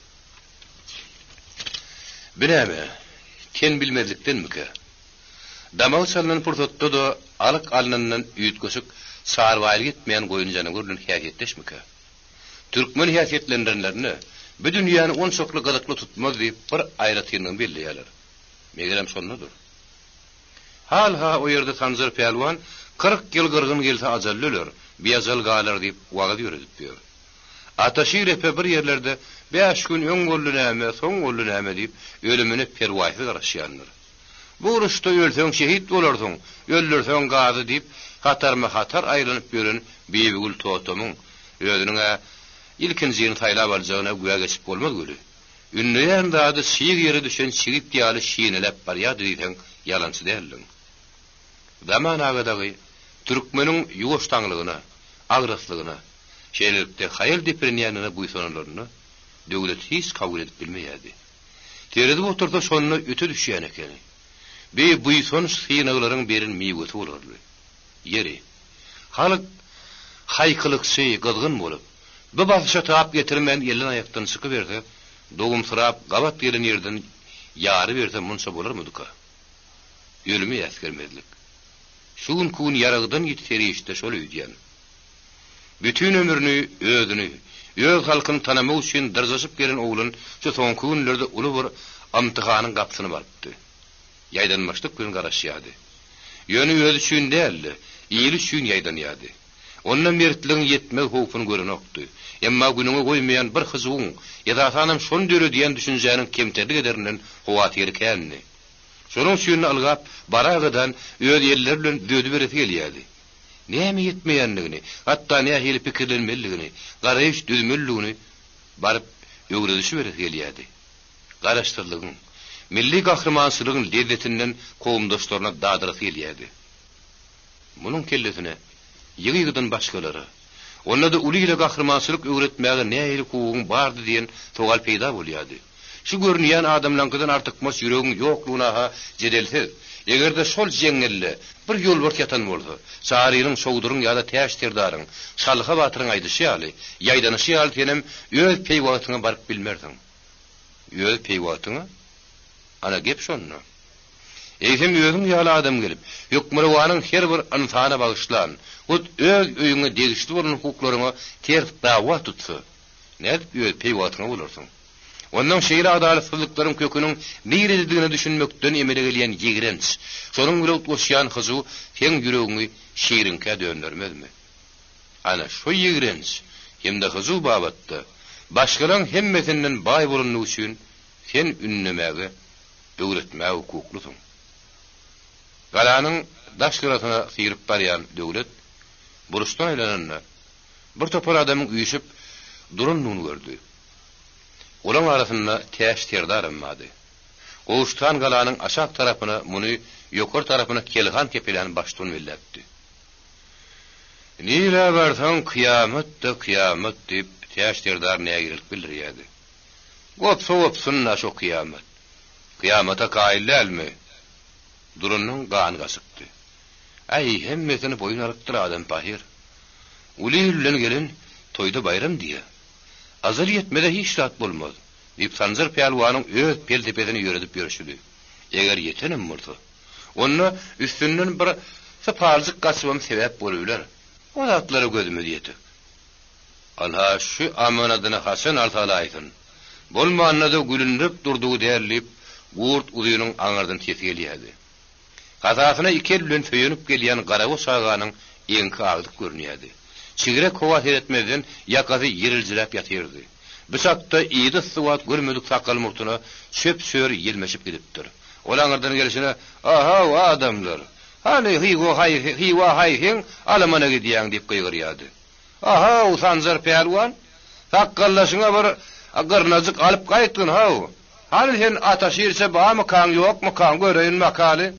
Speaker 2: Binäme, ken bilmezlikden mike? Damaw salynan pursatda da alyk alnyndan üýtgeşik sarwaýly gitmeýän goýunjany görülen häsiýetleşmike? Türkmen häsiýetlendirenlerini bu dünýäni on çokly galakly tutmaz diýip bir aýratynyň belliýärler. Megerem şondadyr. Hal o ýerde Tanzır Pelwan 40 ýyl gyrgyn gelse ajallylar, biýazal galar diýip wagt ýöredip ber. Ataşy repe bir ýerlerde 5 gün öň gollu näme, soň gollu näme diýip ölümini perwaýsy garaşýanlar. Bu uruşda ölseň şehit bolarsyň, öldürseň gazy diýip hatar aýranyp ýören Beýbigül Totomyň özüniňe ilkinjiň taýlap aljagyna güýe geçip bolmaz göli. Ünlüýän zady şiýig ýere düşen şigip diýaly şiýnelep barýar diýsen ýalansy däldiň. Zaman agadagy türkmeniň ýuwaştaňlygyna, agraslygyna, şeýlelikde haýal deprenýanyna buýsanlaryny döwlet hiç kabul edip bilmeýärdi. Teredi oturda şonu öte düşýän ekeni. Buýsan syýnaglaryň berin miýgeti bolardy. Ýeri halyk haýkylykçy, gızgyn bolup, bu başa taap getirmän ýelin aýakdan çykyp berdi. Dogumsyrap gabat gelen ýerden ýary berse munça bolarmydyka? Ölümi ýaskermezlik. Şuň kun ýaragdan ýitserişde şol öýdýän. Bütün ömrüni, özüni, öz halkyny tanamak üçin dyrjaşyp gelen oglun şu soňky günlerde uly bir amtyhanyň gapsyny barypdy. Ýaýdanmaçlyk gün garaşýady. Ýöni öz üçin däldi, ýyly üçin ýaýdanýady. Ondan mertligiň ýetmek howpyny görenokdy. Emma günüňe goýmaýan bir hyzyň, ýa-da sanam şon döre diýen düşünjäniň kemterlik ederinden howatyr kenni. Şonuň üçin algap baragadan öz ýerler bilen dödü berip gelýärdi. Näme ýetmeýänligini, hatda nähili pikirlenmeligini, garaýyş düzmelligini baryp öwredişi berip gelýärdi. Garaşdyrlygyň, milli gahrmançylygyň lezzetinden kowumdaşlaryna dadyryp gelýärdi. Munyň kelletine ýygydan başgalary, onda da uly ile gahrmançylyk öwretmäge nähili kuwuň bardy diýen sowal peýda bolýardy. Şu görünýän adamlardan artykmas ýüregiň ýoklugyna jedelsiz. Egerde şol jeňelle bir ýolbert ýatan bolsa, şahyryň şowduryň ýa-da täştirdaryň, şalha batyryň aýdyşy ýaly, ýaýdanyşy ýaly tenem öz peýwatyna baryp bilmerdiň. Öz peýwatyna? Ana gep şonda. Eýsem özüň ýaly adam gelip, hökmürwanyň her bir insana bagyşlan, öz öýüňe degişli bolan hukuklaryňa ters dawa tutsa, näde öz peýwatyna bolarsyň? Ondan şeýle adalatsızlyklaryň köküniň näçedigini düşünmekden emele gelýän ýigrenç, şonuň bilen utlaşýan hyzy sen ýüregiňi şeýrinke döndürmezmi? Ana şu ýigrenç, hemde hyzy babatda başgalarň hemmetinden baý bolanyny üçin sen ünlemäge, öwretmäge hukuklusyň. Galanyň daşgyratyna syrip barýan döwlet buruşdan elenende bir topar adamyň üýüşip durunlygyny gördü. Olan arasında täştirdar emmady. Goştan galanyň aşak tarapyna, muny ýokary tarapyna kelhan kepelen başdan belläpdi. Nile barsaň kıyamet diýip täştirdar nägirlik bildirýärdi. Gopsa şu kıyamet. Kıyamata kaillämi? Durunnyň gany gasypdy. Ay hemmetini boyun alypdyr adam pahir. Uly bilen gelin toyda bayram diýe. Azal yetmede hiç rahat bolmaz. Diýip Tanzır Pelwanyň öz peldepedini ýöredip görüşdi. Eger yetenim murdy, onu üstünden bir sapalzyk gaçybam sebäp bolýar. O zatlary gözüme ýetir. Ana şu amanadyny Hasan Altaýa aýtyn. Bolmanyna da gülünip durdugy därlip, gurt uzynyň aňardan tesgelýärdi. Gazasyna iki el bilen föýünüp gelýän garawy saganyň eňki agdyk görünýärdi. Çigirek hova seyretmeden yakazy yiriljiläp ýatyrdy. Bysakda ýydy suwat görmedik sakal murtuny çöp-çör ýelmeşip gidipdir. Olaňardan gelişine, "Aha adamlar, hani hiwa hayhin alamana gidýän" diýip gıýgyrýardy. "Aha Tanzır Pelwan, sakallaşyňa bir agyrnazyk alyp gaýtdyn ha. Hali sen ataşyrsa bamy kan ýokmy kan göreýin makaly?"